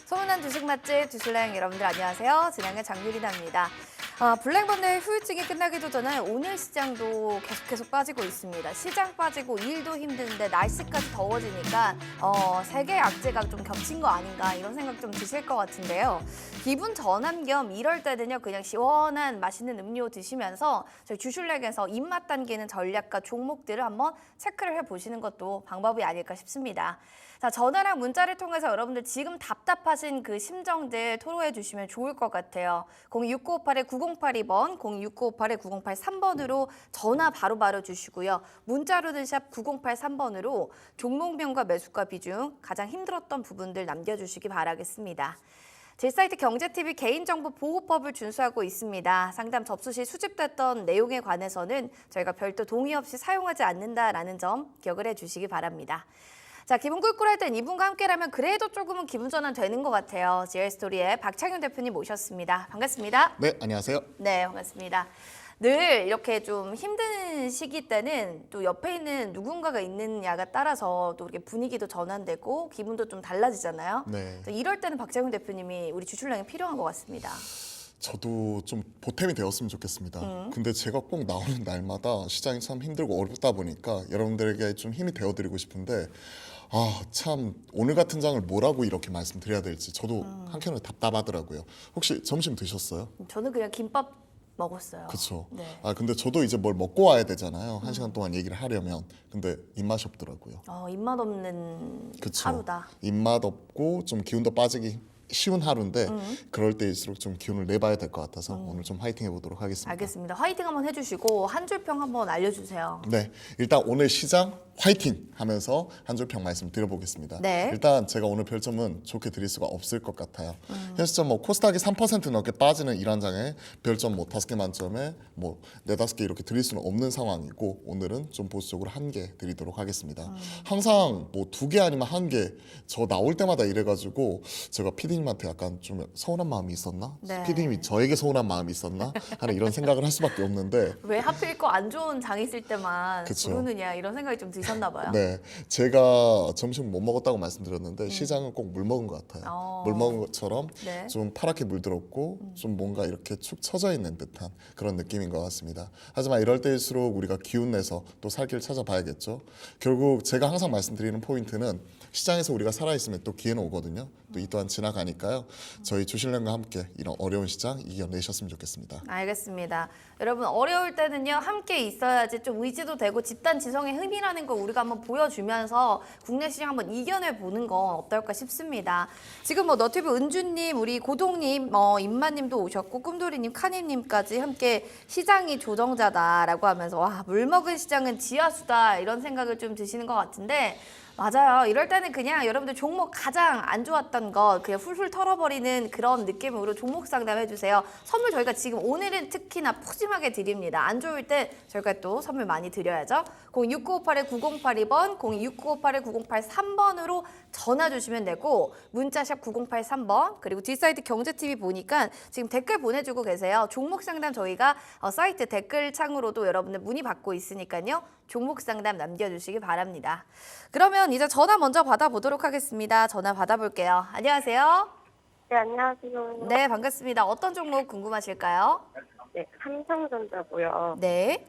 소문난 주식 맛집 주술랭 여러분들 안녕하세요. 진행의 장유리나입니다. 블랙먼데이 후유증이 끝나기도 전에 오늘 시장도 계속 빠지고 있습니다. 시장 빠지고 일도 힘든데 날씨까지 더워지니까 세계 악재가 좀 겹친 거 아닌가 이런 생각 좀 드실 것 같은데요. 기분 전환 겸 이럴 때는요 그냥 시원한 맛있는 음료 드시면서 저희 주술랭에서 입맛 당기는 전략과 종목들을 한번 체크를 해보시는 것도 방법이 아닐까 싶습니다. 자, 전화랑 문자를 통해서 여러분들 지금 답답하신 그 심정들 토로해 주시면 좋을 것 같아요. 06958-9082번, 06958-9083번으로 전화 바로바로 주시고요. 문자로는 샵 9083번으로 종목명과 매수가 비중, 가장 힘들었던 부분들 남겨주시기 바라겠습니다. 제 사이트 경제TV 개인정보 보호법을 준수하고 있습니다. 상담 접수 시 수집됐던 내용에 관해서는 저희가 별도 동의 없이 사용하지 않는다라는 점 기억을 해주시기 바랍니다. 자, 기분 꿀꿀할 땐 이분과 함께라면 그래도 조금은 기분 전환 되는 것 같아요. GL스토리의 박창윤 대표님 모셨습니다. 반갑습니다. 네, 안녕하세요. 네, 반갑습니다. 늘 이렇게 좀 힘든 시기 때는 또 옆에 있는 누군가가 있느냐가 따라서 또 이렇게 분위기도 전환되고 기분도 좀 달라지잖아요. 네. 이럴 때는 박창윤 대표님이 우리 주출량에 필요한 것 같습니다. 저도 좀 보탬이 되었으면 좋겠습니다. 근데 제가 꼭 나오는 날마다 시장이 참 힘들고 어렵다 보니까 여러분들에게 좀 힘이 되어드리고 싶은데 참 오늘 같은 장을 뭐라고 이렇게 말씀드려야 될지 저도 한켠으로 답답하더라고요. 혹시 점심 드셨어요? 저는 그냥 김밥 먹었어요. 그렇죠. 네. 근데 저도 이제 뭘 먹고 와야 되잖아요. 한 시간 동안 얘기를 하려면. 근데 입맛이 없더라고요. 입맛 없는 그쵸. 하루다. 입맛 없고 좀 기운도 빠지기 쉬운 하루인데 그럴 때일수록 좀 기운을 내봐야 될 것 같아서 오늘 좀 화이팅 해보도록 하겠습니다. 알겠습니다. 화이팅 한번 해주시고 한 줄평 한번 알려주세요. 네, 일단 오늘 시장 화이팅 하면서 한 줄 평 말씀 드려보겠습니다. 네. 일단 제가 오늘 별점은 좋게 드릴 수가 없을 것 같아요. 현 시점 코스닥이 3% 넘게 빠지는 이런 장에 별점 5개 만점에 4-5개 이렇게 드릴 수는 없는 상황이고 오늘은 좀 보수적으로 1개 드리도록 하겠습니다. 항상 2개 아니면 1개 저 나올 때마다 이래가지고 제가 PD님한테 약간 좀 서운한 마음이 있었나? 네. PD님이 저에게 서운한 마음이 있었나? 하는 이런 생각을 할 수밖에 없는데 왜 하필 거 안 좋은 장 있을 때만 그쵸. 부르느냐 이런 생각이 좀 드셨나 봐요. 네, 제가 점심 못 먹었다고 말씀드렸는데 시장은 꼭 물 먹은 것 같아요. 물 먹은 것처럼 네. 좀 파랗게 물들었고 좀 뭔가 이렇게 축 처져 있는 듯한 그런 느낌인 것 같습니다. 하지만 이럴 때일수록 우리가 기운 내서 또 살 길 찾아봐야겠죠. 결국 제가 항상 말씀드리는 포인트는 시장에서 우리가 살아있으면 또 기회는 오거든요. 또 이 또한 지나가니까요. 저희 주실량과 함께 이런 어려운 시장 이겨내셨으면 좋겠습니다. 알겠습니다. 여러분 어려울 때는요 함께 있어야지 좀 의지도 되고 집단 지성의 힘이라는 걸 우리가 한번 보여주면서 국내 시장 한번 이겨내 보는 건 어떨까 싶습니다. 지금 너튜브 은주님, 우리 고동님, 임마님도 오셨고 꿈돌이님, 카님님까지 함께 시장이 조정자다라고 하면서 와, 물 먹은 시장은 지하수다 이런 생각을 좀 드시는 것 같은데. 맞아요. 이럴 때는 그냥 여러분들 종목 가장 안 좋았던 것 그냥 훌훌 털어버리는 그런 느낌으로 종목 상담해주세요. 선물 저희가 지금 오늘은 특히나 푸짐하게 드립니다. 안 좋을 때 저희가 또 선물 많이 드려야죠. 06958-9082번, 02958-9083번으로 전화 주시면 되고 문자샵 9083번 그리고 뒷사이트 경제TV 보니까 지금 댓글 보내주고 계세요. 종목 상담 저희가 사이트 댓글 창으로도 여러분들 문의 받고 있으니까요. 종목 상담 남겨주시기 바랍니다. 그러면 이제 전화 먼저 받아보도록 하겠습니다. 전화 받아볼게요. 안녕하세요. 네, 안녕하세요. 네, 반갑습니다. 어떤 종목 궁금하실까요? 네, 삼성전자고요. 네,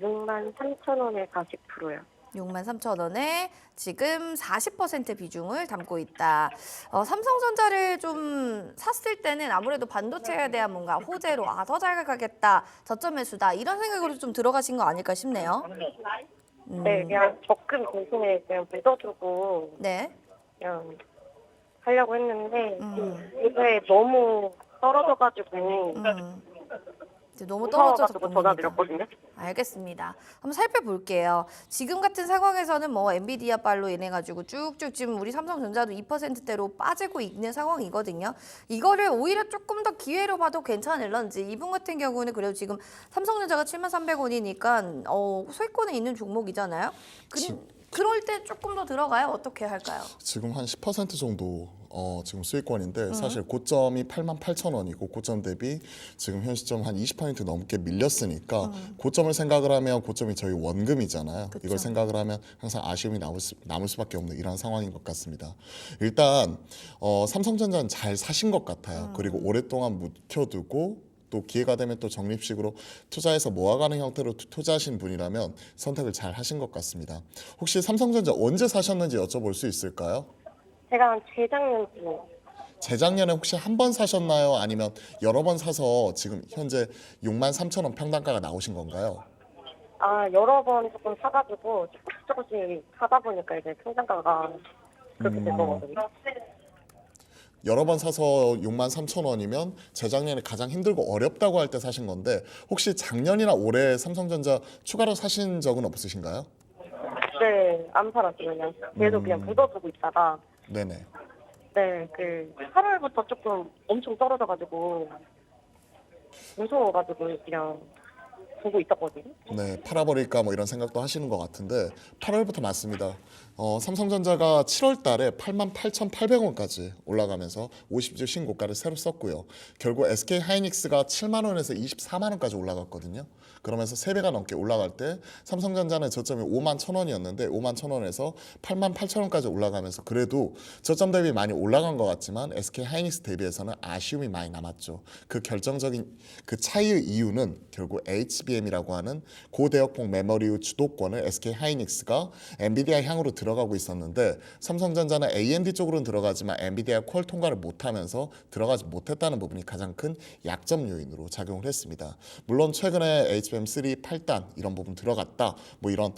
63,000원에 40%요. 63,000원에 지금 40% 비중을 담고 있다. 삼성전자를 좀 샀을 때는 아무래도 반도체에 대한 뭔가 호재로 더 잘 가겠다, 저점 매수다 이런 생각으로 좀 들어가신 거 아닐까 싶네요. 네, 그냥 적금 대신에 그냥 묻어두고 네. 그냥 하려고 했는데 이게 너무 떨어져가지고 이제 너무 떨어져서 무서워가지고 고민이다. 전화드렸거든요. 알겠습니다. 한번 살펴볼게요. 지금 같은 상황에서는 엔비디아 발로 인해 가지고 쭉쭉 지금 우리 삼성전자도 2%대로 빠지고 있는 상황이거든요. 이거를 오히려 조금 더 기회로 봐도 괜찮을런지 이분 같은 경우는 그래도 지금 삼성전자가 73,300원이니까 소액권에 있는 종목이잖아요. 그럴 때 조금 더 들어가요? 어떻게 할까요? 지금 한 10% 정도 지금 수익권인데 사실 고점이 88,000원이고 고점 대비 지금 현 시점 한 20% 넘게 밀렸으니까 고점을 생각을 하면 고점이 저희 원금이잖아요. 그쵸. 이걸 생각을 하면 항상 아쉬움이 남을 수밖에 없는 이런 상황인 것 같습니다. 일단 삼성전자는 잘 사신 것 같아요. 그리고 오랫동안 묵혀두고 또 기회가 되면 또 적립식으로 투자해서 모아가는 형태로 투자하신 분이라면 선택을 잘 하신 것 같습니다. 혹시 삼성전자 언제 사셨는지 여쭤볼 수 있을까요? 제가 한 재작년쯤에 재작년에 혹시 한 번 사셨나요? 아니면 여러 번 사서 지금 현재 63,000원 평단가가 나오신 건가요? 여러 번 조금 사가지고 조금씩 사다 보니까 이제 평단가가 그렇게 된 거거든요. 여러 번 사서 63,000원이면 재작년에 가장 힘들고 어렵다고 할 때 사신 건데 혹시 작년이나 올해 삼성전자 추가로 사신 적은 없으신가요? 네, 안 팔았어요. 그냥 계속 그냥 묻어두고 있다가 네네. 네, 8월부터 조금 엄청 떨어져가지고 무서워가지고 그냥 보고 있었거든요. 네, 팔아버릴까 뭐 이런 생각도 하시는 것 같은데 8월부터 맞습니다. 삼성전자가 7월 달에 88,800원까지 올라가면서 50주 신고가를 새로 썼고요. 결국 SK 하이닉스가 7만 원에서 24만 원까지 올라갔거든요. 그러면서 3배가 넘게 올라갈 때 삼성전자는 저점이 5만 1,000원이었는데 5만 1,000원에서 8만 8,000원까지 올라가면서 그래도 저점 대비 많이 올라간 것 같지만 SK 하이닉스 대비해서는 아쉬움이 많이 남았죠. 그 결정적인 그 차이의 이유는 결국 HBM이라고 하는 고대역폭 메모리의 주도권을 SK 하이닉스가 엔비디아 향으로 들어가고 있었는데 삼성전자는 AMD 쪽으로는 들어가지만 엔비디아 퀄 통과를 못하면서 들어가지 못했다는 부분이 가장 큰 약점 요인으로 작용을 했습니다. 물론 최근에 HBM3 8단 이런 부분 들어갔다 뭐 이런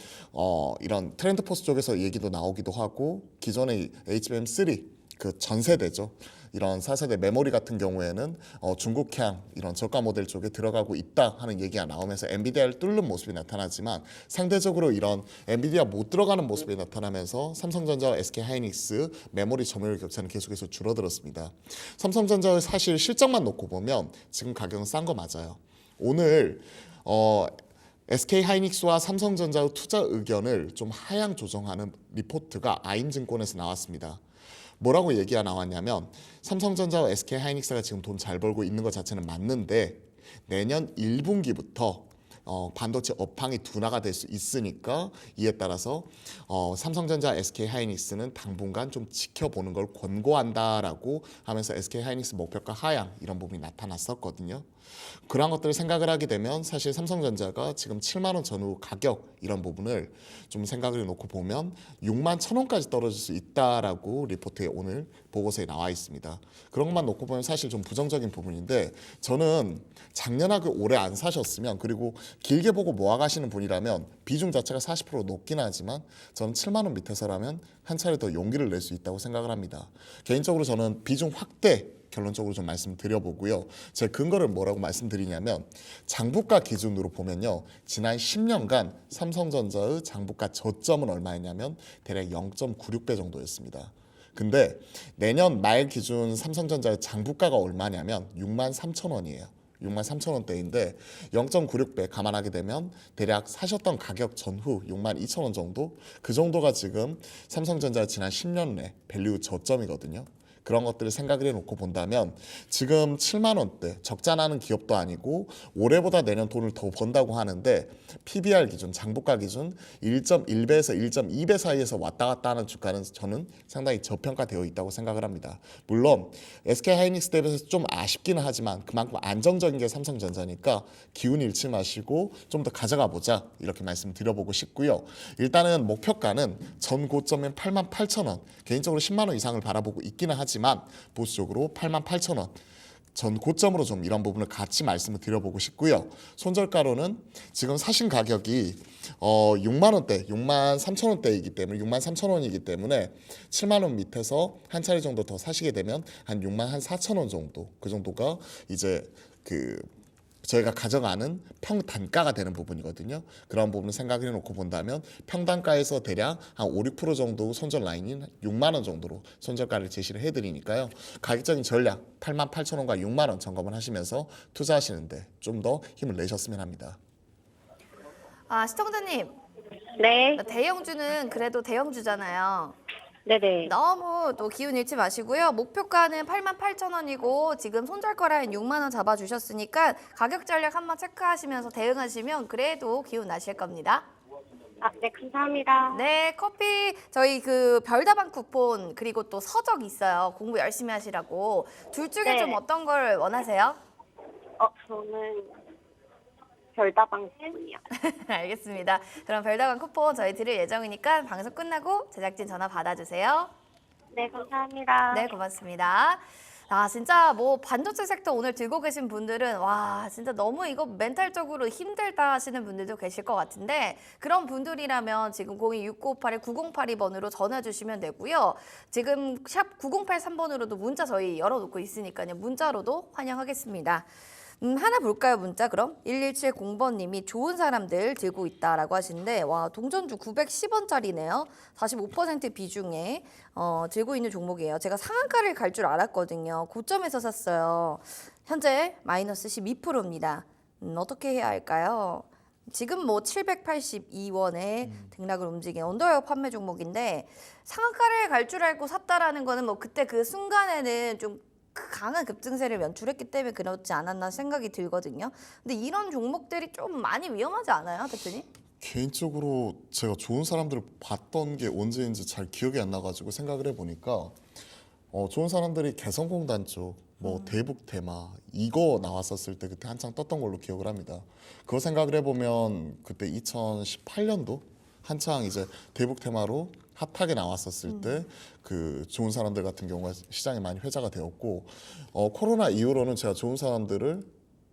트렌드 포스 쪽에서 얘기도 나오기도 하고 기존의 HBM3 그 전세대죠. 이런 4세대 메모리 같은 경우에는 중국향 이런 저가 모델 쪽에 들어가고 있다 하는 얘기가 나오면서 엔비디아를 뚫는 모습이 나타나지만 상대적으로 이런 엔비디아 못 들어가는 모습이 나타나면서 삼성전자와 SK하이닉스 메모리 점유율 격차는 계속해서 줄어들었습니다. 삼성전자의 사실 실적만 놓고 보면 지금 가격은 싼 거 맞아요. 오늘 SK하이닉스와 삼성전자의 투자 의견을 좀 하향 조정하는 리포트가 아임증권에서 나왔습니다. 뭐라고 얘기가 나왔냐면 삼성전자와 SK하이닉스가 지금 돈 잘 벌고 있는 것 자체는 맞는데 내년 1분기부터 반도체 업황이 둔화가 될 수 있으니까 이에 따라서 삼성전자, SK하이닉스는 당분간 좀 지켜보는 걸 권고한다라고 하면서 SK하이닉스 목표가 하향 이런 부분이 나타났었거든요. 그런 것들을 생각을 하게 되면 사실 삼성전자가 지금 7만 원 전후 가격 이런 부분을 좀 생각을 놓고 보면 6만 1,000원까지 떨어질 수 있다라고 리포트에 오늘 보고서에 나와 있습니다. 그런 것만 놓고 보면 사실 좀 부정적인 부분인데 저는 작년하고 올해 안 사셨으면 그리고 길게 보고 모아가시는 분이라면 비중 자체가 40% 높긴 하지만 저는 7만 원 밑에서라면 한 차례 더 용기를 낼 수 있다고 생각을 합니다. 개인적으로 저는 비중 확대 결론적으로 좀 말씀드려보고요. 제 근거를 뭐라고 말씀드리냐면 장부가 기준으로 보면요. 지난 10년간 삼성전자의 장부가 저점은 얼마였냐면 대략 0.96배 정도였습니다. 근데 내년 말 기준 삼성전자의 장부가가 얼마냐면 6만 3천 원이에요. 6만 3천 원대인데 0.96배 감안하게 되면 대략 사셨던 가격 전후 6만 2천 원 정도 그 정도가 지금 삼성전자 지난 10년 내 밸류 저점이거든요. 그런 것들을 생각을 해놓고 본다면 지금 7만 원대 적자나는 기업도 아니고 올해보다 내년 돈을 더 번다고 하는데 PBR 기준, 장부가 기준 1.1배에서 1.2배 사이에서 왔다 갔다 하는 주가는 저는 상당히 저평가되어 있다고 생각을 합니다. 물론 SK하이닉스 대비해서 좀 아쉽기는 하지만 그만큼 안정적인 게 삼성전자니까 기운 잃지 마시고 좀 더 가져가 보자 이렇게 말씀드려보고 싶고요. 일단은 목표가는 전 고점인 8만 8천 원 개인적으로 10만 원 이상을 바라보고 있기는 하지만 보수적으로 8만 8천 원 전 고점으로 좀 이런 부분을 같이 말씀을 드려보고 싶고요. 손절가로는 지금 사신 가격이 6만 원대, 6만 3천 원대이기 때문에 6만 3천 원이기 때문에 7만 원 밑에서 한 차례 정도 더 사시게 되면 한 6만 한 4천 원 정도 그 정도가 이제 저희가 가져가는 평단가가 되는 부분이거든요. 그런 부분을 생각해 놓고 본다면 평단가에서 대략 한 5, 6% 정도 손절 라인인 6만 원 정도로 손절가를 제시를 해드리니까요. 가격적인 전략 8만 8천 원과 6만 원 점검을 하시면서 투자하시는데 좀 더 힘을 내셨으면 합니다. 시청자님, 네. 대형주는 그래도 대형주잖아요. 네네. 너무 또 기운 잃지 마시고요. 목표가는 88,000원이고 지금 손절가 라인 6만 원 잡아주셨으니까 가격 전략 한번 체크하시면서 대응하시면 그래도 기운 나실 겁니다. 아, 네, 감사합니다. 네, 커피 저희 그 별다방 쿠폰 그리고 또 서적 있어요. 공부 열심히 하시라고. 둘 중에 네. 좀 어떤 걸 원하세요? 저는 별다방 쌤이요. 알겠습니다. 그럼 별다방 쿠폰 저희 드릴 예정이니까 방송 끝나고 제작진 전화 받아주세요. 네, 감사합니다. 네, 고맙습니다. 아, 진짜 뭐 반도체 섹터 오늘 들고 계신 분들은 와, 진짜 너무 이거 멘탈적으로 힘들다 하시는 분들도 계실 것 같은데 그런 분들이라면 지금 026958-9082번으로 전화 주시면 되고요. 지금 샵 9083번으로도 문자 저희 열어놓고 있으니까요. 문자로도 환영하겠습니다. 하나 볼까요, 문자 그럼? 1170번님이 좋은 사람들 들고 있다라고 하시는데 와, 동전주 910원짜리네요. 45% 비중에 들고 있는 종목이에요. 제가 상한가를 갈 줄 알았거든요. 고점에서 샀어요. 현재 마이너스 12%입니다. 어떻게 해야 할까요? 지금 뭐 782원에 등락을 움직인 언더웨어 판매 종목인데 상한가를 갈 줄 알고 샀다라는 거는 뭐 그때 그 순간에는 좀 강한 급등세를 연출했기 때문에 그렇지 않았나 생각이 들거든요. 근데 이런 종목들이 좀 많이 위험하지 않아요, 대표님? 개인적으로 제가 좋은 사람들을 봤던 게 언제인지 잘 기억이 안 나가지고 생각을 해보니까 좋은 사람들이 개성공단 쪽, 뭐 대북 테마 이거 나왔었을 때 그때 한창 떴던 걸로 기억을 합니다. 그거 생각을 해보면 그때 2018년도 한창 이제 대북 테마로 핫하게 나왔었을 때 그 좋은 사람들 같은 경우가 시장에 많이 회자가 되었고 코로나 이후로는 제가 좋은 사람들을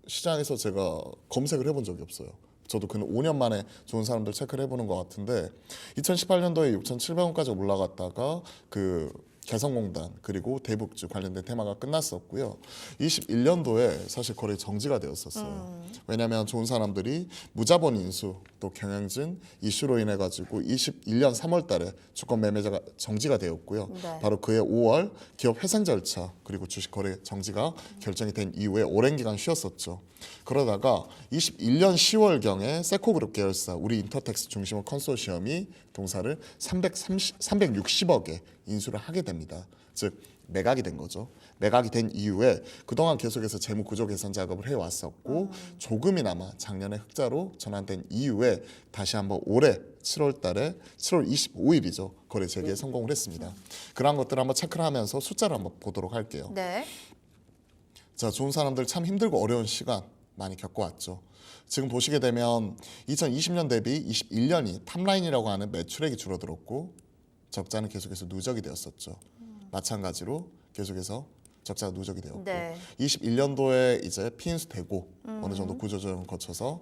시장에서 제가 검색을 해본 적이 없어요. 저도 그 5년 만에 좋은 사람들 체크를 해보는 것 같은데 2018년도에 6,700원까지 올라갔다가 그 개성공단 그리고 대북주 관련된 테마가 끝났었고요. 21년도에 사실 거래 정지가 되었었어요. 왜냐하면 좋은 사람들이 무자본 인수 또 경영진 이슈로 인해 가지고 21년 3월달에 주권 매매자가 정지가 되었고요. 네. 바로 그해 5월 기업 회생 절차 그리고 주식 거래 정지가 결정이 된 이후에 오랜 기간 쉬었었죠. 그러다가 21년 10월경에 세코그룹 계열사 우리 인터텍스 중심의 컨소시엄이 동사를 360억에 인수를 하게 됩니다. 즉 매각이 된 거죠. 매각이 된 이후에 그동안 계속해서 재무 구조 개선 작업을 해왔었고 조금이나마 작년에 흑자로 전환된 이후에 다시 한번 올해 7월 달에 7월 25일이죠. 거래 재개에 성공을 했습니다. 그런 것들을 한번 체크를 하면서 숫자를 한번 보도록 할게요. 네. 자, 좋은 사람들 참 힘들고 어려운 시간 많이 겪어왔죠. 지금 보시게 되면 2020년 대비 21년이 탑라인이라고 하는 매출액이 줄어들었고 적자는 계속해서 누적이 되었었죠. 마찬가지로 계속해서 적자가 누적이 되었고 네. 21년도에 이제 피인수 되고 어느 정도 구조조정을 거쳐서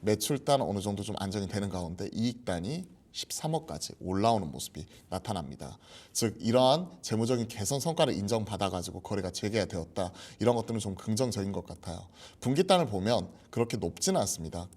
매출단 어느 정도 좀 안정이 되는 가운데 이익단이 13억까지 올라오는 모습이 나타납니다. 즉 이러한 재무적인 개선 성과를 인정받아가지고 거래가 재개가 되었다. 이런 것들은 좀 긍정적인 것 같아요. 분기단을 보면 그렇게 높지는 않습니다.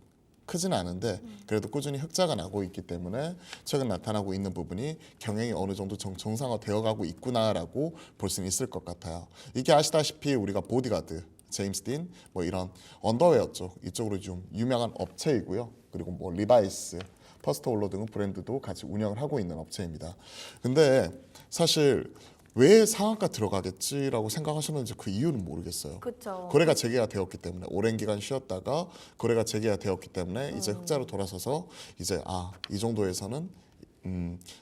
크지는 않은데 그래도 꾸준히 흑자가 나고 있기 때문에 최근 나타나고 있는 부분이 경영이 어느 정도 정상화되어 가고 있구나라고 볼 수는 있을 것 같아요. 이게 아시다시피 우리가 보디가드, 제임스 딘 뭐 이런 언더웨어 쪽 이쪽으로 좀 유명한 업체이고요. 그리고 뭐 리바이스, 퍼스트홀로 등 브랜드도 같이 운영을 하고 있는 업체입니다. 근데 사실 왜 상한가 들어가겠지라고 생각하셨는지 그 이유는 모르겠어요. 그렇죠. 거래가 재개가 되었기 때문에 오랜 기간 쉬었다가 거래가 재개가 되었기 때문에 이제 흑자로 돌아서서 이제 이 정도에서는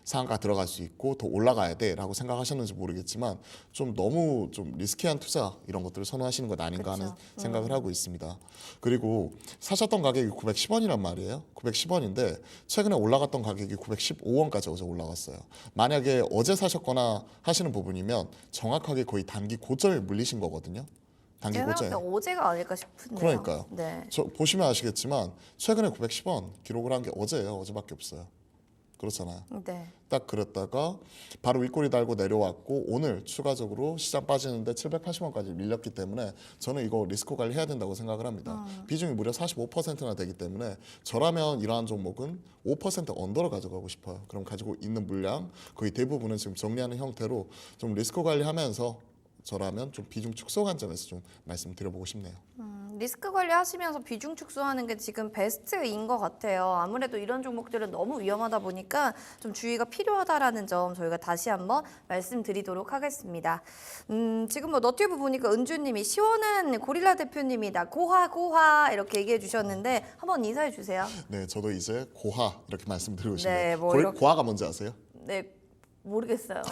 상한가 들어갈 수 있고 더 올라가야 돼라고 생각하셨는지 모르겠지만 좀 너무 좀 리스키한 투자 이런 것들을 선호하시는 것 아닌가 하는 생각을 하고 있습니다. 그리고 사셨던 가격이 910원이란 말이에요. 910원인데 최근에 올라갔던 가격이 915원까지 어제 올라갔어요. 만약에 어제 사셨거나 하시는 부분이면 정확하게 거의 단기 고점에 물리신 거거든요. 단기 제가 고점에. 생각할 때 어제가 아닐까 싶은데요. 그러니까요. 네. 저 보시면 아시겠지만 최근에 910원 기록을 한 게 어제예요. 어제밖에 없어요. 그렇잖아요. 네. 딱 그랬다가 바로 윗꼬리 달고 내려왔고 오늘 추가적으로 시장 빠지는데 780원까지 밀렸기 때문에 저는 이거 리스크 관리해야 된다고 생각을 합니다. 비중이 무려 45%나 되기 때문에 저라면 이러한 종목은 5% 언더로 가져가고 싶어요. 그럼 가지고 있는 물량 거의 대부분은 지금 정리하는 형태로 좀 리스크 관리하면서 저라면 좀 비중 축소 관점에서 좀 말씀드려보고 싶네요. 리스크 관리하시면서 비중 축소하는 게 지금 베스트인 것 같아요. 아무래도 이런 종목들은 너무 위험하다 보니까 좀 주의가 필요하다라는 점 저희가 다시 한번 말씀드리도록 하겠습니다. 지금 뭐 너튜브 보니까 은주님이 시원한 고릴라 대표님이다. 고하 이렇게 얘기해 주셨는데 한번 인사해 주세요. 네, 저도 이제 고하 이렇게 말씀드리고 싶네요. 네, 뭐 이렇게- 고하가 뭔지 아세요? 네, 모르겠어요.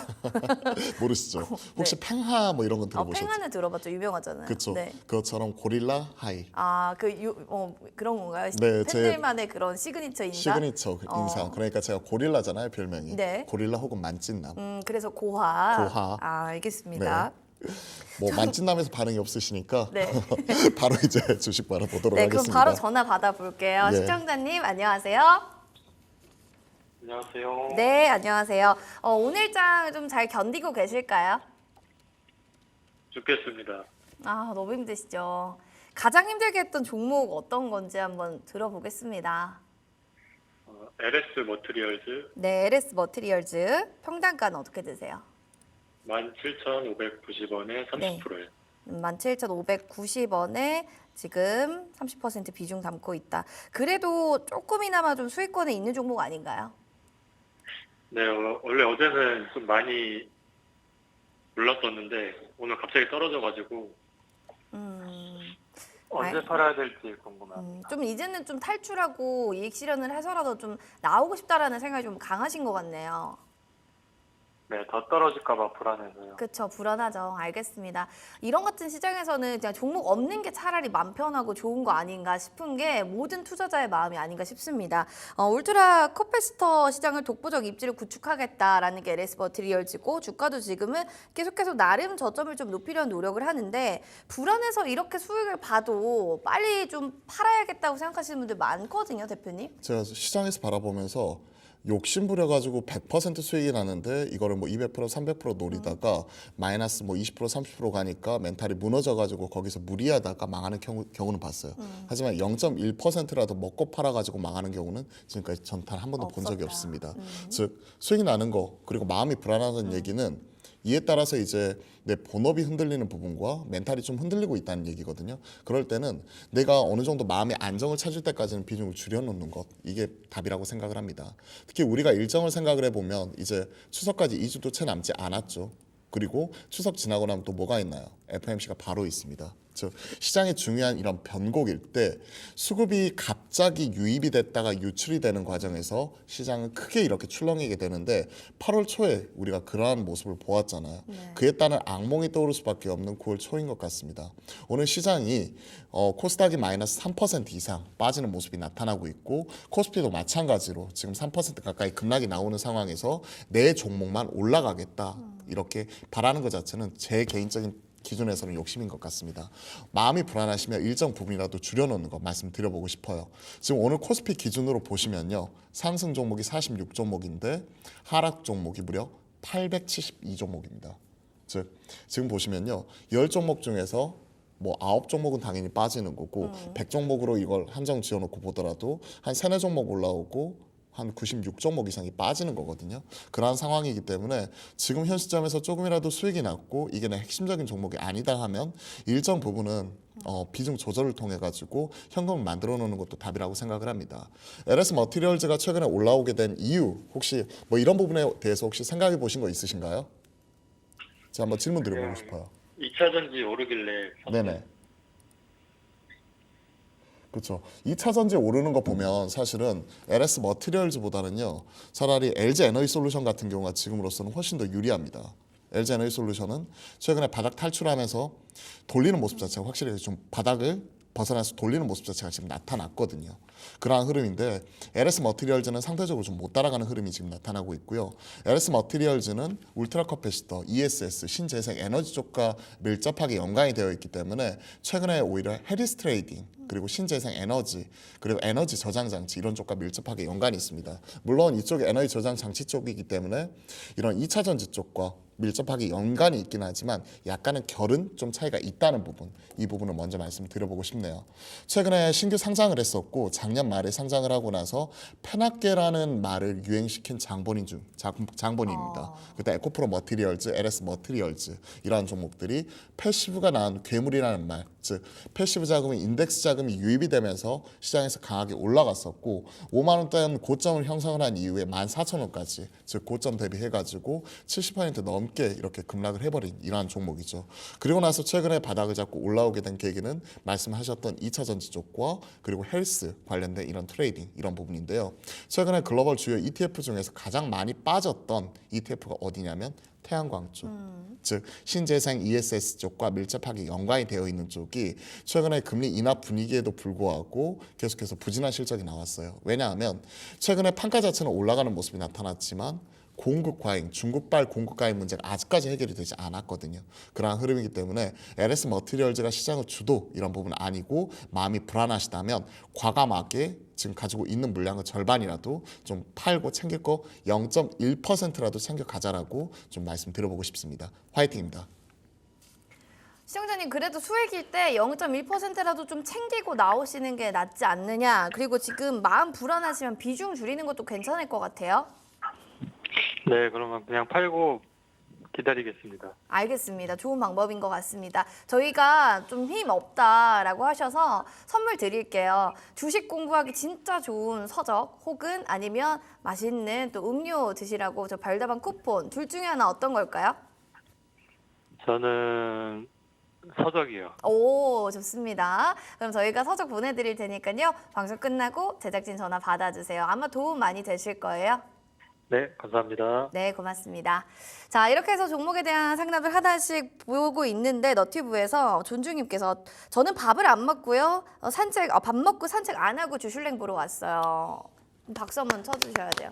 모르시죠? 혹시 팽하 뭐 이런 건 들어보셨죠? 팽하는 들어봤죠. 유명하잖아요. 그렇죠. 네. 그것처럼 고릴라 하이. 그런 건가요? 네, 팬들만의 그런 시그니처 인사? 시그니처 인상. 그러니까 제가 고릴라잖아요, 별명이. 네. 고릴라 혹은 만찢남. 그래서 고하. 고하. 알겠습니다. 뭐 만찢남에서 반응이 없으시니까 네. 바로 이제 주식 받아보도록 네, 그럼 하겠습니다. 바로 전화 받아볼게요. 예. 시청자님, 안녕하세요. 안녕하세요. 네, 안녕하세요. 오늘장 좀 잘 견디고 계실까요? 죽겠습니다. 너무 힘드시죠. 가장 힘들게 했던 종목 어떤 건지 한번 들어보겠습니다. LS 머티리얼즈 네, LS 머티리얼즈 평단가는 어떻게 되세요? 17,590원에 30%예요. 17,590원에 지금 30% 비중 담고 있다. 그래도 조금이나마 좀 수익권에 있는 종목 아닌가요? 네, 원래 어제는 좀 많이 올랐었는데 오늘 갑자기 떨어져가지고 언제 알- 팔아야 될지 궁금합니다. 좀 이제는 좀 탈출하고 이익 실현을 해서라도 좀 나오고 싶다라는 생각이 좀 강하신 것 같네요. 네, 더 떨어질까봐 불안해서요. 그렇죠. 불안하죠. 알겠습니다. 이런 같은 시장에서는 그냥 종목 없는 게 차라리 맘 편하고 좋은 거 아닌가 싶은 게 모든 투자자의 마음이 아닌가 싶습니다. 울트라 커패시터 시장을 독보적 입지를 구축하겠다라는 게 LS 머티리얼즈고 주가도 지금은 계속해서 나름 저점을 좀 높이려는 노력을 하는데 불안해서 이렇게 수익을 봐도 빨리 좀 팔아야겠다고 생각하시는 분들 많거든요, 대표님. 제가 시장에서 바라보면서 욕심 부려가지고 100% 수익이 나는데 이거를 뭐 200%, 300% 노리다가 마이너스 뭐 20%, 30% 가니까 멘탈이 무너져가지고 거기서 무리하다가 망하는 경우는 봤어요. 하지만 0.1%라도 먹고 팔아가지고 망하는 경우는 지금까지 전 단 한 번도 본 적이 없었다. 없습니다. 즉 수익이 나는 거 그리고 마음이 불안하다는 얘기는 이에 따라서 이제 내 본업이 흔들리는 부분과 멘탈이 좀 흔들리고 있다는 얘기거든요. 그럴 때는 내가 어느 정도 마음의 안정을 찾을 때까지는 비중을 줄여놓는 것 이게 답이라고 생각을 합니다. 특히 우리가 일정을 생각을 해보면 이제 추석까지 2주도 채 남지 않았죠. 그리고 추석 지나고 나면 또 뭐가 있나요? FOMC가 바로 있습니다. 즉 시장의 중요한 이런 변곡일 때 수급이 갑자기 유입이 됐다가 유출이 되는 과정에서 시장은 크게 이렇게 출렁이게 되는데 8월 초에 우리가 그러한 모습을 보았잖아요. 그에 따른 악몽이 떠오를 수밖에 없는 9월 초인 것 같습니다. 오늘 시장이 코스닥이 마이너스 3% 이상 빠지는 모습이 나타나고 있고 코스피도 마찬가지로 지금 3% 가까이 급락이 나오는 상황에서 내 종목만 올라가겠다 이렇게 바라는 것 자체는 제 개인적인 기준에서는 욕심인 것 같습니다. 마음이 불안하시면 일정 부분이라도 줄여놓는 거 말씀드려보고 싶어요. 지금 오늘 코스피 기준으로 보시면요. 상승 종목이 46종목인데 하락 종목이 무려 872종목입니다. 즉 지금 보시면요. 10종목 중에서 뭐 9종목은 당연히 빠지는 거고 100종목으로 이걸 한정 지어놓고 보더라도 한 3, 4종목 올라오고 한 96종목 이상이 빠지는 거거든요. 그러한 상황이기 때문에 지금 현 시점에서 조금이라도 수익이 났고 이게 내 핵심적인 종목이 아니다 하면 일정 부분은 비중 조절을 통해 가지고 현금을 만들어 놓는 것도 답이라고 생각을 합니다. LS 머티리얼즈가 최근에 올라오게 된 이유 혹시 뭐 이런 부분에 대해서 혹시 생각해 보신 거 있으신가요? 제가 한번 질문 드려보고 싶어요. 2차 전지 오르길래 네네. 그렇죠. 2차 전지 오르는 거 보면 사실은 LS 머티리얼즈보다는요. 차라리 LG 에너지 솔루션 같은 경우가 지금으로서는 훨씬 더 유리합니다. LG 에너지 솔루션은 최근에 바닥 탈출하면서 돌리는 모습 자체가 확실히 좀 바닥을 벗어나서 돌리는 모습 자체가 지금 나타났거든요. 그러한 흐름인데 LS 머티리얼즈는 상대적으로 좀 못 따라가는 흐름이 지금 나타나고 있고요. LS 머티리얼즈는 울트라 커패시터, ESS, 신재생 에너지 쪽과 밀접하게 연관이 되어 있기 때문에 최근에 오히려 해리스 트레이딩 그리고 신재생 에너지 그리고 에너지 저장 장치 이런 쪽과 밀접하게 연관이 있습니다. 물론 이쪽이 에너지 저장 장치 쪽이기 때문에 이런 2차 전지 쪽과 밀접하게 연관이 있긴 하지만 약간은 결은 좀 차이가 있다는 부분 이 부분을 먼저 말씀드려보고 싶네요. 최근에 신규 상장을 했었고 작년 말에 상장을 하고 나서 페나케라는 말을 유행시킨 장본인입니다. 그때 에코프로 머티리얼즈, LS 머티리얼즈 이러한 종목들이 패시브가 낳은 괴물이라는 말 즉 패시브 자금이 인덱스 자금이 유입이 되면서 시장에서 강하게 올라갔었고 5만 원대 고점을 형성을 한 이후에 14,000원까지 즉 고점 대비해가지고 70% 넘게 이렇게 급락을 해버린 이러한 종목이죠. 그리고 나서 최근에 바닥을 잡고 올라오게 된 계기는 말씀하셨던 2차 전지 쪽과 그리고 헬스 관련된 이런 트레이딩 이런 부분인데요. 최근에 글로벌 주요 ETF 중에서 가장 많이 빠졌던 ETF가 어디냐면 태양광 쪽, 즉 신재생 ESS 쪽과 밀접하게 연관이 되어 있는 쪽이 최근에 금리 인하 분위기에도 불구하고 계속해서 부진한 실적이 나왔어요. 왜냐하면 최근에 판가 자체는 올라가는 모습이 나타났지만 공급 과잉, 중국발 공급 과잉 문제가 아직까지 해결이 되지 않았거든요. 그러한 흐름이기 때문에 LS 머티리얼즈가 시장을 주도 이런 부분은 아니고 마음이 불안하시다면 과감하게 지금 가지고 있는 물량의 절반이라도 좀 팔고 챙길 거 0.1%라도 챙겨 가자라고 좀 말씀드려보고 싶습니다. 화이팅입니다. 시청자님 그래도 수익일 때 0.1%라도 좀 챙기고 나오시는 게 낫지 않느냐. 그리고 지금 마음 불안하시면 비중 줄이는 것도 괜찮을 것 같아요. 네, 그러면 그냥 팔고 기다리겠습니다. 알겠습니다. 좋은 방법인 것 같습니다. 저희가 좀 힘 없다라고 하셔서 선물 드릴게요. 주식 공부하기 진짜 좋은 서적 혹은 아니면 맛있는 또 음료 드시라고 저 별다방 쿠폰 둘 중에 하나 어떤 걸까요? 저는 서적이요. 오, 좋습니다. 그럼 저희가 서적 보내드릴 테니까요. 방송 끝나고 제작진 전화 받아주세요. 아마 도움 많이 되실 거예요. 네, 감사합니다. 네, 고맙습니다. 자, 이렇게 해서 종목에 대한 상담을 하나씩 보고 있는데 너튜브에서 존중님께서 저는 밥을 안 먹고요. 밥 먹고 산책 안 하고 주슐랭 보러 왔어요. 박수 한번 쳐주셔야 돼요.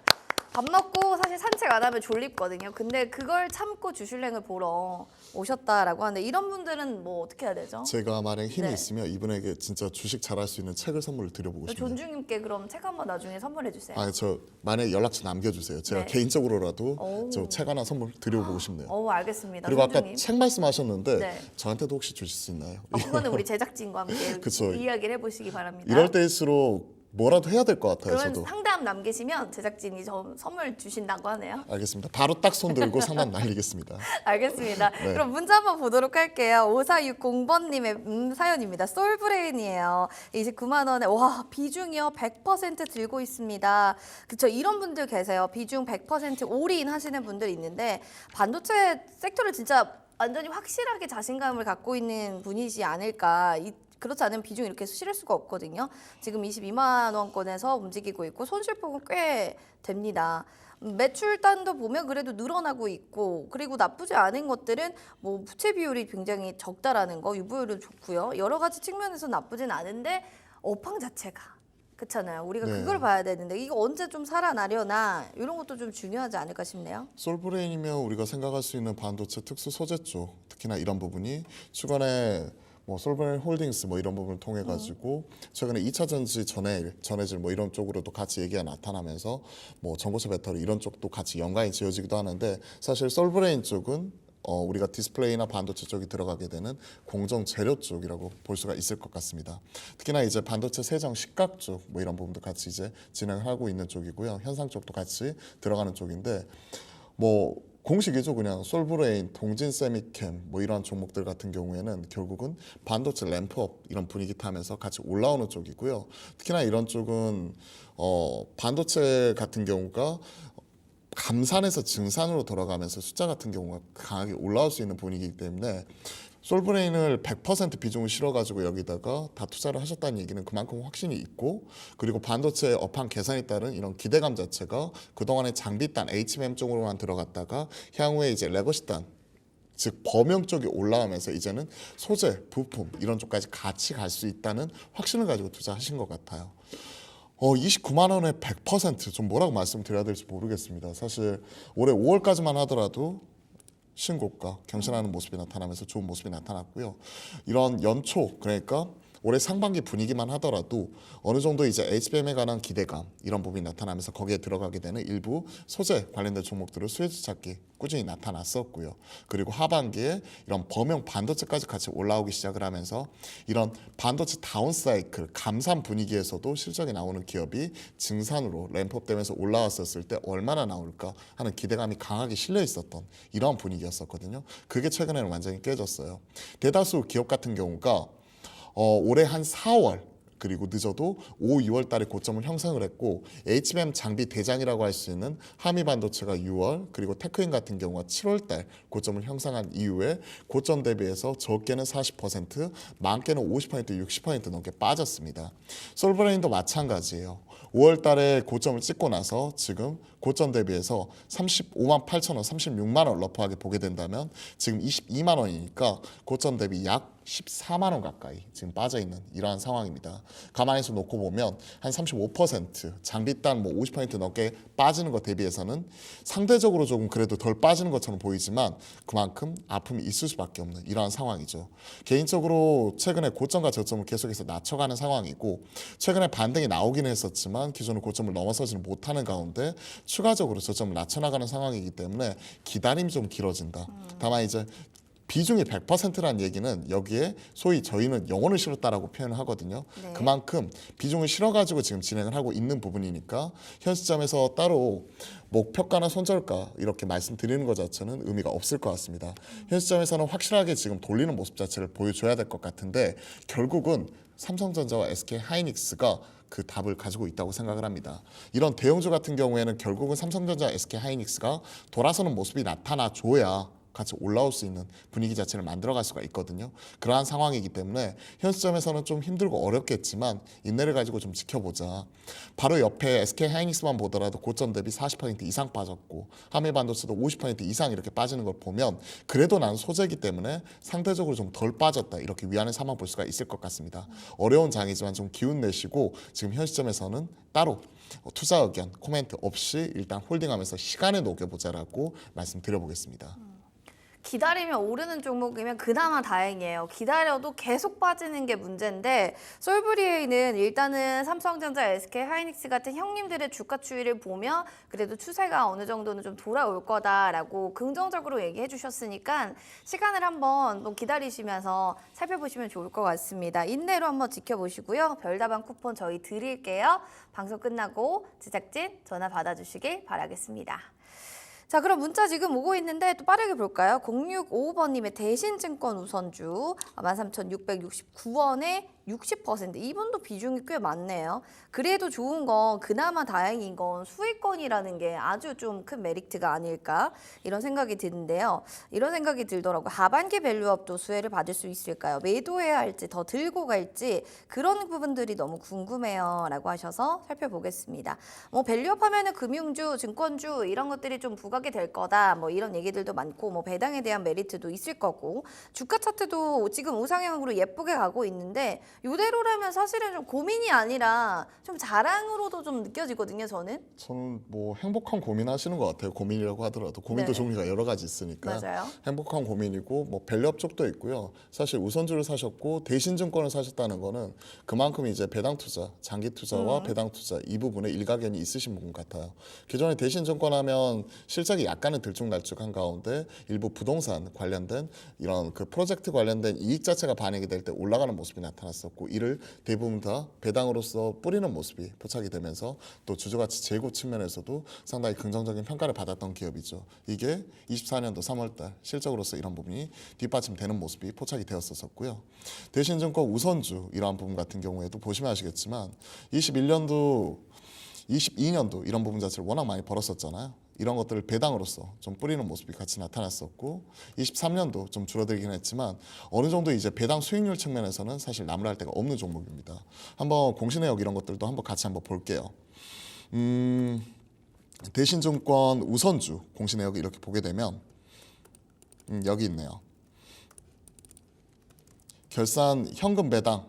밥 먹고 사실 산책 안 하면 졸립거든요. 근데 그걸 참고 주슐랭을 보러 오셨다라고 하는데 이런 분들은 뭐 어떻게 해야 되죠? 제가 만약에 힘이 네. 있으면 이분에게 진짜 주식 잘할 수 있는 책을 선물로 드려보고 싶네요. 존중님께 그럼 책 한번 나중에 선물해 주세요. 아니 저 만약에 연락처 남겨주세요. 제가 네. 개인적으로라도 오. 저 책 하나 선물 드려보고 싶네요. 알겠습니다. 그리고 아까 존중님. 책 말씀하셨는데 네. 저한테도 혹시 주실 수 있나요? 그거는 우리 제작진과 함께 그쵸. 이야기를 해보시기 바랍니다. 이럴 때일수록 뭐라도 해야 될 것 같아요. 그러면 저도. 상담 남기시면 제작진이 저 선물 주신다고 하네요. 알겠습니다. 바로 딱 손 들고 상담 날리겠습니다. 알겠습니다. 네. 그럼 문자 한번 보도록 할게요. 5460번님의 사연입니다. 솔브레인이에요. 29만 원에 와 비중이요 100% 들고 있습니다. 그렇죠. 이런 분들 계세요. 비중 100% 올인 하시는 분들 있는데 반도체 섹터를 진짜 완전히 확실하게 자신감을 갖고 있는 분이지 않을까. 그렇지 않으면 비중이 이렇게 실을 수가 없거든요. 지금 22만 원권에서 움직이고 있고 손실폭은 꽤 됩니다. 매출단도 보면 그래도 늘어나고 있고 그리고 나쁘지 않은 것들은 뭐 부채 비율이 굉장히 적다라는 거 유보율은 좋고요. 여러 가지 측면에서 나쁘진 않은데 업황 자체가 그렇잖아요. 우리가 네. 그걸 봐야 되는데 이거 언제 좀 살아나려나 이런 것도 좀 중요하지 않을까 싶네요. 솔브레인이면 우리가 생각할 수 있는 반도체 특수 소재 쪽 특히나 이런 부분이 추간에 뭐 솔브레인 홀딩스 뭐 이런 부분을 통해 가지고 최근에 2차 전지 전해질 뭐 이런 쪽으로도 같이 얘기가 나타나면서 뭐 전고체 배터리 이런 쪽도 같이 연관이 지어지기도 하는데 사실 솔브레인 쪽은 우리가 디스플레이나 반도체 쪽이 들어가게 되는 공정 재료 쪽이라고 볼 수가 있을 것 같습니다. 특히나 이제 반도체 세정 식각 쪽 뭐 이런 부분도 같이 이제 진행하고 있는 쪽이고요. 현상 쪽도 같이 들어가는 쪽인데 뭐 공식이죠. 그냥 솔브레인, 동진 세미캠 뭐 이러한 종목들 같은 경우에는 결국은 반도체 램프업 이런 분위기 타면서 같이 올라오는 쪽이고요. 특히나 이런 쪽은 반도체 같은 경우가 감산에서 증산으로 돌아가면서 숫자 같은 경우가 강하게 올라올 수 있는 분위기이기 때문에 솔브레인을 100% 비중을 실어가지고 여기다가 다 투자를 하셨다는 얘기는 그만큼 확신이 있고 그리고 반도체 업황 개선에 따른 이런 기대감 자체가 그동안의 장비단 HBM 쪽으로만 들어갔다가 향후에 이제 레거시단 즉 범용 쪽이 올라오면서 이제는 소재, 부품 이런 쪽까지 같이 갈 수 있다는 확신을 가지고 투자하신 것 같아요. 29만 원에 100%좀 뭐라고 말씀드려야 될지 모르겠습니다. 사실 올해 5월까지만 하더라도 신고가 경신하는 모습이 나타나면서 좋은 모습이 나타났고요. 이런 연초 그러니까 올해 상반기 분위기만 하더라도 어느 정도 이제 HBM에 관한 기대감 이런 부분이 나타나면서 거기에 들어가게 되는 일부 소재 관련된 종목들을 수혜주 찾기 꾸준히 나타났었고요. 그리고 하반기에 이런 범용 반도체까지 같이 올라오기 시작을 하면서 이런 반도체 다운사이클 감산 분위기에서도 실적이 나오는 기업이 증산으로 램프업되면서 올라왔었을 때 얼마나 나올까 하는 기대감이 강하게 실려 있었던 이런 분위기였었거든요. 그게 최근에는 완전히 깨졌어요. 대다수 기업 같은 경우가 올해 한 4월 그리고 늦어도 5, 6월 달에 고점을 형성을 했고 HBM 장비 대장이라고 할 수 있는 한미반도체가 6월 그리고 테크인 같은 경우가 7월 달 고점을 형성한 이후에 고점 대비해서 적게는 40%, 많게는 50%, 60% 넘게 빠졌습니다. 솔브레인도 마찬가지예요. 5월 달에 고점을 찍고 나서 지금 고점 대비해서 35만 8천 원, 36만 원 러프하게 보게 된다면 지금 22만 원이니까 고점 대비 약 14만 원 가까이 지금 빠져 있는 이러한 상황입니다. 가만히서 놓고 보면 한 35% 장비단 뭐 50% 넘게 빠지는 것 대비해서는 상대적으로 조금 그래도 덜 빠지는 것처럼 보이지만 그만큼 아픔이 있을 수밖에 없는 이러한 상황이죠. 개인적으로 최근에 고점과 저점을 계속해서 낮춰가는 상황이고 최근에 반등이 나오기는 했었지만 기존의 고점을 넘어서지는 못하는 가운데 추가적으로 저점을 낮춰나가는 상황이기 때문에 기다림이 좀 길어진다. 다만 이제 비중이 100%라는 얘기는 여기에 소위 저희는 영혼을 실었다라고 표현을 하거든요. 네. 그만큼 비중을 실어가지고 지금 진행을 하고 있는 부분이니까 현 시점에서 따로 목표가나 손절가 이렇게 말씀드리는 것 자체는 의미가 없을 것 같습니다. 현 시점에서는 확실하게 지금 돌리는 모습 자체를 보여줘야 될 것 같은데 결국은 삼성전자와 SK하이닉스가 그 답을 가지고 있다고 생각을 합니다. 이런 대형주 같은 경우에는 결국은 삼성전자, SK하이닉스가 돌아서는 모습이 나타나줘야 같이 올라올 수 있는 분위기 자체를 만들어갈 수가 있거든요. 그러한 상황이기 때문에 현 시점에서는 좀 힘들고 어렵겠지만 인내를 가지고 좀 지켜보자. 바로 옆에 SK하이닉스만 보더라도 고점 대비 40% 이상 빠졌고 한미반도체도 50% 이상 이렇게 빠지는 걸 보면 그래도 난 소재이기 때문에 상대적으로 좀 덜 빠졌다 이렇게 위안을 삼아 볼 수가 있을 것 같습니다. 어려운 장이지만 좀 기운 내시고 지금 현 시점에서는 따로 투자 의견, 코멘트 없이 일단 홀딩하면서 시간을 녹여보자라고 말씀드려보겠습니다. 기다리면 오르는 종목이면 그나마 다행이에요. 기다려도 계속 빠지는 게 문제인데 솔브리에이는 일단은 삼성전자, SK하이닉스 같은 형님들의 주가 추이를 보면 그래도 추세가 어느 정도는 좀 돌아올 거다라고 긍정적으로 얘기해 주셨으니까 시간을 한번 기다리시면서 살펴보시면 좋을 것 같습니다. 인내로 한번 지켜보시고요. 별다방 쿠폰 저희 드릴게요. 방송 끝나고 제작진 전화 받아주시길 바라겠습니다. 자, 그럼 문자 지금 오고 있는데 또 빠르게 볼까요? 0655번님의 대신증권 우선주 13,669원에 60%. 이분도 비중이 꽤 많네요. 그래도 좋은 건 그나마 다행인 건 수익권이라는 게 아주 좀 큰 메리트가 아닐까 이런 생각이 드는데요. 이런 생각이 들더라고요. 하반기 밸류업도 수혜를 받을 수 있을까요? 매도해야 할지 더 들고 갈지 그런 부분들이 너무 궁금해요 라고 하셔서 살펴보겠습니다. 뭐 밸류업 하면은 금융주, 증권주 이런 것들이 좀 부각이 될 거다 뭐 이런 얘기들도 많고 뭐 배당에 대한 메리트도 있을 거고 주가 차트도 지금 우상향으로 예쁘게 가고 있는데 이대로라면 사실은 좀 고민이 아니라 좀 자랑으로도 좀 느껴지거든요, 저는. 저는 뭐 행복한 고민하시는 것 같아요. 고민이라고 하더라도 고민도 네. 종류가 여러 가지 있으니까 맞아요. 행복한 고민이고 뭐 밸류업 쪽도 있고요. 사실 우선주를 사셨고 대신증권을 사셨다는 거는 그만큼 이제 배당 투자, 장기 투자와 배당 투자 이 부분에 일가견이 있으신 분 같아요. 기존에 대신증권 하면 실적이 약간은 들쭉날쭉한 가운데 일부 부동산 관련된 이런 그 프로젝트 관련된 이익 자체가 반영이 될 때 올라가는 모습이 나타났었고 이를 대부분 다 배당으로서 뿌리는 모습이 포착이 되면서 또 주주가치 제고 측면에서도 상당히 긍정적인 평가를 받았던 기업이죠. 이게 24년도 3월달 실적으로서 이런 부분이 뒷받침되는 모습이 포착이 되었었고요. 대신증권 우선주 이러한 부분 같은 경우에도 보시면 아시겠지만 21년도 22년도 이런 부분 자체를 워낙 많이 벌었었잖아요. 이런 것들을 배당으로서 좀 뿌리는 모습이 같이 나타났었고 23년도 좀 줄어들긴 했지만 어느 정도 이제 배당 수익률 측면에서는 사실 나무랄 데가 없는 종목입니다. 한번 공시내역 이런 것들도 한번 같이 한번 볼게요. 대신증권 우선주 공시내역 이렇게 보게 되면 여기 있네요. 결산 현금 배당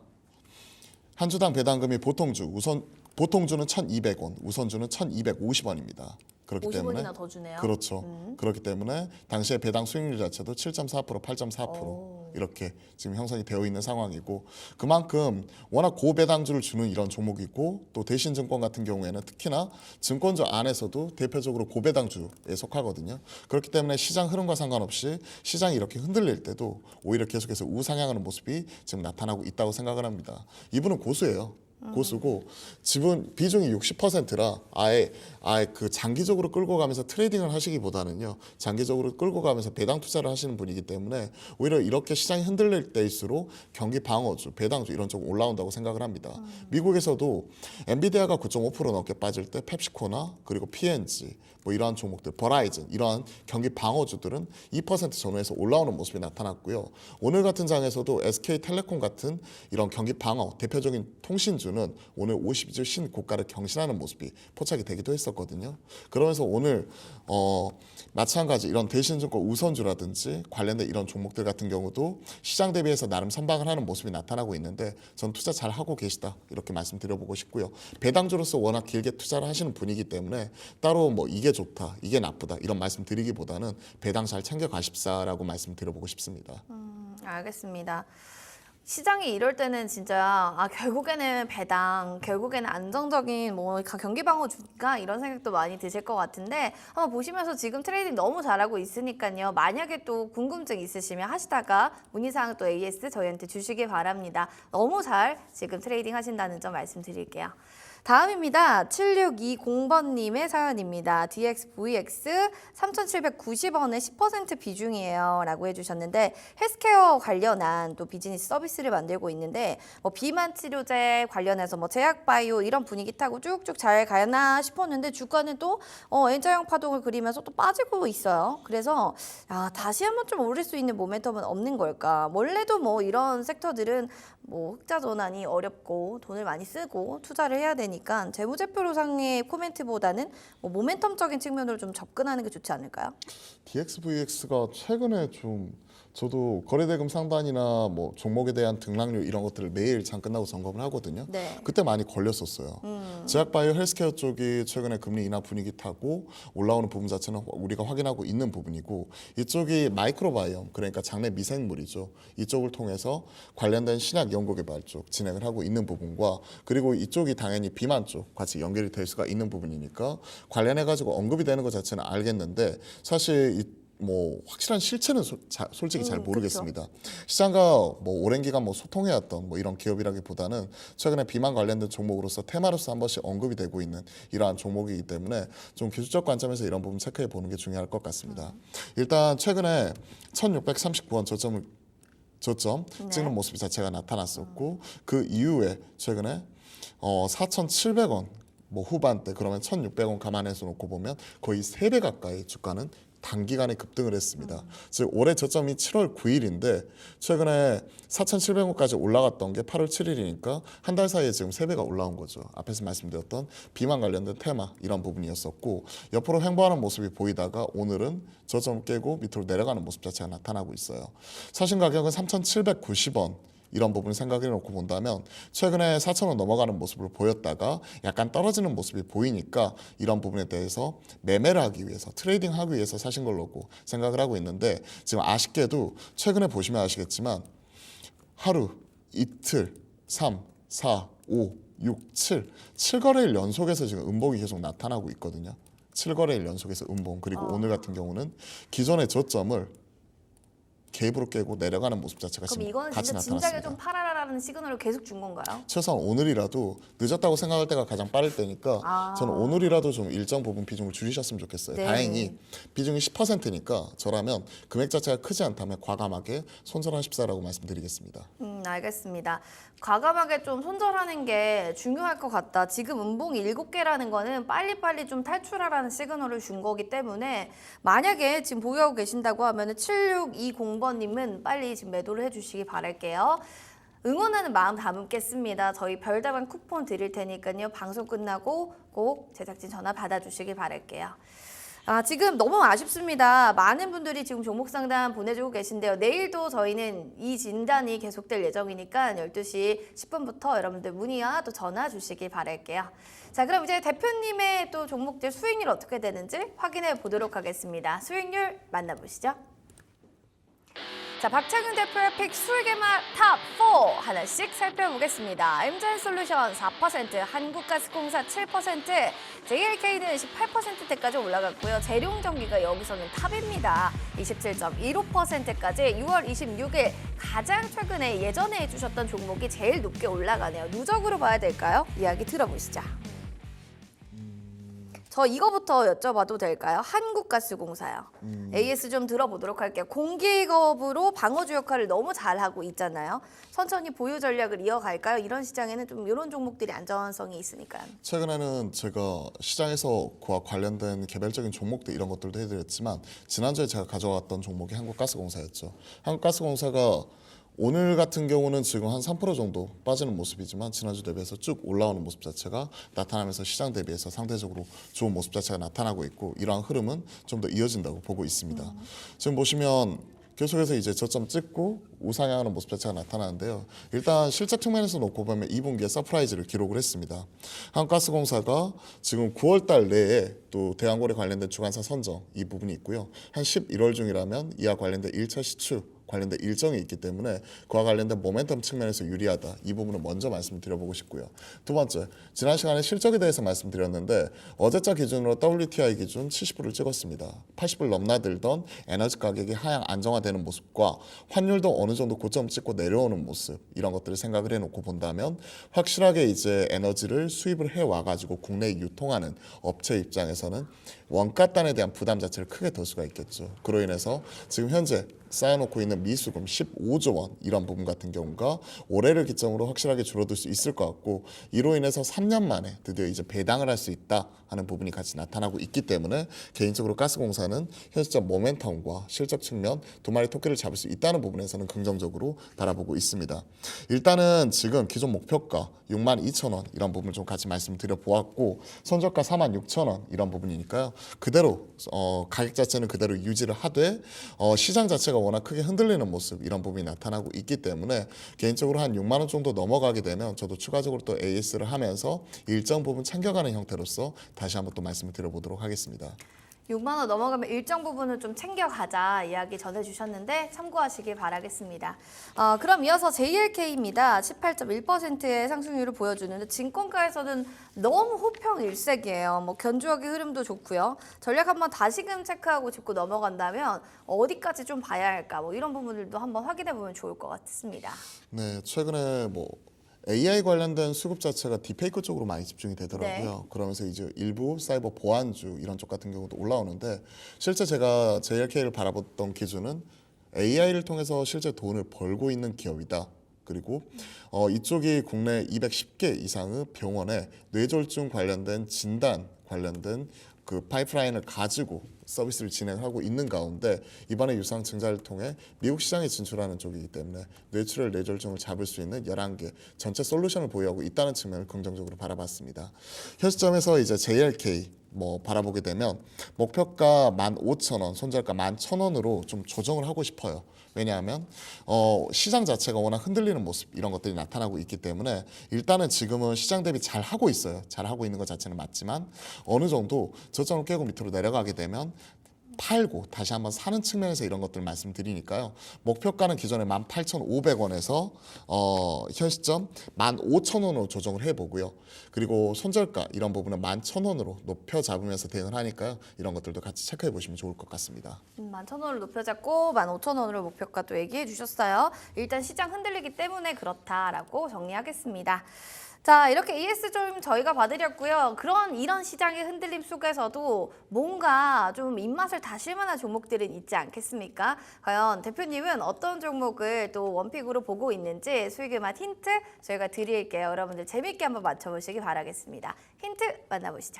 한 주당 배당금이 보통주는 1,200원, 우선주는 1,250원입니다. 그렇기 50원이나 때문에 더 주네요. 그렇죠. 그렇기 때문에 당시에 배당 수익률 자체도 7.4%, 8.4% 이렇게 지금 형성이 되어 있는 상황이고 그만큼 워낙 고배당주를 주는 이런 종목이고 또 대신증권 같은 경우에는 특히나 증권주 안에서도 대표적으로 고배당주에 속하거든요. 그렇기 때문에 시장 흐름과 상관없이 시장이 이렇게 흔들릴 때도 오히려 계속해서 우상향하는 모습이 지금 나타나고 있다고 생각을 합니다. 이분은 고수예요. 고수고 지분 비중이 60%라 아예 그 장기적으로 끌고 가면서 트레이딩을 하시기보다는요. 장기적으로 끌고 가면서 배당 투자를 하시는 분이기 때문에 오히려 이렇게 시장이 흔들릴 때일수록 경기 방어주, 배당주 이런 쪽 올라온다고 생각을 합니다. 미국에서도 엔비디아가 9.5% 넘게 빠질 때 펩시코나 그리고 P&G 뭐 이러한 종목들, 버라이즌 이러한 경기 방어주들은 2% 전후에서 올라오는 모습이 나타났고요. 오늘 같은 장에서도 SK텔레콤 같은 이런 경기 방어 대표적인 통신주는 오늘 50주 신고가를 경신하는 모습이 포착이 되기도 했었거든요. 그러면서 오늘 마찬가지 이런 대신증권 우선주라든지 관련된 이런 종목들 같은 경우도 시장 대비해서 나름 선방을 하는 모습이 나타나고 있는데 전 투자 잘 하고 계시다 이렇게 말씀드려보고 싶고요. 배당주로서 워낙 길게 투자를 하시는 분이기 때문에 따로 뭐 이게 좋다, 이게 나쁘다 이런 말씀 드리기보다는 배당 잘 챙겨 가십사라고 말씀드려보고 싶습니다. 알겠습니다. 시장이 이럴 때는 진짜 결국에는 배당, 결국에는 안정적인 뭐 경기 방어 줄까 이런 생각도 많이 드실 것 같은데 한번 보시면서 지금 트레이딩 너무 잘하고 있으니까요. 만약에 또 궁금증 있으시면 하시다가 문의사항 또 AS 저희한테 주시기 바랍니다. 너무 잘 지금 트레이딩 하신다는 점 말씀드릴게요. 다음입니다. 7620번님의 사연입니다. DXVX 3,790원의 10% 비중이에요 라고 해주셨는데 헬스케어 관련한 또 비즈니스 서비스를 만들고 있는데 뭐 비만 치료제 관련해서 뭐 제약바이오 이런 분위기 타고 쭉쭉 잘 가나 싶었는데 주가는 또 N자형 파동을 그리면서 또 빠지고 있어요. 그래서 다시 한번 좀 오를 수 있는 모멘텀은 없는 걸까? 원래도 뭐 이런 섹터들은 뭐 흑자 전환이 어렵고 돈을 많이 쓰고 투자를 해야 되니까 재무제표로상의 코멘트보다는 뭐 모멘텀적인 측면으로 좀 접근하는 게 좋지 않을까요? DXVX가 최근에 좀 저도 거래대금 상단이나 뭐 종목에 대한 등락률 이런 것들을 매일 장 끝나고 점검을 하거든요. 네. 그때 많이 걸렸었어요. 제약바이오 헬스케어 쪽이 최근에 금리 인하 분위기 타고 올라오는 부분 자체는 우리가 확인하고 있는 부분이고 이쪽이 마이크로바이옴 그러니까 장내 미생물이죠. 이쪽을 통해서 관련된 신약 연구개발 쪽 진행을 하고 있는 부분과 그리고 이쪽이 당연히 비만 쪽 같이 연결이 될 수가 있는 부분이니까 관련해 가지고 언급이 되는 것 자체는 알겠는데 사실 뭐 확실한 실체는 솔직히 잘 모르겠습니다. 그렇죠. 시장과 뭐 오랜 기간 뭐 소통해왔던 뭐 이런 기업이라기보다는 최근에 비만 관련된 종목으로서 테마로서 한 번씩 언급이 되고 있는 이러한 종목이기 때문에 좀 기술적 관점에서 이런 부분 체크해 보는 게 중요할 것 같습니다. 일단 최근에 1,639원 저점 찍는 모습 자체가 나타났었고 그 이후에 최근에 4,700원 뭐 후반대 그러면 1,600원 감안해서 놓고 보면 거의 3배 가까이 주가는 단기간에 급등을 했습니다. 즉 올해 저점이 7월 9일인데 최근에 4,700원까지 올라갔던 게 8월 7일이니까 한 달 사이에 지금 3배가 올라온 거죠. 앞에서 말씀드렸던 비만 관련된 테마 이런 부분이었었고 옆으로 횡보하는 모습이 보이다가 오늘은 저점 깨고 밑으로 내려가는 모습 자체가 나타나고 있어요. 사신 가격은 3,790원 이런 부분을 생각해 놓고 본다면 최근에 4,000원 넘어가는 모습을 보였다가 약간 떨어지는 모습이 보이니까 이런 부분에 대해서 매매를 하기 위해서 트레이딩 하기 위해서 사신 걸로고 생각을 하고 있는데 지금 아쉽게도 최근에 보시면 아시겠지만 하루, 이틀, 3, 4, 5, 6, 7거래일 연속에서 지금 음봉이 계속 나타나고 있거든요. 7거래일 연속에서 음봉 그리고 오늘 같은 경우는 기존의 저점을 갭으로 깨고 내려가는 모습 자체가 그럼 지금 이거는 같이 진짜 나타났습니다. 진작에 좀 팔아라라는 시그널을 계속 준 건가요? 최소한 오늘이라도 늦었다고 생각할 때가 가장 빠를 때니까 저는 오늘이라도 좀 일정 부분 비중을 줄이셨으면 좋겠어요. 네. 다행히 비중이 10%니까 저라면 금액 자체가 크지 않다면 과감하게 손절하십사라고 말씀드리겠습니다. 알겠습니다. 과감하게 좀 손절하는 게 중요할 것 같다. 지금 음봉이 7개라는 거는 빨리빨리 좀 탈출하라는 시그널을 준 거기 때문에 만약에 지금 보유하고 계신다고 하면 7620번님은 빨리 지금 매도를 해주시기 바랄게요. 응원하는 마음 담겠습니다. 저희 별다방 쿠폰 드릴 테니까요. 방송 끝나고 꼭 제작진 전화 받아주시길 바랄게요. 지금 너무 아쉽습니다. 많은 분들이 지금 종목 상담 보내주고 계신데요. 내일도 저희는 이 진단이 계속될 예정이니까 12시 10분부터 여러분들 문의와 또 전화 주시길 바랄게요. 자, 그럼 이제 대표님의 또 종목들 수익률 어떻게 되는지 확인해 보도록 하겠습니다. 수익률 만나보시죠. 자, 박창윤 대표의 픽 술개맛 탑4 하나씩 살펴보겠습니다. 엠젠솔루션 4%, 한국가스공사 7%, JLK는 18%대까지 올라갔고요. 재룡전기가 여기서는 탑입니다. 27.15%까지 6월 26일 가장 최근에 예전에 해주셨던 종목이 제일 높게 올라가네요. 누적으로 봐야 될까요? 이야기 들어보시죠. 저 이거부터 여쭤봐도 될까요? 한국가스공사요. AS 좀 들어보도록 할게요. 공기업으로 방어주 역할을 너무 잘하고 있잖아요. 천천히 보유 전략을 이어갈까요? 이런 시장에는 좀 이런 종목들이 안전성이 있으니까요. 최근에는 제가 시장에서 그와 관련된 개별적인 종목들 이런 것들도 해드렸지만 지난주에 제가 가져왔던 종목이 한국가스공사였죠. 한국가스공사가 오늘 같은 경우는 지금 한 3% 정도 빠지는 모습이지만 지난주 대비해서 쭉 올라오는 모습 자체가 나타나면서 시장 대비해서 상대적으로 좋은 모습 자체가 나타나고 있고 이러한 흐름은 좀 더 이어진다고 보고 있습니다. 지금 보시면 계속해서 이제 저점 찍고 우상향하는 모습 자체가 나타나는데요. 일단 실적 측면에서 놓고 보면 2분기에 서프라이즈를 기록을 했습니다. 한국가스공사가 지금 9월 달 내에 또 대한고래 관련된 주관사 선정 이 부분이 있고요. 한 11월 중이라면 이와 관련된 1차 시추 관련된 일정이 있기 때문에 그와 관련된 모멘텀 측면에서 유리하다. 이 부분은 먼저 말씀드려보고 싶고요. 두 번째, 지난 시간에 실적에 대해서 말씀드렸는데 어제자 기준으로 WTI 기준 70불을 찍었습니다. 80불 넘나들던 에너지 가격이 하향 안정화되는 모습과 환율도 어느 정도 고점 찍고 내려오는 모습 이런 것들을 생각을 해놓고 본다면 확실하게 이제 에너지를 수입을 해와가지고 국내에 유통하는 업체 입장에서는 원가단에 대한 부담 자체를 크게 덜 수가 있겠죠. 그로 인해서 지금 현재 쌓여놓고 있는 미수금 15조 원 이런 부분 같은 경우가 올해를 기점으로 확실하게 줄어들 수 있을 것 같고 이로 인해서 3년 만에 드디어 이제 배당을 할 수 있다 하는 부분이 같이 나타나고 있기 때문에 개인적으로 가스공사는 현 시점 모멘텀과 실적 측면 두 마리 토끼를 잡을 수 있다는 부분에서는 긍정적으로 바라보고 있습니다. 일단은 지금 기존 목표가 62,000원 이런 부분을 좀 같이 말씀드려 보았고 손절가 46,000원 이런 부분이니까요. 그대로 가격 자체는 그대로 유지를 하되 시장 자체가 워낙 크게 흔들리는 모습 이런 부분이 나타나고 있기 때문에 개인적으로 한 6만 원 정도 넘어가게 되면 저도 추가적으로 또 AS를 하면서 일정 부분 챙겨가는 형태로서 다시 한번 또 말씀을 드려보도록 하겠습니다. 6만 원 넘어가면 일정 부분은 좀 챙겨가자 이야기 전해주셨는데 참고하시길 바라겠습니다. 그럼 이어서 JLK입니다. 18.1%의 상승률을 보여주는데 증권가에서는 너무 호평일색이에요. 뭐 견주하기 흐름도 좋고요. 전략 한번 다시금 체크하고 짚고 넘어간다면 어디까지 좀 봐야 할까 뭐 이런 부분들도 한번 확인해 보면 좋을 것 같습니다. 네, 최근에 뭐 AI 관련된 수급 자체가 딥페이크 쪽으로 많이 집중이 되더라고요. 네. 그러면서 이제 일부 사이버 보안주 이런 쪽 같은 경우도 올라오는데 실제 제가 JLK를 바라봤던 기준은 AI를 통해서 실제 돈을 벌고 있는 기업이다. 그리고 이쪽이 국내 210개 이상의 병원에 뇌졸중 관련된 진단 관련된 그 파이프라인을 가지고 서비스를 진행하고 있는 가운데 이번에 유상 증자를 통해 미국 시장에 진출하는 쪽이기 때문에 뇌출혈 뇌졸중을 잡을 수 있는 11개 전체 솔루션을 보유하고 있다는 측면을 긍정적으로 바라봤습니다. 현 시점에서 이제 JLK 뭐 바라보게 되면 목표가 15,000원, 손절가 11,000원으로 좀 조정을 하고 싶어요. 왜냐하면 시장 자체가 워낙 흔들리는 모습 이런 것들이 나타나고 있기 때문에 일단은 지금은 시장 대비 잘 하고 있어요. 잘 하고 있는 것 자체는 맞지만 어느 정도 저점을 깨고 밑으로 내려가게 되면 팔고 다시 한번 사는 측면에서 이런 것들 말씀드리니까요. 목표가는 기존에 18,500원에서 현 시점 15,000원으로 조정을 해보고요. 그리고 손절가 이런 부분은 11,000원으로 높여 잡으면서 대응을 하니까요. 이런 것들도 같이 체크해 보시면 좋을 것 같습니다. 11,000원을 높여잡고 15,000원으로 목표가 또 얘기해 주셨어요. 일단 시장 흔들리기 때문에 그렇다라고 정리하겠습니다. 자, 이렇게 AS 좀 저희가 봐드렸고요. 이런 시장의 흔들림 속에서도 뭔가 좀 입맛을 다실 만한 종목들은 있지 않겠습니까? 과연 대표님은 어떤 종목을 또 원픽으로 보고 있는지 수익의 맛 힌트 저희가 드릴게요. 여러분들 재밌게 한번 맞춰보시기 바라겠습니다. 힌트 만나보시죠.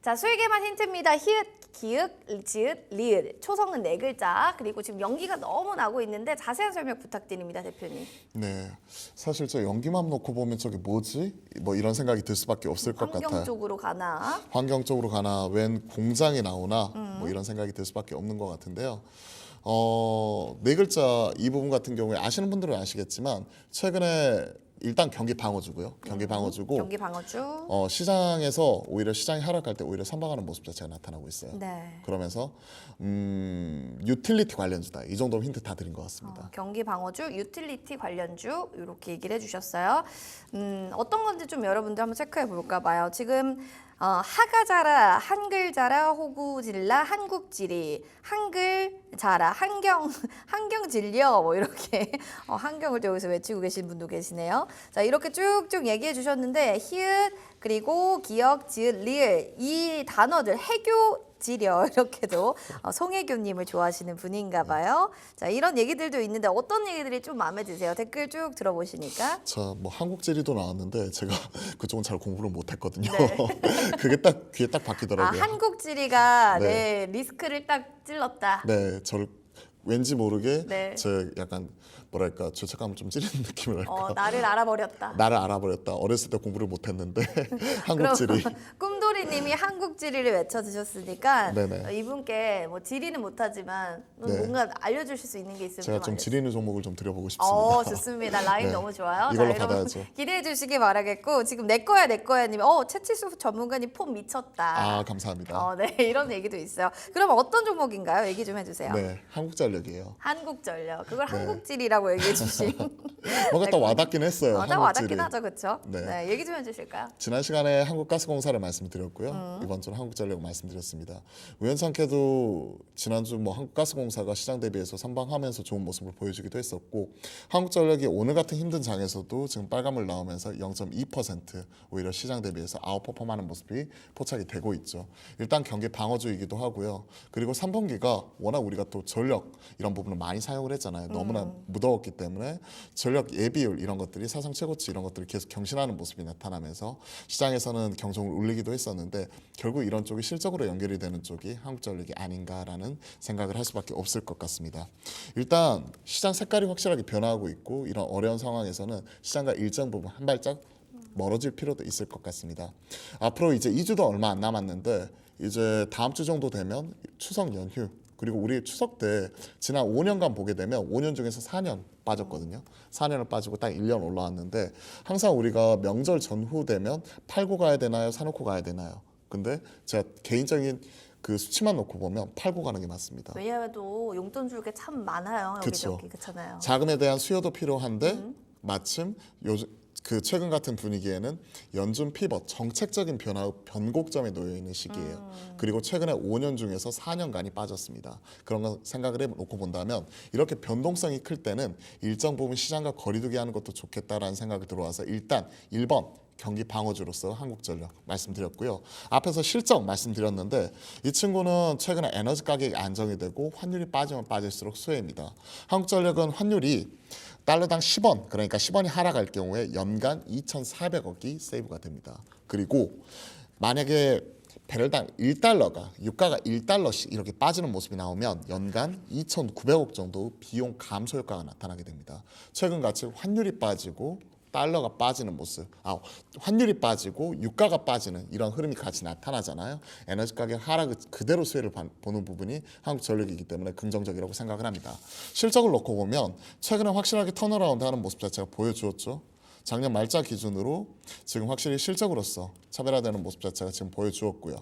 자, 수익의 맛 힌트입니다. 히읗, 기읗, 지읒, 리을. 초성은 4글자. 그리고 지금 연기가 너무 나고 있는데 자세한 설명 부탁드립니다, 대표님. 네, 사실 저 연기만 놓고 보면 저게 뭐지? 뭐 이런 생각이 들 수밖에 없을 것 같아요. 환경 쪽으로 가나? 환경 쪽으로 가나 웬 공장이 나오나 뭐 이런 생각이 들 수밖에 없는 것 같은데요. 4글자 이 부분 같은 경우에 아시는 분들은 아시겠지만 최근에 일단 경기 방어주고요. 경기 방어주고 경기 방어주. 시장에서 오히려 시장이 하락할 때 오히려 선방하는 모습 자체가 나타나고 있어요. 네. 그러면서 유틸리티 관련주다. 이 정도 힌트 다 드린 것 같습니다. 경기 방어주, 유틸리티 관련주 이렇게 얘기를 해주셨어요. 어떤 건지 좀 여러분들 한번 체크해 볼까 봐요. 지금 하가자라, 한글자라, 호구질라, 한국지리, 한글자라, 한경질려 뭐 이렇게 한경을 또 여기서 외치고 계신 분도 계시네요. 자 이렇게 쭉쭉 얘기해 주셨는데 히읗 그리고 기역, 지읒, 리을 이 단어들 해교 지려 이렇게도 송혜교님을 좋아하시는 분인가 봐요. 자 이런 얘기들도 있는데 어떤 얘기들이 좀 마음에 드세요? 댓글 쭉 들어보시니까. 자, 뭐 한국지리도 나왔는데 제가 그쪽은 잘 공부를 못했거든요. 네. 그게 딱 귀에 딱 박히더라고요. 한국지리가 네. 리스크를 딱 찔렀다. 네, 저를 왠지 모르게 네. 제 약간 뭐랄까 죄책감을 좀 찌르는 느낌이랄까. 나를 알아버렸다. 나를 알아버렸다. 어렸을 때 공부를 못했는데 한국지리. 꿈돌이님이 한국지리를 외쳐 주셨으니까 네네. 이분께 뭐 지리는 못하지만 네. 뭔가 알려주실 수 있는 게 있으면 제가 좀 알려주세요. 지리는 종목을 좀 드려보고 싶습니다. 좋습니다. 라임 네. 너무 좋아요. 이걸로 자, 여러분 받아야죠. 기대해 주시기 바라겠고 지금 내 거야 님 채치수 전문가님 폼 미쳤다. 아, 감사합니다. 네 이런 얘기도 있어요. 그럼 어떤 종목인가요? 얘기 좀 해주세요. 네, 한국전력이에요. 한국전력 그걸 네. 한국지리라고 얘기해 주신. 뭔가 딱 와닿긴 했어요. 딱 와닿긴 한국지리. 하죠, 그렇죠? 네. 네, 얘기 좀 해주실까요? 지난 시간에 한국가스공사를 말씀드렸고요. 이번 주는 한국전력 말씀드렸습니다. 우연찮게도 지난주 뭐 한국가스공사가 시장 대비해서 선방하면서 좋은 모습을 보여주기도 했었고 한국전력이 오늘 같은 힘든 장에서도 지금 빨간물 나오면서 0.2% 오히려 시장 대비해서 아웃퍼폼하는 모습이 포착이 되고 있죠. 일단 경기 방어주이기도 하고요. 그리고 3분기가 워낙 우리가 또 전력 이런 부분을 많이 사용을 했잖아요. 너무나 무더웠기 때문에 전력 예비율 이런 것들이 사상 최고치 이런 것들이 계속 경신하는 모습이 나타나면서 시장에서는 경종을 울리기도 했었는데 결국 이런 쪽이 실적으로 연결이 되는 쪽이 한국전력이 아닌가라는 생각을 할 수밖에 없을 것 같습니다. 일단 시장 색깔이 확실하게 변화하고 있고 이런 어려운 상황에서는 시장과 일정 부분 한 발짝 멀어질 필요도 있을 것 같습니다. 앞으로 이제 2주도 얼마 안 남았는데 이제 다음 주 정도 되면 추석 연휴 그리고 우리 추석 때 지난 5년간 보게 되면 5년 중에서 4년 빠졌거든요. 4년을 빠지고 딱 1년 올라왔는데 항상 우리가 명절 전후 되면 팔고 가야 되나요? 사놓고 가야 되나요? 근데 제가 개인적인 그 수치만 놓고 보면 팔고 가는 게 맞습니다. 왜냐하면 또 용돈 줄 게 참 많아요. 그쵸. 여기저기 그렇잖아요. 자금에 대한 수요도 필요한데 마침 요즘 그 최근 같은 분위기에는 연준 피벗 정책적인 변곡점에 놓여 있는 시기예요. 그리고 최근에 5년 중에서 4년간이 빠졌습니다. 그런 거 생각을 해놓고 본다면 이렇게 변동성이 클 때는 일정 부분 시장과 거리두기 하는 것도 좋겠다라는 생각이 들어와서 일단 1번 경기 방어주로서 한국전력 말씀드렸고요. 앞에서 실적 말씀드렸는데 이 친구는 최근에 에너지 가격이 안정이 되고 환율이 빠지면 빠질수록 수혜입니다. 한국전력은 환율이 달러당 10원, 그러니까 10원이 하락할 경우에 연간 2,400억이 세이브가 됩니다. 그리고 만약에 배럴당 1달러가 유가가 1달러씩 이렇게 빠지는 모습이 나오면 연간 2,900억 정도 비용 감소 효과가 나타나게 됩니다. 최근같이 환율이 빠지고 달러가 빠지는 모습, 환율이 빠지고 유가가 빠지는 이런 흐름이 같이 나타나잖아요. 에너지 가격 하락을 그대로 수혜를 보는 부분이 한국전력이기 때문에 긍정적이라고 생각을 합니다. 실적을 놓고 보면 최근에 확실하게 턴어라운드하는 모습 자체가 보여주었죠. 작년 말자 기준으로 지금 확실히 실적으로서 차별화되는 모습 자체가 지금 보여주었고요.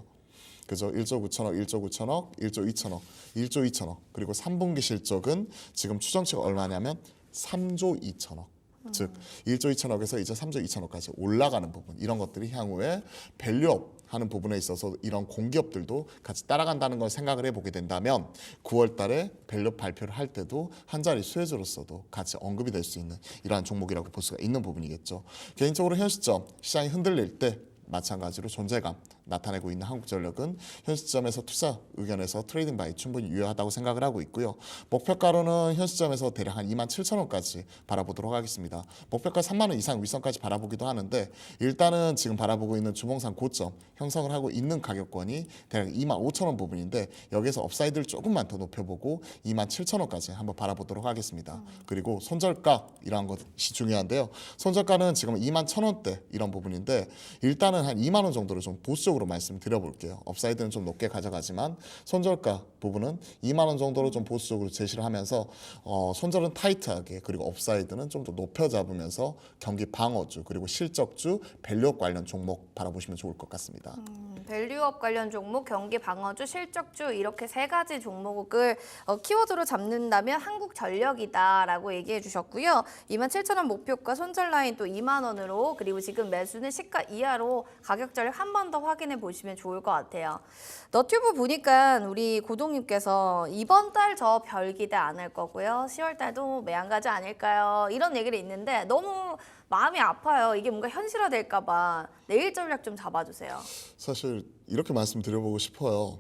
그죠? 1조 9천억, 1조 9천억, 1조 2천억, 1조 2천억 그리고 3분기 실적은 지금 추정치가 얼마냐면 3조 2천억. 즉 1조 2천억에서 이제 3조 2천억까지 올라가는 부분 이런 것들이 향후에 밸류업 하는 부분에 있어서 이런 공기업들도 같이 따라간다는 걸 생각을 해보게 된다면 9월 달에 밸류업 발표를 할 때도 한 자리 수혜주로서도 같이 언급이 될 수 있는 이러한 종목이라고 볼 수가 있는 부분이겠죠. 개인적으로 현 시점 시장이 흔들릴 때 마찬가지로 존재감 나타내고 있는 한국전력은 현 시점에서 투자 의견에서 트레이딩 바이 충분히 유효하다고 생각을 하고 있고요. 목표가로는 현 시점에서 대략 한 27,000원까지 바라보도록 하겠습니다. 목표가 3만 원 이상 윗선까지 바라보기도 하는데 일단은 지금 바라보고 있는 주봉상 고점 형성을 하고 있는 가격권이 대략 25,000원 부분인데 여기서 업사이드를 조금만 더 높여보고 27,000원까지 한번 바라보도록 하겠습니다. 그리고 손절가 이러한 것이 중요한데요. 손절가는 지금 21,000원대 이런 부분인데 일단은 한 2만 원 정도를 좀 보수적으로 구체적으로 말씀드려볼게요. 업사이드는 좀 높게 가져가지만 손절가 부분은 2만 원 정도로 좀 보수적으로 제시를 하면서 손절은 타이트하게 그리고 업사이드는 좀 더 높여 잡으면서 경기 방어주 그리고 실적주, 밸류업 관련 종목 바라보시면 좋을 것 같습니다. 밸류업 관련 종목, 경기 방어주, 실적주 이렇게 세 가지 종목을 키워드로 잡는다면 한국전력이다라고 얘기해 주셨고요. 27,000원 목표가 손절 라인 또 2만 원으로 그리고 지금 매수는 시가 이하로 가격 전략 한 번 더 확인해 보시면 좋을 것 같아요. 너튜브 보니까 우리 고동님께서 이번 달 저 별 기대 안 할 거고요. 10월 달도 매한가지 아닐까요? 이런 얘기를 있는데 너무 마음이 아파요. 이게 뭔가 현실화될까 봐. 내일 전략 좀 잡아주세요. 사실 이렇게 말씀드려보고 싶어요.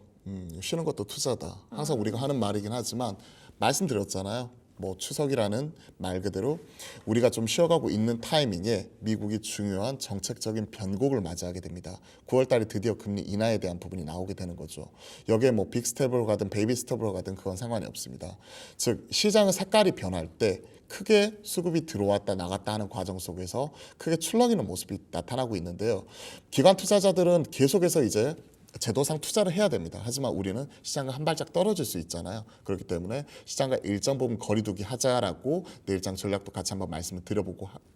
쉬는 것도 투자다. 항상 우리가 하는 말이긴 하지만 말씀드렸잖아요. 뭐 추석이라는 말 그대로 우리가 좀 쉬어가고 있는 타이밍에 미국이 중요한 정책적인 변곡을 맞이하게 됩니다. 9월 달에 드디어 금리 인하에 대한 부분이 나오게 되는 거죠. 여기에 뭐 빅스텝으로 가든 베이비 스텝으로 가든 그건 상관이 없습니다. 즉 시장의 색깔이 변할 때 크게 수급이 들어왔다 나갔다 하는 과정 속에서 크게 출렁이는 모습이 나타나고 있는데요. 기관 투자자들은 계속해서 이제 제도상 투자를 해야 됩니다. 하지만 우리는 시장과 한 발짝 떨어질 수 있잖아요. 그렇기 때문에 시장과 일정 부분 거리두기 하자라고 내일장 전략도 같이 한번 말씀을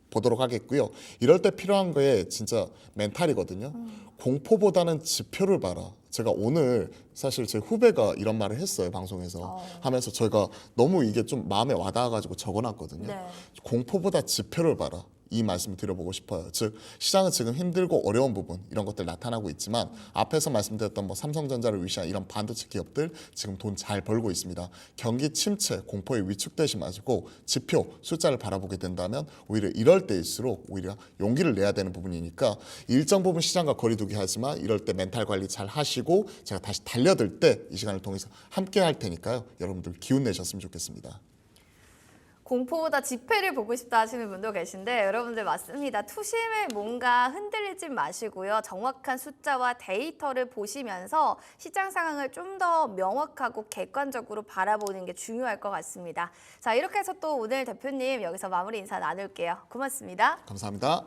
보도록 하겠고요. 이럴 때 필요한 거에 진짜 멘탈이거든요. 공포보다는 지표를 봐라. 제가 오늘 사실 제 후배가 이런 말을 했어요. 방송에서 하면서 저희가 너무 이게 좀 마음에 와닿아가지고 적어놨거든요. 네. 공포보다 지표를 봐라. 이 말씀을 드려보고 싶어요. 즉 시장은 지금 힘들고 어려운 부분 이런 것들 나타나고 있지만 앞에서 말씀드렸던 뭐 삼성전자를 위시한 이런 반도체 기업들 지금 돈 잘 벌고 있습니다. 경기 침체 공포에 위축되지 마시고 지표 숫자를 바라보게 된다면 오히려 이럴 때일수록 오히려 용기를 내야 되는 부분이니까 일정 부분 시장과 거리두기 하지만 이럴 때 멘탈 관리 잘 하시고 제가 다시 달려들 때 이 시간을 통해서 함께 할 테니까요. 여러분들 기운 내셨으면 좋겠습니다. 공포보다 지폐를 보고 싶다 하시는 분도 계신데 여러분들 맞습니다. 투심에 뭔가 흔들리지 마시고요. 정확한 숫자와 데이터를 보시면서 시장 상황을 좀 더 명확하고 객관적으로 바라보는 게 중요할 것 같습니다. 자, 이렇게 해서 또 오늘 대표님 여기서 마무리 인사 나눌게요. 고맙습니다. 감사합니다.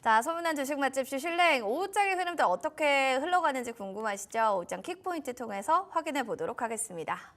자, 소문난 주식 맛집 슈슐랭 오후장의 흐름도 어떻게 흘러가는지 궁금하시죠? 오후장 킥포인트 통해서 확인해 보도록 하겠습니다.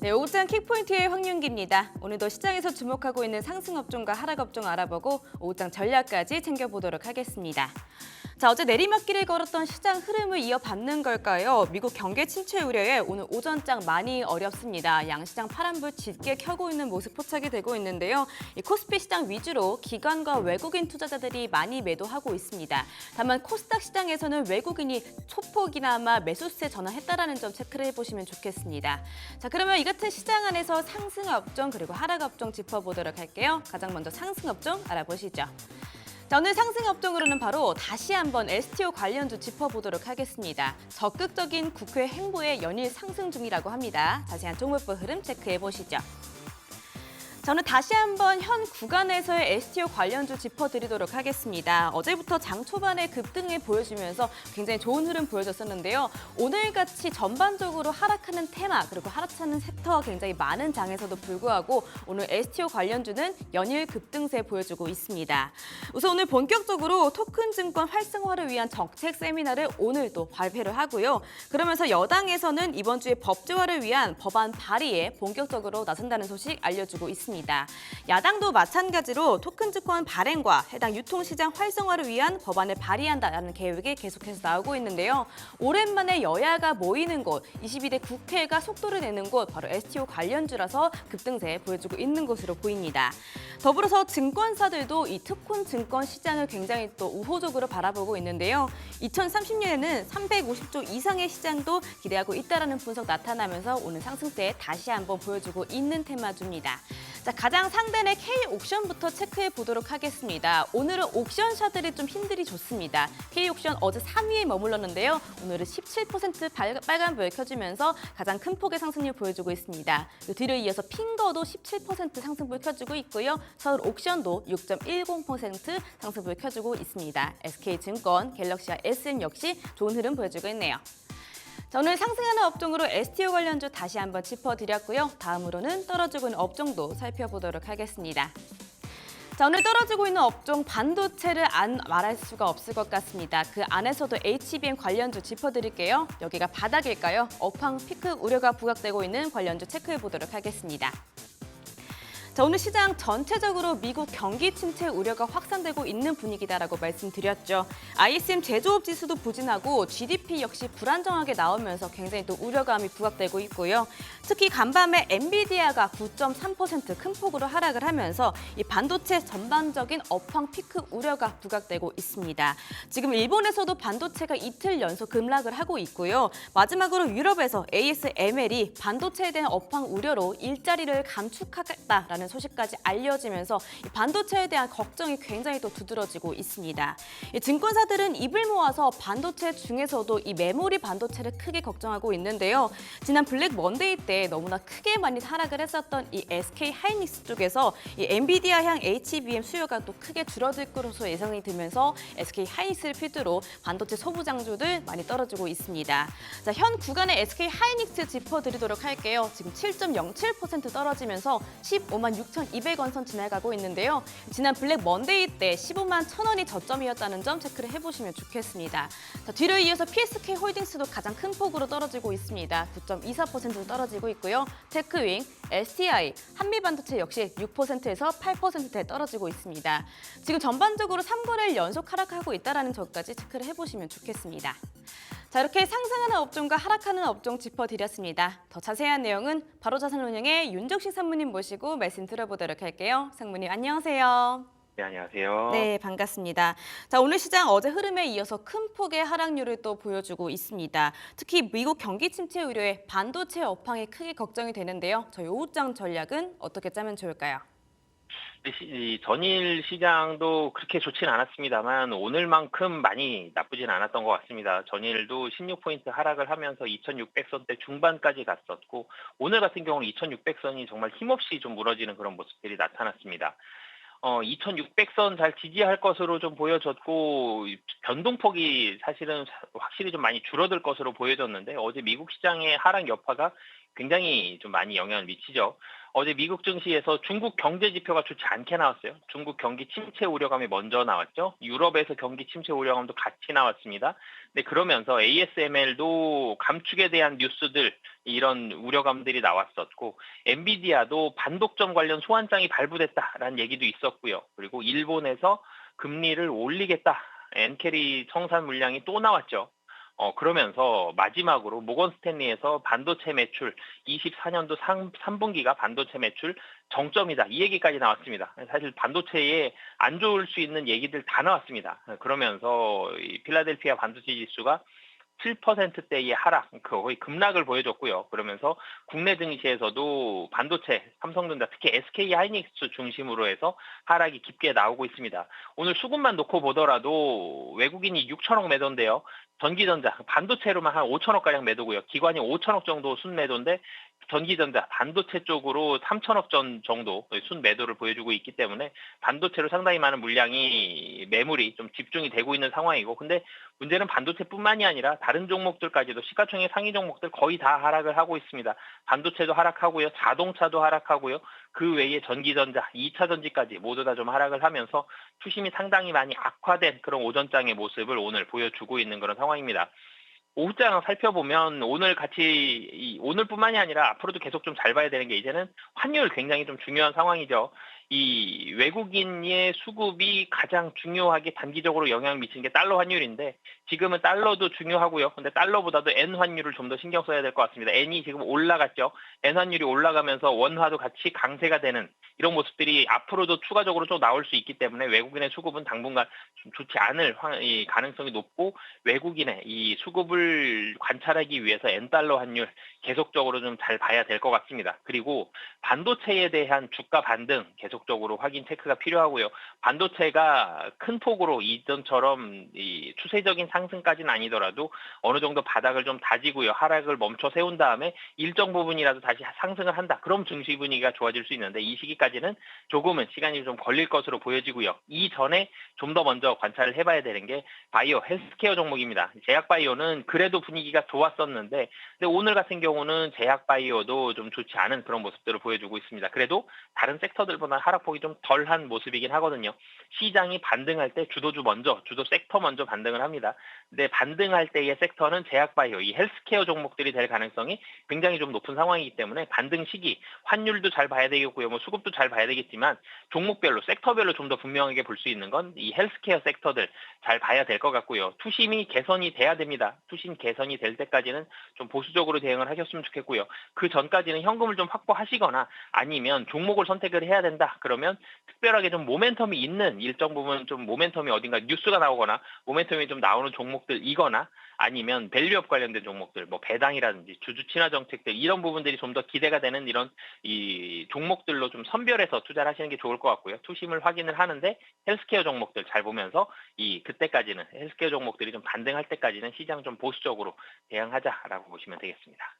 네, 오후장 킥포인트의 황윤기입니다. 오늘도 시장에서 주목하고 있는 상승업종과 하락업종 알아보고 오후장 전략까지 챙겨보도록 하겠습니다. 자, 어제 내리막길을 걸었던 시장 흐름을 이어받는 걸까요? 미국 경기 침체 우려에 오늘 오전장 많이 어렵습니다. 양시장 파란불 짙게 켜고 있는 모습 포착이 되고 있는데요. 이 코스피 시장 위주로 기관과 외국인 투자자들이 많이 매도하고 있습니다. 다만 코스닥 시장에서는 외국인이 소폭이나마 매수세 전환했다라는 점 체크를 해보시면 좋겠습니다. 자, 그러면 이 같은 시장 안에서 상승업종 그리고 하락업종 짚어보도록 할게요. 가장 먼저 상승업종 알아보시죠. 자, 오늘 상승업종으로는 바로 다시 한번 STO 관련주 짚어보도록 하겠습니다. 적극적인 국회 행보에 연일 상승 중이라고 합니다. 자세한 종목부 흐름 체크해보시죠. 저는 다시 한번 현 구간에서의 STO 관련주 짚어드리도록 하겠습니다. 어제부터 장 초반에 급등을 보여주면서 굉장히 좋은 흐름 보여줬었는데요. 오늘같이 전반적으로 하락하는 테마 그리고 하락하는 섹터가 굉장히 많은 장에서도 불구하고 오늘 STO 관련주는 연일 급등세 보여주고 있습니다. 우선 오늘 본격적으로 토큰 증권 활성화를 위한 정책 세미나를 오늘 또 발표를 하고요. 그러면서 여당에서는 이번 주에 법제화를 위한 법안 발의에 본격적으로 나선다는 소식 알려주고 있습니다. 했습니다. 야당도 마찬가지로 토큰증권 발행과 해당 유통시장 활성화를 위한 법안을 발의한다라는 계획이 계속해서 나오고 있는데요. 오랜만에 여야가 모이는 곳, 22대 국회가 속도를 내는 곳, 바로 STO 관련주라서 급등세 보여주고 있는 것으로 보입니다. 더불어서 증권사들도 이 토큰 증권 시장을 굉장히 또 우호적으로 바라보고 있는데요. 2030년에는 350조 이상의 시장도 기대하고 있다는 분석 나타나면서 오늘 상승세 다시 한번 보여주고 있는 테마주입니다. 자, 가장 상단의 K옥션부터 체크해 보도록 하겠습니다. 오늘은 옥션샤들이 좀 힘들이 좋습니다. K옥션 어제 3위에 머물렀는데요. 오늘은 17% 빨간불 켜주면서 가장 큰 폭의 상승률 보여주고 있습니다. 뒤를 이어서 핑거도 17% 상승불 켜주고 있고요. 서울옥션도 6.10% 상승불 켜주고 있습니다. SK증권, 갤럭시와 SM 역시 좋은 흐름 보여주고 있네요. 자, 오늘 상승하는 업종으로 STO 관련주 다시 한번 짚어드렸고요. 다음으로는 떨어지고 있는 업종도 살펴보도록 하겠습니다. 자, 오늘 떨어지고 있는 업종 반도체를 안 말할 수가 없을 것 같습니다. 그 안에서도 HBM 관련주 짚어드릴게요. 여기가 바닥일까요? 업황 피크 우려가 부각되고 있는 관련주 체크해 보도록 하겠습니다. 자, 오늘 시장 전체적으로 미국 경기 침체 우려가 확산되고 있는 분위기다라고 말씀드렸죠. ISM 제조업 지수도 부진하고 GDP 역시 불안정하게 나오면서 굉장히 또 우려감이 부각되고 있고요. 특히 간밤에 엔비디아가 9.3% 큰 폭으로 하락을 하면서 이 반도체 전반적인 업황 피크 우려가 부각되고 있습니다. 지금 일본에서도 반도체가 이틀 연속 급락을 하고 있고요. 마지막으로 유럽에서 ASML이 반도체에 대한 업황 우려로 일자리를 감축하겠다라는 소식까지 알려지면서 이 반도체에 대한 걱정이 굉장히 또 두드러지고 있습니다. 이 증권사들은 입을 모아서 반도체 중에서도 이 메모리 반도체를 크게 걱정하고 있는데요. 지난 블랙 먼데이 때 너무나 크게 많이 하락을 했었던 이 SK 하이닉스 쪽에서 이 엔비디아향 HBM 수요가 또 크게 줄어들 것으로 예상이 들면서 SK 하이닉스를 필두로 반도체 소부장주들 많이 떨어지고 있습니다. 자, 현 구간의 SK 하이닉스 짚어드리도록 할게요. 지금 7.07% 떨어지면서 15만 6,200원 선 지나가고 있는데요. 지난 블랙 먼데이 때 15만 1,000원이 저점이었다는 점 체크를 해보시면 좋겠습니다. 자, 뒤를 이어서 PSK 홀딩스도 가장 큰 폭으로 떨어지고 있습니다. 9.24% 떨어지고 있고요. 테크윙, STI, 한미반도체 역시 6%에서 8%대 떨어지고 있습니다. 지금 전반적으로 3거래일 연속 하락하고 있다는 점까지 체크를 해보시면 좋겠습니다. 자, 이렇게 상승하는 업종과 하락하는 업종 짚어드렸습니다. 더 자세한 내용은 바로자산운용의 윤정식 상무님 모시고 말씀 들어보도록 할게요. 상무님 안녕하세요. 네, 안녕하세요. 네, 반갑습니다. 자, 오늘 시장 어제 흐름에 이어서 큰 폭의 하락률을 또 보여주고 있습니다. 특히 미국 경기 침체 우려에 반도체 업황이 크게 걱정이 되는데요. 저희 오후장 전략은 어떻게 짜면 좋을까요? 이 전일 시장도 그렇게 좋지는 않았습니다만 오늘만큼 많이 나쁘진 않았던 것 같습니다. 전일도 16포인트 하락을 하면서 2600선대 중반까지 갔었고 오늘 같은 경우는 2600선이 정말 힘없이 좀 무너지는 그런 모습들이 나타났습니다. 2600선 잘 지지할 것으로 좀 보여졌고 변동폭이 사실은 확실히 좀 많이 줄어들 것으로 보여졌는데 어제 미국 시장의 하락 여파가 굉장히 좀 많이 영향을 미치죠. 어제 미국 증시에서 중국 경제 지표가 좋지 않게 나왔어요. 중국 경기 침체 우려감이 먼저 나왔죠. 유럽에서 경기 침체 우려감도 같이 나왔습니다. 네, 그러면서 ASML도 감축에 대한 뉴스들 이런 우려감들이 나왔었고 엔비디아도 반독점 관련 소환장이 발부됐다라는 얘기도 있었고요. 그리고 일본에서 금리를 올리겠다. 엔캐리 청산 물량이 또 나왔죠. 그러면서 마지막으로 모건 스탠리에서 반도체 매출 24년도 3분기가 반도체 매출 정점이다. 이 얘기까지 나왔습니다. 사실 반도체에 안 좋을 수 있는 얘기들 다 나왔습니다. 그러면서 이 필라델피아 반도체 지수가 7%대의 하락, 거의 급락을 보여줬고요. 그러면서 국내 증시에서도 반도체, 삼성전자, 특히 SK 하이닉스 중심으로 해서 하락이 깊게 나오고 있습니다. 오늘 수급만 놓고 보더라도 외국인이 6천억 매도인데요. 전기전자, 반도체로만 한 5천억가량 매도고요. 기관이 5천억 정도 순매도인데 전기전자, 반도체 쪽으로 3천억 전 정도 순매도를 보여주고 있기 때문에 반도체로 상당히 많은 물량이 매물이 좀 집중이 되고 있는 상황이고 근데 문제는 반도체뿐만이 아니라 다른 종목들까지도 시가총액 상위 종목들 거의 다 하락을 하고 있습니다. 반도체도 하락하고요. 자동차도 하락하고요. 그 외에 전기전자, 2차 전지까지 모두 다 좀 하락을 하면서 투심이 상당히 많이 악화된 그런 오전장의 모습을 오늘 보여주고 있는 그런 상황입니다. 오후장 살펴보면 오늘 같이 오늘뿐만이 아니라 앞으로도 계속 좀 잘 봐야 되는 게 이제는 환율 굉장히 좀 중요한 상황이죠. 이 외국인의 수급이 가장 중요하게 단기적으로 영향을 미치는 게 달러 환율인데 지금은 달러도 중요하고요. 근데 달러보다도 엔 환율을 좀 더 신경 써야 될 것 같습니다. 엔이 지금 올라갔죠. 엔 환율이 올라가면서 원화도 같이 강세가 되는 이런 모습들이 앞으로도 추가적으로 좀 나올 수 있기 때문에 외국인의 수급은 당분간 좀 좋지 않을 이 가능성이 높고 외국인의 이 수급을 관찰하기 위해서 엔 달러 환율 계속적으로 좀 잘 봐야 될 것 같습니다. 그리고 반도체에 대한 주가 반등 계속적으로 확인 체크가 필요하고요. 반도체가 큰 폭으로 이전처럼 이 추세적인 상승까지는 아니더라도 어느 정도 바닥을 좀 다지고요. 하락을 멈춰 세운 다음에 일정 부분이라도 다시 상승을 한다. 그럼 증시 분위기가 좋아질 수 있는데 이 시기까지는 조금은 시간이 좀 걸릴 것으로 보여지고요. 이전에 좀 더 먼저 관찰을 해봐야 되는 게 바이오, 헬스케어 종목입니다. 제약바이오는 그래도 분위기가 좋았었는데 근데 오늘 같은 경우는 제약바이오도 좀 좋지 않은 그런 모습들을 보여주고 있습니다. 그래도 다른 섹터들보다 하락폭이 좀 덜한 모습이긴 하거든요. 시장이 반등할 때 주도 섹터 먼저 반등을 합니다. 근데 반등할 때의 섹터는 제약바이오, 이 헬스케어 종목들이 될 가능성이 굉장히 좀 높은 상황이기 때문에 반등 시기, 환율도 잘 봐야 되겠고요. 뭐 수급도 잘 봐야 되겠지만 종목별로, 섹터별로 좀 더 분명하게 볼 수 있는 건 이 헬스케어 섹터들 잘 봐야 될 것 같고요. 투심이 개선이 돼야 됩니다. 투심 개선이 될 때까지는 좀 보수적으로 대응을 하셨으면 좋겠고요. 그 전까지는 현금을 좀 확보하시거나 아니면 종목을 선택을 해야 된다. 그러면 특별하게 좀 모멘텀이 있는 일정 부분 좀 모멘텀이 어딘가 뉴스가 나오거나 모멘텀이 좀 나오는 종목들이거나 아니면 밸류업 관련된 종목들, 뭐 배당이라든지 주주 친화 정책들 이런 부분들이 좀 더 기대가 되는 이런 이 종목들로 좀 선별해서 투자를 하시는 게 좋을 것 같고요. 투심을 확인을 하는데 헬스케어 종목들 잘 보면서 이 그때까지는 헬스케어 종목들이 좀 반등할 때까지는 시장 좀 보수적으로 대응하자라고 보시면 되겠습니다.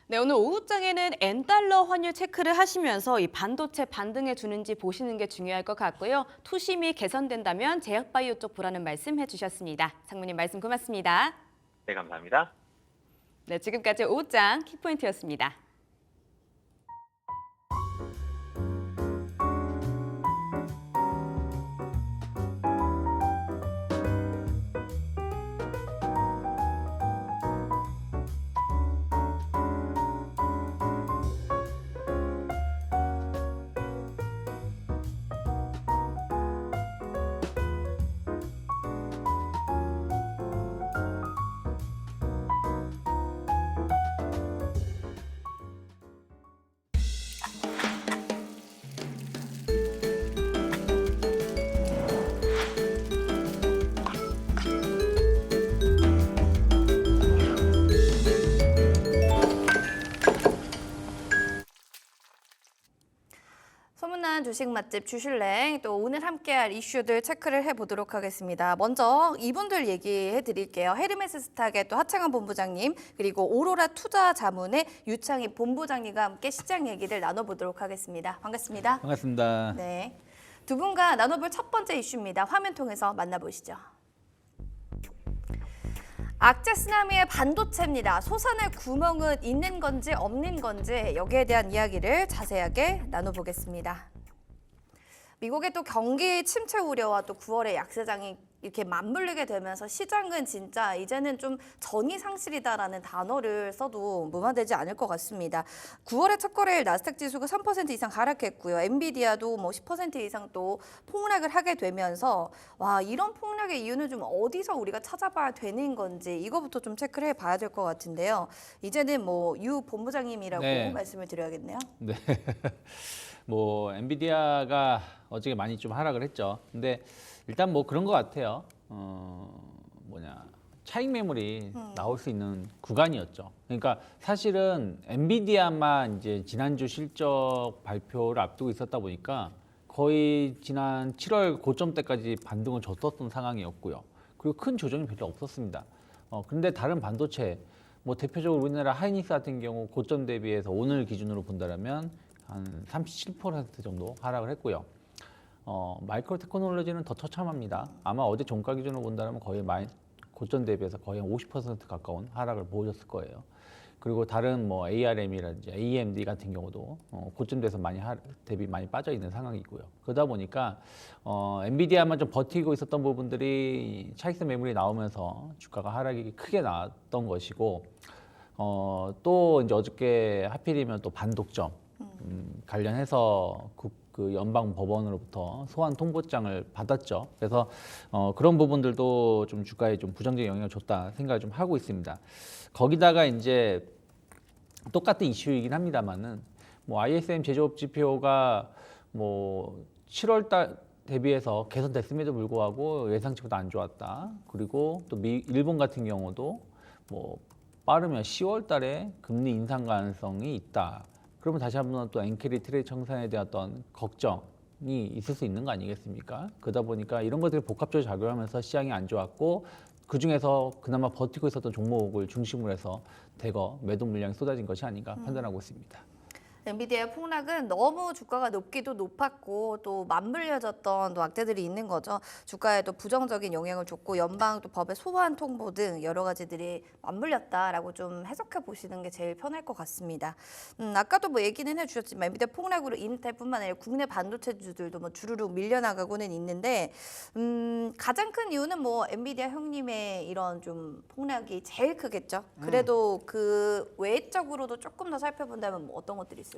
네, 오늘 오후장에는 엔달러 환율 체크를 하시면서 이 반도체 반등해 주는지 보시는 게 중요할 것 같고요. 투심이 개선된다면 제약바이오 쪽 보라는 말씀 해주셨습니다. 상무님 말씀 고맙습니다. 네, 감사합니다. 네, 지금까지 오후장 킥포인트였습니다. 소문난 주식 맛집 주슐랭 또 오늘 함께할 이슈들 체크를 해보도록 하겠습니다. 먼저 이분들 얘기해 드릴게요. 헤르메스 스탁의 또 하창원 본부장님 그리고 오로라 투자자문의 유창희 본부장님과 함께 시장 얘기를 나눠보도록 하겠습니다. 반갑습니다. 반갑습니다. 네, 두 분과 나눠볼 첫 번째 이슈입니다. 화면 통해서 만나보시죠. 악재 쓰나미의 반도체입니다. 솟아날 구멍은 있는 건지 없는 건지 여기에 대한 이야기를 자세하게 나눠보겠습니다. 미국의 또 경기 침체 우려와 또 9월의 약세장이 이렇게 맞물리게 되면서 시장은 진짜 이제는 좀 전이 상실이다라는 단어를 써도 무마되지 않을 것 같습니다. 9월의 첫 거래일 나스닥 지수가 3% 이상 하락했고요. 엔비디아도 뭐 10% 이상 또 폭락을 하게 되면서 와, 이런 폭락의 이유는 좀 어디서 우리가 찾아봐야 되는 건지 이거부터 좀 체크를 해봐야 될 것 같은데요. 이제는 뭐 유 본부장님이라고 네. 말씀을 드려야겠네요. 네. 뭐 엔비디아가 어저께 많이 좀 하락을 했죠. 근데 일단 뭐 그런 것 같아요. 차익 매물이 나올 수 있는 구간이었죠. 그러니까 사실은 엔비디아만 이제 지난주 실적 발표를 앞두고 있었다 보니까 거의 지난 7월 고점 때까지 반등을 줬었던 상황이었고요. 그리고 큰 조정이 별로 없었습니다. 그런데 다른 반도체, 뭐 대표적으로 우리나라 하이닉스 같은 경우 고점 대비해서 오늘 기준으로 본다면 한 37% 정도 하락을 했고요. 마이크로 테크놀로지는 더 처참합니다. 아마 어제 종가 기준으로 본다면 거의 고점 대비해서 거의 50% 가까운 하락을 보여줬을 거예요. 그리고 다른 뭐 ARM이라든지 AMD 같은 경우도 고점돼서 대비 많이 빠져 있는 상황이고요. 그러다 보니까 엔비디아만 좀 버티고 있었던 부분들이 차익세 매물이 나오면서 주가가 하락이 크게 나왔던 것이고, 또 이제 어저께 하필이면 또 반독점 관련해서 그 연방 법원으로부터 소환 통보장을 받았죠. 그래서 그런 부분들도 좀 주가에 좀 부정적인 영향을 줬다 생각을 좀 하고 있습니다. 거기다가 이제 똑같은 이슈이긴 합니다만은 뭐 ISM 제조업 지표가 뭐 7월 달 대비해서 개선됐음에도 불구하고 예상치보다 안 좋았다. 그리고 또 일본 같은 경우도 뭐 빠르면 10월 달에 금리 인상 가능성이 있다. 그러면 다시 한번 또 엔캐리 트레이드 청산에 대한 어떤 걱정이 있을 수 있는 거 아니겠습니까? 그러다 보니까 이런 것들이 복합적으로 작용하면서 시장이 안 좋았고, 그 중에서 그나마 버티고 있었던 종목을 중심으로 해서 대거 매도 물량이 쏟아진 것이 아닌가 판단하고 있습니다. 엔비디아의 폭락은 너무 주가가 높기도 높았고 또 맞물려졌던 또 악재들이 있는 거죠. 주가에도 부정적인 영향을 줬고 연방 또 법의 소환 통보 등 여러 가지들이 맞물렸다라고 좀 해석해 보시는 게 제일 편할 것 같습니다. 아까도 뭐 얘기는 해주셨지만 엔비디아 폭락으로 인텔뿐만 아니라 국내 반도체주들도 뭐 주르륵 밀려나가고는 있는데 가장 큰 이유는 뭐 엔비디아 형님의 이런 좀 폭락이 제일 크겠죠. 그래도 그 외적으로도 조금 더 살펴본다면 뭐 어떤 것들이 있을까요?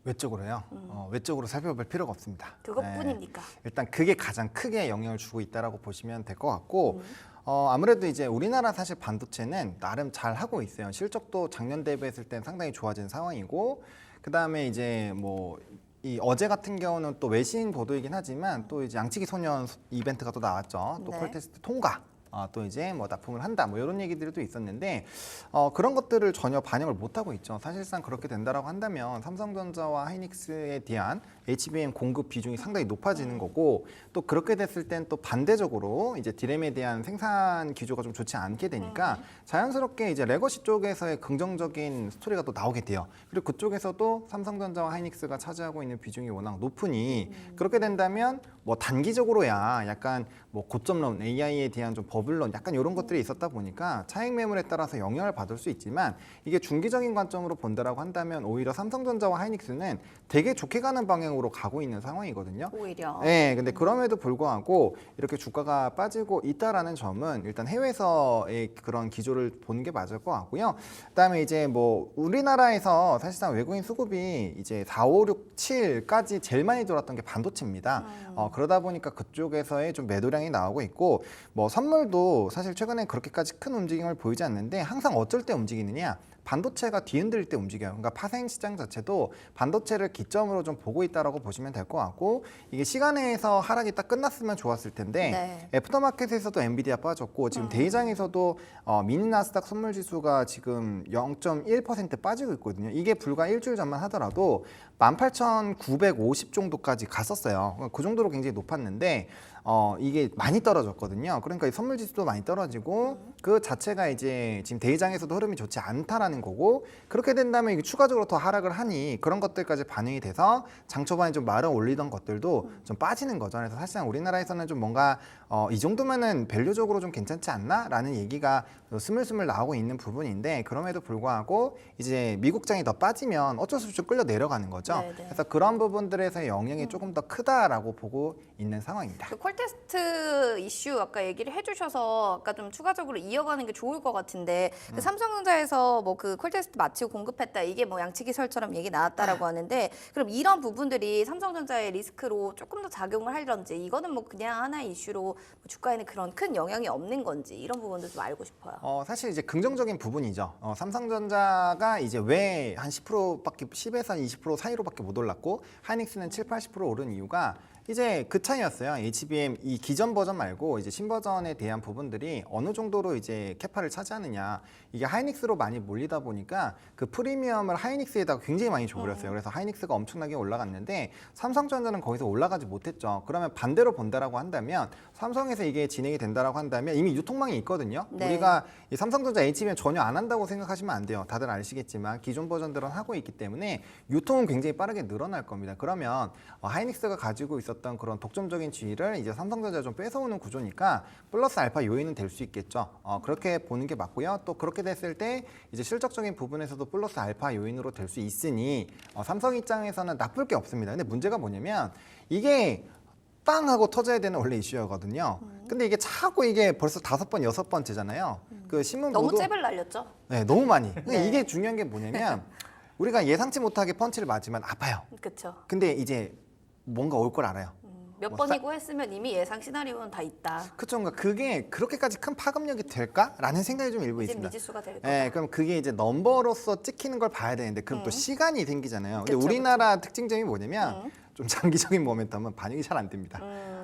외적으로요? 외적으로 살펴볼 필요가 없습니다. 그것뿐입니까? 일단 그게 가장 크게 영향을 주고 있다라고 보시면 될 것 같고, 아무래도 이제 우리나라 사실 반도체는 나름 잘 하고 있어요. 실적도 작년 대비했을 땐 상당히 좋아진 상황이고, 그 다음에 이제 뭐 이 어제 같은 경우는 또 외신 보도이긴 하지만 또 이제 양치기 소년 이벤트가 또 나왔죠. 또 네. 콜테스트 통과. 또 이제 뭐 납품을 한다 뭐 이런 얘기들이 또 있었는데 그런 것들을 전혀 반영을 못 하고 있죠. 사실상 그렇게 된다라고 한다면 삼성전자와 하이닉스에 대한 HBM 공급 비중이 상당히 높아지는 거고, 또 그렇게 됐을 땐 또 반대적으로 이제 디램에 대한 생산 기조가 좀 좋지 않게 되니까 자연스럽게 이제 레거시 쪽에서의 긍정적인 스토리가 또 나오게 돼요. 그리고 그쪽에서도 삼성전자와 하이닉스가 차지하고 있는 비중이 워낙 높으니 그렇게 된다면 뭐 단기적으로야 약간 뭐 고점론 AI에 대한 좀 버블론 약간 이런 것들이 있었다 보니까 차익 매물에 따라서 영향을 받을 수 있지만, 이게 중기적인 관점으로 본다라고 한다면 오히려 삼성전자와 하이닉스는 되게 좋게 가는 방향으로 가고 있는 상황이거든요. 오히려. 네, 근데 그럼에도 불구하고 이렇게 주가가 빠지고 있다라는 점은 일단 해외에서의 그런 기조를 보는 게 맞을 것 같고요. 그다음에 이제 뭐 우리나라에서 사실상 외국인 수급이 이제 4, 5, 6, 7까지 제일 많이 들어왔던 게 반도체입니다. 그러다 보니까 그쪽에서의 좀 매도량이 나오고 있고, 뭐 선물도 사실 최근에 그렇게까지 큰 움직임을 보이지 않는데 항상 어쩔 때 움직이느냐? 반도체가 뒤흔들 때 움직여요. 그러니까 파생 시장 자체도 반도체를 기점으로 좀 보고 있다라고 보시면 될 것 같고, 이게 시간에서 하락이 딱 끝났으면 좋았을 텐데 네. 애프터마켓에서도 엔비디아 빠졌고 지금 대장에서도 미니 나스닥 선물 지수가 지금 0.1% 빠지고 있거든요. 이게 불과 일주일 전만 하더라도 18,950 정도까지 갔었어요. 그 정도로 굉장히 높았는데 이게 많이 떨어졌거든요. 그러니까 이 선물 지수도 많이 떨어지고 그 자체가 이제 지금 대장에서도 흐름이 좋지 않다라는 거고, 그렇게 된다면 이게 추가적으로 더 하락을 하니 그런 것들까지 반영이 돼서 장 초반에 좀 말아 올리던 것들도 좀 빠지는 거죠. 그래서 사실상 우리나라에서는 좀 뭔가 이 정도면은 밸류적으로 좀 괜찮지 않나라는 얘기가 스물스물 나오고 있는 부분인데, 그럼에도 불구하고 이제 미국장이 더 빠지면 어쩔 수 없이 좀 끌려 내려가는 거죠. 네네. 그래서 그런 부분들에서의 영향이 조금 더 크다라고 보고 있는 상황입니다. 그 콜테스트 이슈 아까 얘기를 해주셔서 아까 좀 추가적으로 이어가는 게 좋을 것 같은데, 그 삼성전자에서 뭐 그 콜테스트 마치고 공급했다 이게 뭐 양치기설처럼 얘기 나왔다라고 하는데, 그럼 이런 부분들이 삼성전자의 리스크로 조금 더 작용을 하려는지, 이거는 뭐 그냥 하나의 이슈로 뭐 주가에는 그런 큰 영향이 없는 건지 이런 부분도 좀 알고 싶어요. 사실 이제 긍정적인 부분이죠. 삼성전자가 이제 왜 한 10%밖에 10에서 20% 사이로밖에 못 올랐고 하이닉스는 7, 80% 오른 이유가 이제 그 차이였어요. HBM 이 기존 버전 말고 이제 신버전에 대한 부분들이 어느 정도로 이제 캐파를 차지하느냐. 이게 하이닉스로 많이 몰리다 보니까 그 프리미엄을 하이닉스에다가 굉장히 많이 줘버렸어요. 그래서 하이닉스가 엄청나게 올라갔는데 삼성전자는 거기서 올라가지 못했죠. 그러면 반대로 본다라고 한다면 삼성에서 이게 진행이 된다라고 한다면 이미 유통망이 있거든요. 네. 우리가 이 삼성전자 HBM 전혀 안 한다고 생각하시면 안 돼요. 다들 아시겠지만 기존 버전들은 하고 있기 때문에 유통은 굉장히 빠르게 늘어날 겁니다. 그러면 하이닉스가 가지고 있었던 있었던 그런 독점적인 지위를 이제 삼성전자 좀 뺏어오는 구조니까 플러스 알파 요인은 될 수 있겠죠. 그렇게 보는 게 맞고요. 또 그렇게 됐을 때 이제 실적적인 부분에서도 플러스 알파 요인으로 될 수 있으니 삼성 입장에서는 나쁠 게 없습니다. 근데 문제가 뭐냐면 이게 빵 하고 터져야 되는 원래 이슈였거든요. 근데 이게 자꾸 이게 벌써 5번, 6번째잖아요. 그 신문 너무 보도 잽을 날렸죠. 네, 너무 많이. 근데 네. 이게 중요한 게 뭐냐면 우리가 예상치 못하게 펀치를 맞으면 아파요. 그렇죠. 근데 이제 뭔가 올 걸 알아요. 몇 뭐 번이고 했으면 이미 예상 시나리오는 다 있다. 그쵸. 그러니까 그게 그렇게까지 큰 파급력이 될까라는 생각이 좀 일부 이제 있습니다. 미지수가 될 거다. 네, 그럼 그게 이제 넘버로서 찍히는 걸 봐야 되는데 그럼 또 시간이 생기잖아요. 근데 그쵸, 우리나라 특징점이 뭐냐면 좀 장기적인 모멘텀은 반영이 잘 안 됩니다.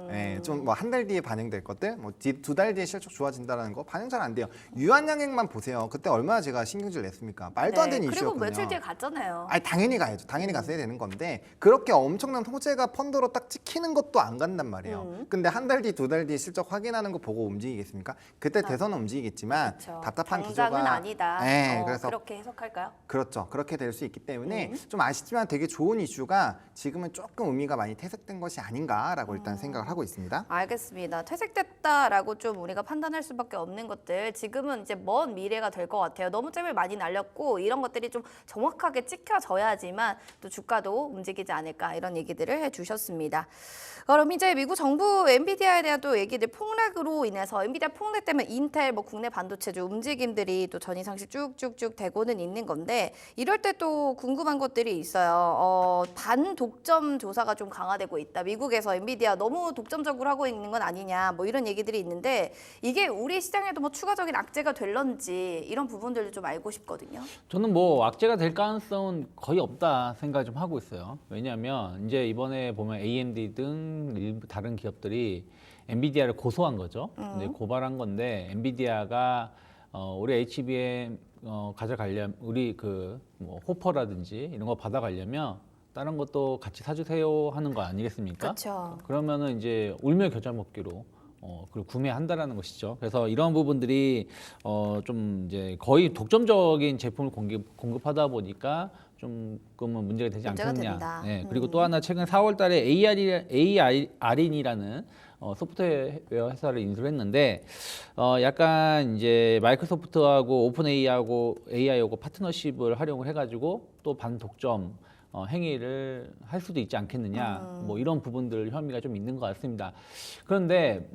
네, 좀 뭐 한 달 뒤에 반영될 것들, 뭐 2달 뒤에 실적 좋아진다는 거 반영 잘 안 돼요. 유한양액만 보세요. 그때 얼마나 제가 신경질 냈습니까? 말도 안 되는 네, 그리고 이슈였거든요. 며칠 뒤에 갔잖아요. 아니 당연히 가야죠. 당연히 갔어야 되는 건데 그렇게 엄청난 호재가 펀드로 딱 찍히는 것도 안 간단 말이에요. 근데 한 달 뒤, 2달 뒤에 실적 확인하는 거 보고 움직이겠습니까? 그때 대선은 움직이겠지만 그렇죠. 답답한 당장은 기조가 아니다. 네, 그래서 그렇게 해석할까요? 그렇죠. 그렇게 될 수 있기 때문에 좀 아쉽지만 되게 좋은 이슈가 지금은 조금 의미가 많이 퇴색된 것이 아닌가라고 일단 생각을 하고 있습니다. 알겠습니다. 퇴색됐다라고 좀 우리가 판단할 수밖에 없는 것들 지금은 이제 먼 미래가 될 것 같아요. 너무 잼을 많이 날렸고 이런 것들이 좀 정확하게 찍혀져야지만 또 주가도 움직이지 않을까 이런 얘기들을 해주셨습니다. 그럼 이제 미국 정부 엔비디아에 대한 또 얘기들 폭락으로 인해서 엔비디아 폭락 때문에 인텔 뭐 국내 반도체주 움직임들이 또 전이상씩 쭉쭉쭉 되고는 있는 건데 이럴 때 또 궁금한 것들이 있어요. 반독점 조사가 좀 강화되고 있다. 미국에서 엔비디아 너무 독점적으로 하고 있는 건 아니냐 뭐 이런 얘기들이 있는데 이게 우리 시장에도 뭐 추가적인 악재가 될런지 이런 부분들을 좀 알고 싶거든요. 저는 뭐 악재가 될 가능성은 거의 없다 생각 좀 하고 있어요. 왜냐하면 이제 이번에 보면 AMD 등 일부 다른 기업들이 엔비디아를 고소한 거죠. 이제 고발한 건데 엔비디아가 우리 HBM 가져가려면 우리 뭐 호퍼라든지 이런 거 받아가려면 다른 것도 같이 사주세요 하는 거 아니겠습니까? 그렇죠. 그러면은 이제 울며 겨자 먹기로 그걸 구매한다라는 것이죠. 그래서 이런 부분들이 좀 이제 거의 독점적인 제품을 공급하다 보니까 조금은 문제가 되지 문제가 않겠냐. 된다. 네, 그리고 또 하나 최근 4월달에 AR인이라는 소프트웨어 회사를 인수를 했는데 약간 이제 마이크로소프트하고 오픈 AI하고 파트너십을 활용을 해가지고 또 반독점 행위를 할 수도 있지 않겠느냐 뭐 이런 부분들 혐의가 좀 있는 것 같습니다. 그런데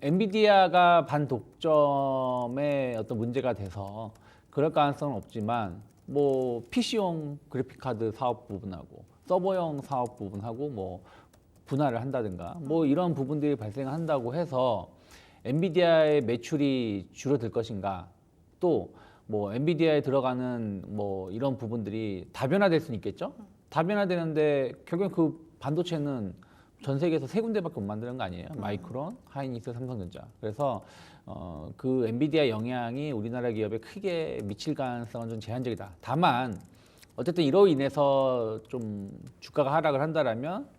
엔비디아가 반독점에 어떤 문제가 돼서 그럴 가능성은 없지만 뭐 PC용 그래픽 카드 사업 부분하고 서버용 사업 부분하고 뭐 분할을 한다든가 뭐 이런 부분들이 발생한다고 해서 엔비디아의 매출이 줄어들 것인가 또 뭐 엔비디아에 들어가는 뭐 이런 부분들이 다변화될 수는 있겠죠. 다변화되는데 결국엔 그 반도체는 전 세계에서 3군데밖에 못 만드는 거 아니에요? 마이크론, 하이닉스, 삼성전자. 그래서 그 엔비디아 영향이 우리나라 기업에 크게 미칠 가능성은 좀 제한적이다. 다만 어쨌든 이로 인해서 좀 주가가 하락을 한다라면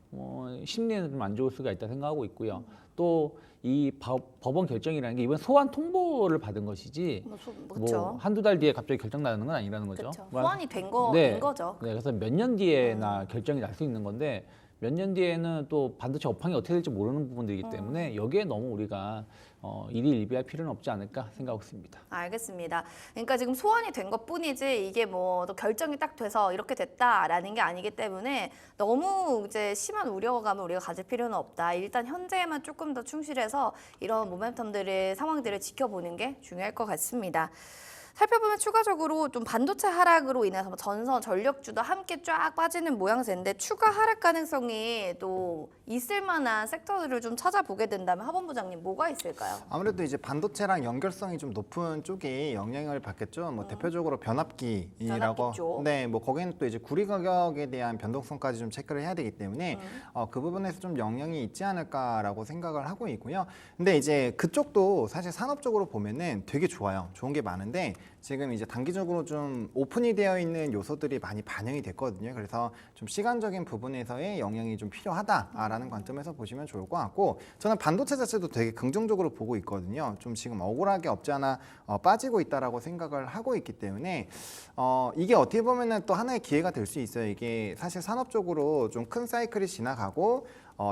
심리는 좀 안 좋을 수가 있다 생각하고 있고요. 또 이 법원 결정이라는 게 이번 소환 통보를 받은 것이지 뭐 한두 달 뒤에 갑자기 결정 나는 건 아니라는 거죠. 그렇죠. 소환이 된 거죠. 네, 그래서 몇 년 뒤에나 결정이 날 수 있는 건데 몇 년 뒤에는 또 반도체 업황이 어떻게 될지 모르는 부분들이기 때문에 여기에 너무 우리가 일희일비할 필요는 없지 않을까 생각하고 있습니다. 알겠습니다. 그러니까 지금 소환이 된 것뿐이지 이게 뭐 또 결정이 딱 돼서 이렇게 됐다라는 게 아니기 때문에 너무 이제 심한 우려감을 우리가 가질 필요는 없다. 일단 현재에만 조금 더 충실해서 이런 모멘텀들의 상황들을 지켜보는 게 중요할 것 같습니다. 살펴보면 추가적으로 좀 반도체 하락으로 인해서 전선, 전력주도 함께 쫙 빠지는 모양새인데 추가 하락 가능성이 또 있을 만한 섹터들을 좀 찾아보게 된다면 하본 부장님 뭐가 있을까요? 아무래도 이제 반도체랑 연결성이 좀 높은 쪽이 영향을 받겠죠. 뭐 대표적으로 변압기라고. 변압기 쪽. 네, 뭐 거기는 또 이제 구리 가격에 대한 변동성까지 좀 체크를 해야 되기 때문에 그 부분에서 좀 영향이 있지 않을까라고 생각을 하고 있고요. 근데 이제 그쪽도 사실 산업적으로 보면은 되게 좋아요. 좋은 게 많은데 지금 이제 단기적으로 좀 오픈이 되어 있는 요소들이 많이 반영이 됐거든요. 그래서 좀 시간적인 부분에서의 영향이 좀 필요하다라는 관점에서 보시면 좋을 것 같고, 저는 반도체 자체도 되게 긍정적으로 보고 있거든요. 좀 지금 억울하게 없지 않아 빠지고 있다라고 생각을 하고 있기 때문에 이게 어떻게 보면은 또 하나의 기회가 될 수 있어요. 이게 사실 산업적으로 좀 큰 사이클이 지나가고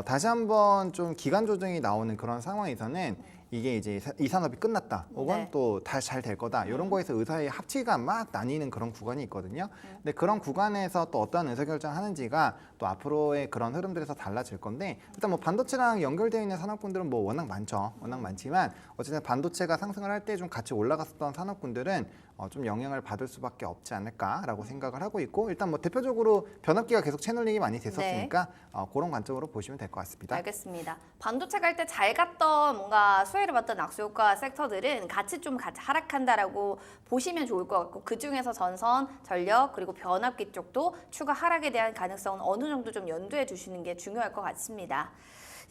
다시 한번 좀 기간 조정이 나오는 그런 상황에서는 이게 이제 이 산업이 끝났다 혹은 네. 또 다시 잘 될 거다 이런 거에서 의사의 합치가 막 나뉘는 그런 구간이 있거든요. 근데 그런 구간에서 또 어떠한 의사결정을 하는지가 또 앞으로의 그런 흐름들에서 달라질 건데, 일단 뭐 반도체랑 연결되어 있는 산업군들은 뭐 워낙 많죠. 워낙 많지만 어쨌든 반도체가 상승을 할 때 좀 같이 올라갔었던 산업군들은 좀 영향을 받을 수밖에 없지 않을까라고 생각을 하고 있고, 일단 뭐 대표적으로 변압기가 계속 채널링이 많이 됐었으니까 그런 관점으로 보시면 될 것 같습니다. 알겠습니다. 반도체 갈 때 잘 갔던 뭔가 수혜를 받던 악수효과 섹터들은 같이 하락한다라고 보시면 좋을 것 같고, 그 중에서 전선, 전력 그리고 변압기 쪽도 추가 하락에 대한 가능성은 어느 정도 좀 염두에 두시는 게 중요할 것 같습니다.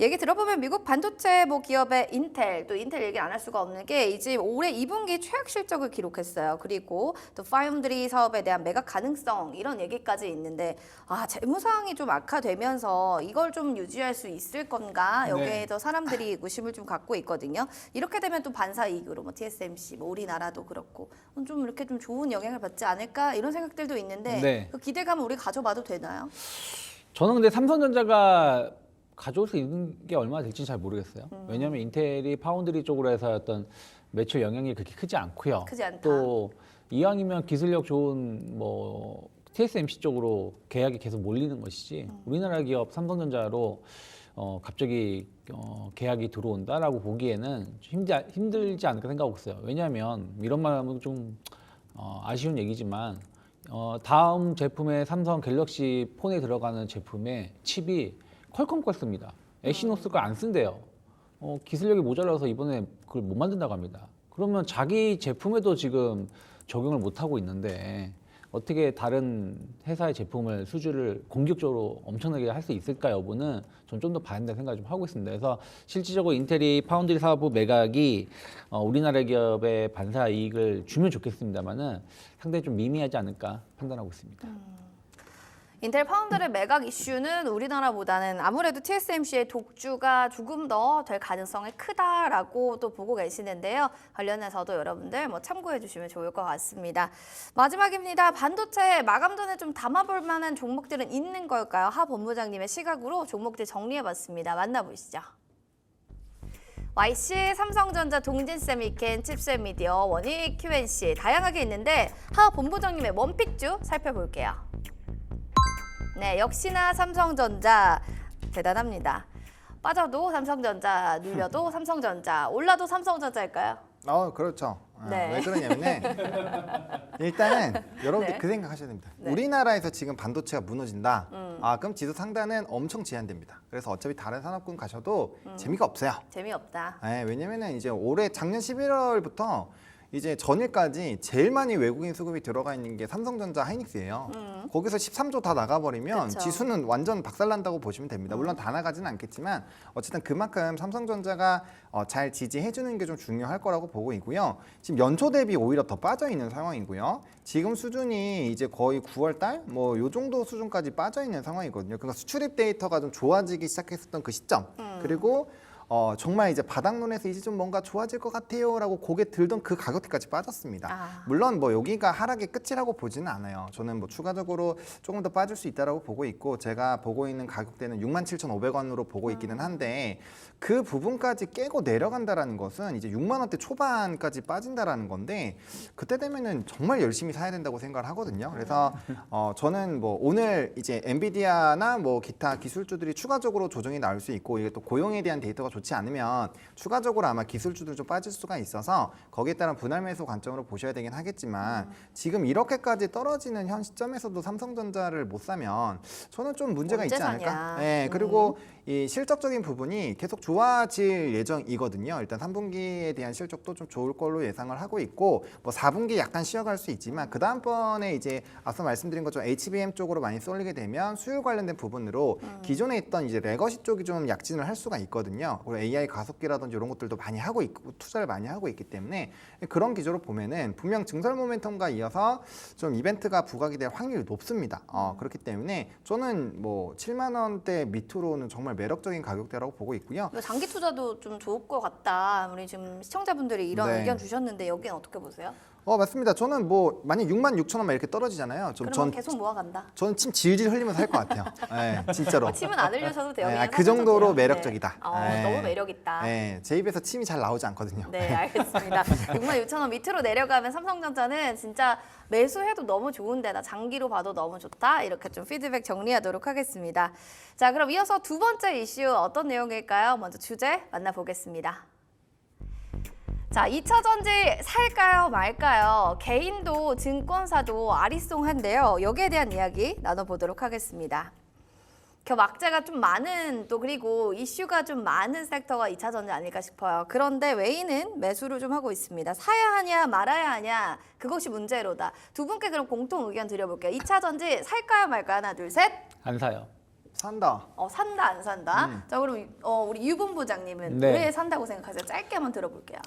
얘기 들어보면 미국 반도체 기업의 인텔, 또 인텔 얘기 안 할 수가 없는 게 이제 올해 2분기 최악 실적을 기록했어요. 그리고 또 파운드리 사업에 대한 매각 가능성 이런 얘기까지 있는데, 재무 상황이 좀 악화되면서 이걸 좀 유지할 수 있을 건가, 여기에서 사람들이 의심을 좀 갖고 있거든요. 이렇게 되면 또 반사 이익으로 뭐 TSMC, 뭐 우리나라도 그렇고 좀 이렇게 좀 좋은 영향을 받지 않을까 이런 생각들도 있는데, 그 기대감을 우리 가져봐도 되나요? 저는 근데 삼성전자가 가져올 수 있는 게 얼마나 될지는 잘 모르겠어요. 왜냐하면 인텔이 파운드리 쪽으로 해서 어떤 매출 영향이 그렇게 크지 않고요. 크지 않다. 또 이왕이면 기술력 좋은 뭐 TSMC 쪽으로 계약이 계속 몰리는 것이지, 우리나라 기업 삼성전자로 갑자기 계약이 들어온다라고 보기에는 좀 힘들지 않을까 생각하고 있어요. 왜냐하면 이런 말 하면 좀 아쉬운 얘기지만 다음 제품의 삼성 갤럭시 폰에 들어가는 제품의 칩이 퀄컴 걸 씁니다. 에시노스 걸 안 쓴대요. 기술력이 모자라서 이번에 그걸 못 만든다고 합니다. 그러면 자기 제품에도 지금 적용을 못 하고 있는데 어떻게 다른 회사의 제품을 수주를 공격적으로 엄청나게 할 수 있을까 여부는 좀 더 봐야 된다는 생각을 좀 하고 있습니다. 그래서 실질적으로 인텔이 파운드리 사업 매각이 우리나라 기업의 반사 이익을 주면 좋겠습니다만은 상당히 좀 미미하지 않을까 판단하고 있습니다. 인텔 파운드리 매각 이슈는 우리나라보다는 아무래도 TSMC의 독주가 조금 더 될 가능성이 크다라고 또 보고 계시는데요. 관련해서도 여러분들 참고해 주시면 좋을 것 같습니다. 마지막입니다. 반도체 마감 전에 좀 담아볼 만한 종목들은 있는 걸까요? 하 본부장님의 시각으로 종목들 정리해봤습니다. 만나보시죠. YC, 삼성전자, 동진세미캔, 칩셋미디어, 원익, QNC 다양하게 있는데 하 본부장님의 원픽주 살펴볼게요. 네, 역시나 삼성전자 대단합니다. 빠져도 삼성전자, 눌려도 삼성전자, 올라도 삼성전자일까요? 그렇죠. 네. 왜 그러냐면은 일단은 여러분들 네. 그 생각하셔야 됩니다. 네. 우리나라에서 지금 반도체가 무너진다. 그럼 지수 상단은 엄청 제한됩니다. 그래서 어차피 다른 산업군 가셔도 재미가 없어요. 재미없다. 네, 왜냐면은 이제 올해 작년 11월부터 이제 전일까지 제일 많이 외국인 수급이 들어가 있는 게 삼성전자, 하이닉스예요. 거기서 13조 다 나가버리면 그쵸. 지수는 완전 박살난다고 보시면 됩니다. 물론 다 나가지는 않겠지만 어쨌든 그만큼 삼성전자가 잘 지지해주는 게 좀 중요할 거라고 보고 있고요. 지금 연초 대비 오히려 더 빠져 있는 상황이고요. 지금 수준이 이제 거의 9월 달 뭐 요 정도 수준까지 빠져 있는 상황이거든요. 그러니까 수출입 데이터가 좀 좋아지기 시작했었던 그 시점, 그리고 정말 이제 바닥론에서 이제 좀 뭔가 좋아질 것 같아요라고 고개 들던 그 가격대까지 빠졌습니다. 물론 뭐 여기가 하락의 끝이라고 보지는 않아요. 저는 뭐 추가적으로 조금 더 빠질 수 있다라고 보고 있고, 제가 보고 있는 가격대는 67,500원으로 보고 있기는 한데, 그 부분까지 깨고 내려간다라는 것은 이제 6만 원대 초반까지 빠진다라는 건데, 그때 되면은 정말 열심히 사야 된다고 생각을 하거든요. 그래서 저는 뭐 오늘 이제 엔비디아나 뭐 기타 기술주들이 추가적으로 조정이 나올 수 있고, 이게 또 고용에 대한 데이터가 좋지 않으면 추가적으로 아마 기술주들 좀 빠질 수가 있어서 거기에 따른 분할 매수 관점으로 보셔야 되긴 하겠지만, 지금 이렇게까지 떨어지는 현 시점에서도 삼성전자를 못 사면 저는 좀 문제가 있지 않을까? 네, 그리고 이 실적적인 부분이 계속 좋아질 예정이거든요. 일단 3분기에 대한 실적도 좀 좋을 걸로 예상을 하고 있고, 뭐 4분기 약간 쉬어갈 수 있지만 그 다음번에 이제 앞서 말씀드린 것처럼 HBM 쪽으로 많이 쏠리게 되면 수율 관련된 부분으로 기존에 있던 이제 레거시 쪽이 좀 약진을 할 수가 있거든요. 그리고 AI 가속기라든지 이런 것들도 많이 하고 있고 투자를 많이 하고 있기 때문에 그런 기조로 보면은 분명 증설 모멘텀과 이어서 좀 이벤트가 부각이 될 확률이 높습니다. 그렇기 때문에 저는 뭐 7만 원대 밑으로는 정말 매력적인 가격대라고 보고 있고요. 이거 장기 투자도 좀 좋을 것 같다. 우리 지금 시청자분들이 이런 네. 의견 주셨는데 여기는 어떻게 보세요? 맞습니다. 저는 뭐 만약 6만 6천 원만 이렇게 떨어지잖아요. 그러면 계속 모아간다. 저는 침 질질 흘리면서 할 것 같아요. 네, 진짜로. 침은 안 흘려셔도 돼요. 그냥 그 정도로 사셔도 돼요. 매력적이다. 네. 너무 매력 있다. 네, 제 입에서 침이 잘 나오지 않거든요. 네, 알겠습니다. 66,000원 밑으로 내려가면 삼성전자는 진짜 매수해도 너무 좋은데 나 장기로 봐도 너무 좋다. 이렇게 좀 피드백 정리하도록 하겠습니다. 자, 그럼 이어서 두 번째 이슈 어떤 내용일까요? 먼저 주제 만나보겠습니다. 자, 2차전지 살까요 말까요? 개인도 증권사도 아리송한데요. 여기에 대한 이야기 나눠보도록 하겠습니다. 막재가 좀 많은 또 그리고 이슈가 좀 많은 섹터가 2차전지 아닐까 싶어요. 그런데 외인은 매수를 좀 하고 있습니다. 사야 하냐 말아야 하냐 그것이 문제로다. 두 분께 그럼 공통 의견 드려볼게요. 2차전지 살까요 말까요? 하나 둘 셋. 안 사요. 산다. 산다 안 산다. 자, 그럼 우리 유 본부장님은 네. 왜 산다고 생각하세요? 짧게 한번 들어볼게요.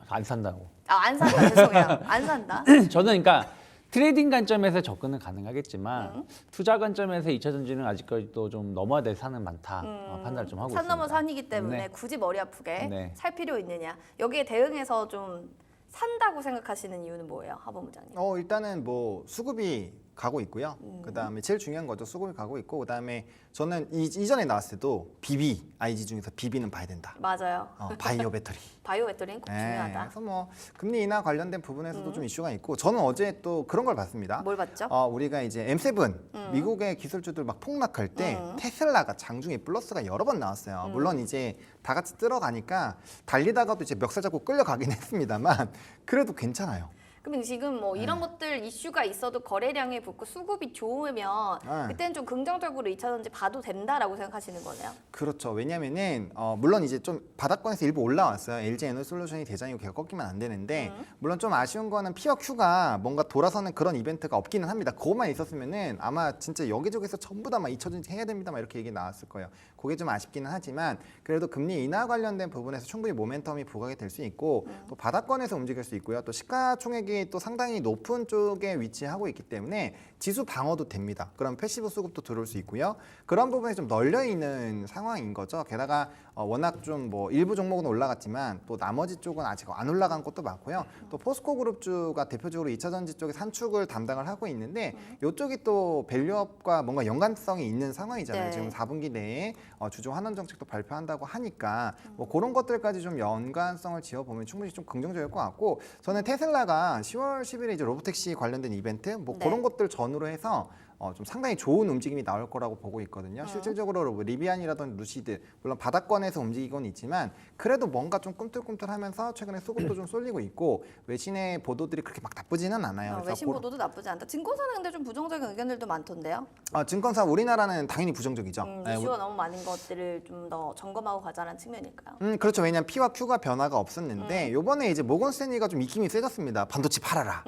안 산다고. 안 산다. 죄송해요. 안 산다. 저는 그러니까 트레이딩 관점에서 접근은 가능하겠지만 투자 관점에서 2차전지는 아직까지도 좀 넘어야 될 산은 많다 판단을 좀 하고 산 있습니다. 넘어 산이기 때문에 네. 굳이 머리 아프게 네. 살 필요 있느냐. 여기에 대응해서 좀 산다고 생각하시는 이유는 뭐예요, 하 본부장님? 일단은 뭐 수급이 가고 있고요. 그다음에 제일 중요한 거죠. 수급이 가고 있고 그다음에 저는 이전에 나왔을 때도 BB, IG 중에서 BB는 봐야 된다. 맞아요. 바이오 배터리. 바이오 배터리는 꼭 중요하다. 그래서 뭐 금리 인하 관련된 부분에서도 좀 이슈가 있고 저는 어제 또 그런 걸 봤습니다. 뭘 봤죠? 우리가 이제 M7 미국의 기술주들 막 폭락할 때 테슬라가 장중에 플러스가 여러 번 나왔어요. 물론 이제 다 같이 들어가니까 달리다가도 이제 멱살 잡고 끌려가긴 했습니다만 그래도 괜찮아요. 그럼 지금 뭐 이런 것들 이슈가 있어도 거래량이 붙고 수급이 좋으면 그때는 좀 긍정적으로 2차전지 봐도 된다라고 생각하시는 거네요. 그렇죠. 왜냐면은 물론 이제 좀 바닥권에서 일부 올라왔어요. LG 에너솔루션이 대장이고 걔가 꺾이면 안 되는데 물론 좀 아쉬운 거는 P와 Q가 뭔가 돌아서는 그런 이벤트가 없기는 합니다. 그것만 있었으면은 아마 진짜 여기저기서 전부 다 막 2차전지 해야 됩니다. 막 이렇게 얘기 나왔을 거예요. 그게 좀 아쉽기는 하지만 그래도 금리 인하 관련된 부분에서 충분히 모멘텀이 부각이 될 수 있고 또 바닥권에서 움직일 수 있고요. 또 시가총액이 또 상당히 높은 쪽에 위치하고 있기 때문에 지수 방어도 됩니다. 그럼 패시브 수급도 들어올 수 있고요. 그런 부분이 좀 널려 있는 상황인 거죠. 게다가 워낙 좀 뭐 일부 종목은 올라갔지만 또 나머지 쪽은 아직 안 올라간 것도 많고요. 또 포스코 그룹주가 대표적으로 2차전지 쪽에 산축을 담당을 하고 있는데 이쪽이 또 밸류업과 뭔가 연관성이 있는 상황이잖아요. 네. 지금 4분기 내에 주주 환원 정책도 발표한다고 하니까 뭐 그런 것들까지 좀 연관성을 지어보면 충분히 좀 긍정적일 것 같고 저는 테슬라가 10월 10일에 이제 로보택시 관련된 이벤트 뭐 네. 그런 것들 전후로 해서 좀 상당히 좋은 움직임이 나올 거라고 보고 있거든요. 실질적으로 뭐 리비안이라든지 루시드 물론 바닥권에서 움직이곤 있지만 그래도 뭔가 좀 꿈틀꿈틀하면서 최근에 수급도 좀 쏠리고 있고 외신의 보도들이 그렇게 막 나쁘지는 않아요. 그래서 외신 보도도 나쁘지 않다. 증권사는 근데 좀 부정적인 의견들도 많던데요. 증권사 우리나라는 당연히 부정적이죠. 네, 이슈가 너무 많은 것들을 좀 더 점검하고 가자는 측면일까요? 그렇죠. 왜냐하면 P와 Q가 변화가 없었는데 요번에 이제 모건 스탠리가 좀 입김이 세졌습니다. 반도체 팔아라.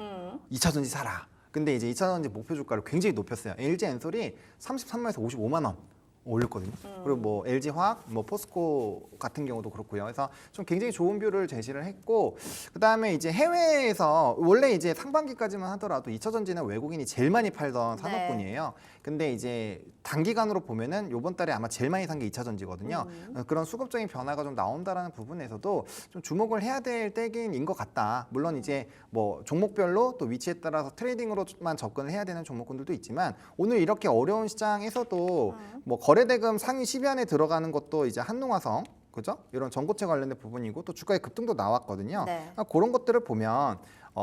2차전지 사라. 근데 이제 2차전지 목표 주가를 굉장히 높였어요. LG 엔솔이 33만에서 55만 원 올렸거든요. 그리고 뭐 LG 화학, 뭐 포스코 같은 경우도 그렇고요. 그래서 좀 굉장히 좋은 뷰를 제시를 했고 그다음에 이제 해외에서 원래 이제 상반기까지만 하더라도 2차전지는 외국인이 제일 많이 팔던 산업군이에요. 근데 이제 단기간으로 보면은 이번 달에 아마 제일 많이 산 게 2차전지거든요. 그런 수급적인 변화가 좀 나온다라는 부분에서도 좀 주목을 해야 될 때긴 것 같다. 물론 이제 뭐 종목별로 또 위치에 따라서 트레이딩으로만 접근을 해야 되는 종목군들도 있지만 오늘 이렇게 어려운 시장에서도 뭐 거래대금 상위 10위 안에 들어가는 것도 이제 한농화성 그죠? 이런 전고체 관련된 부분이고 또 주가의 급등도 나왔거든요. 네. 그런 것들을 보면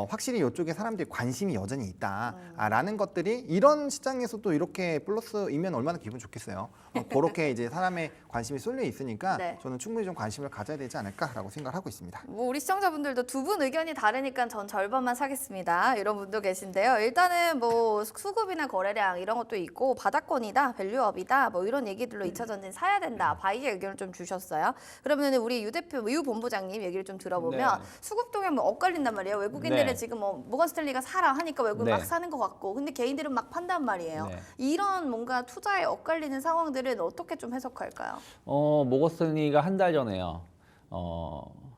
확실히 이쪽에 사람들이 관심이 여전히 있다라는 것들이 이런 시장에서도 이렇게 플러스이면 얼마나 기분 좋겠어요. 그렇게 이제 사람의 관심이 쏠려 있으니까 네. 저는 충분히 좀 관심을 가져야 되지 않을까라고 생각을 하고 있습니다. 뭐 우리 시청자분들도 두 분 의견이 다르니까 전 절반만 사겠습니다. 이런 분도 계신데요. 일단은 뭐 수급이나 거래량 이런 것도 있고 바닥권이다, 밸류업이다 뭐 이런 얘기들로 2차전지는 사야 된다. 바이의 의견을 좀 주셨어요. 그러면 우리 유 본부장님 얘기를 좀 들어보면 네. 수급 동향 뭐 엇갈린단 말이에요. 외국인들은 시장들을 네. 지금 뭐 모건 스탠리가 사라 하니까 외국인 네. 막 사는 것 같고, 근데 개인들은 막 판단 말이에요. 네. 이런 뭔가 투자에 엇갈리는 상황들은 어떻게 좀 해석할까요? 모거스니가 한 달 전에요.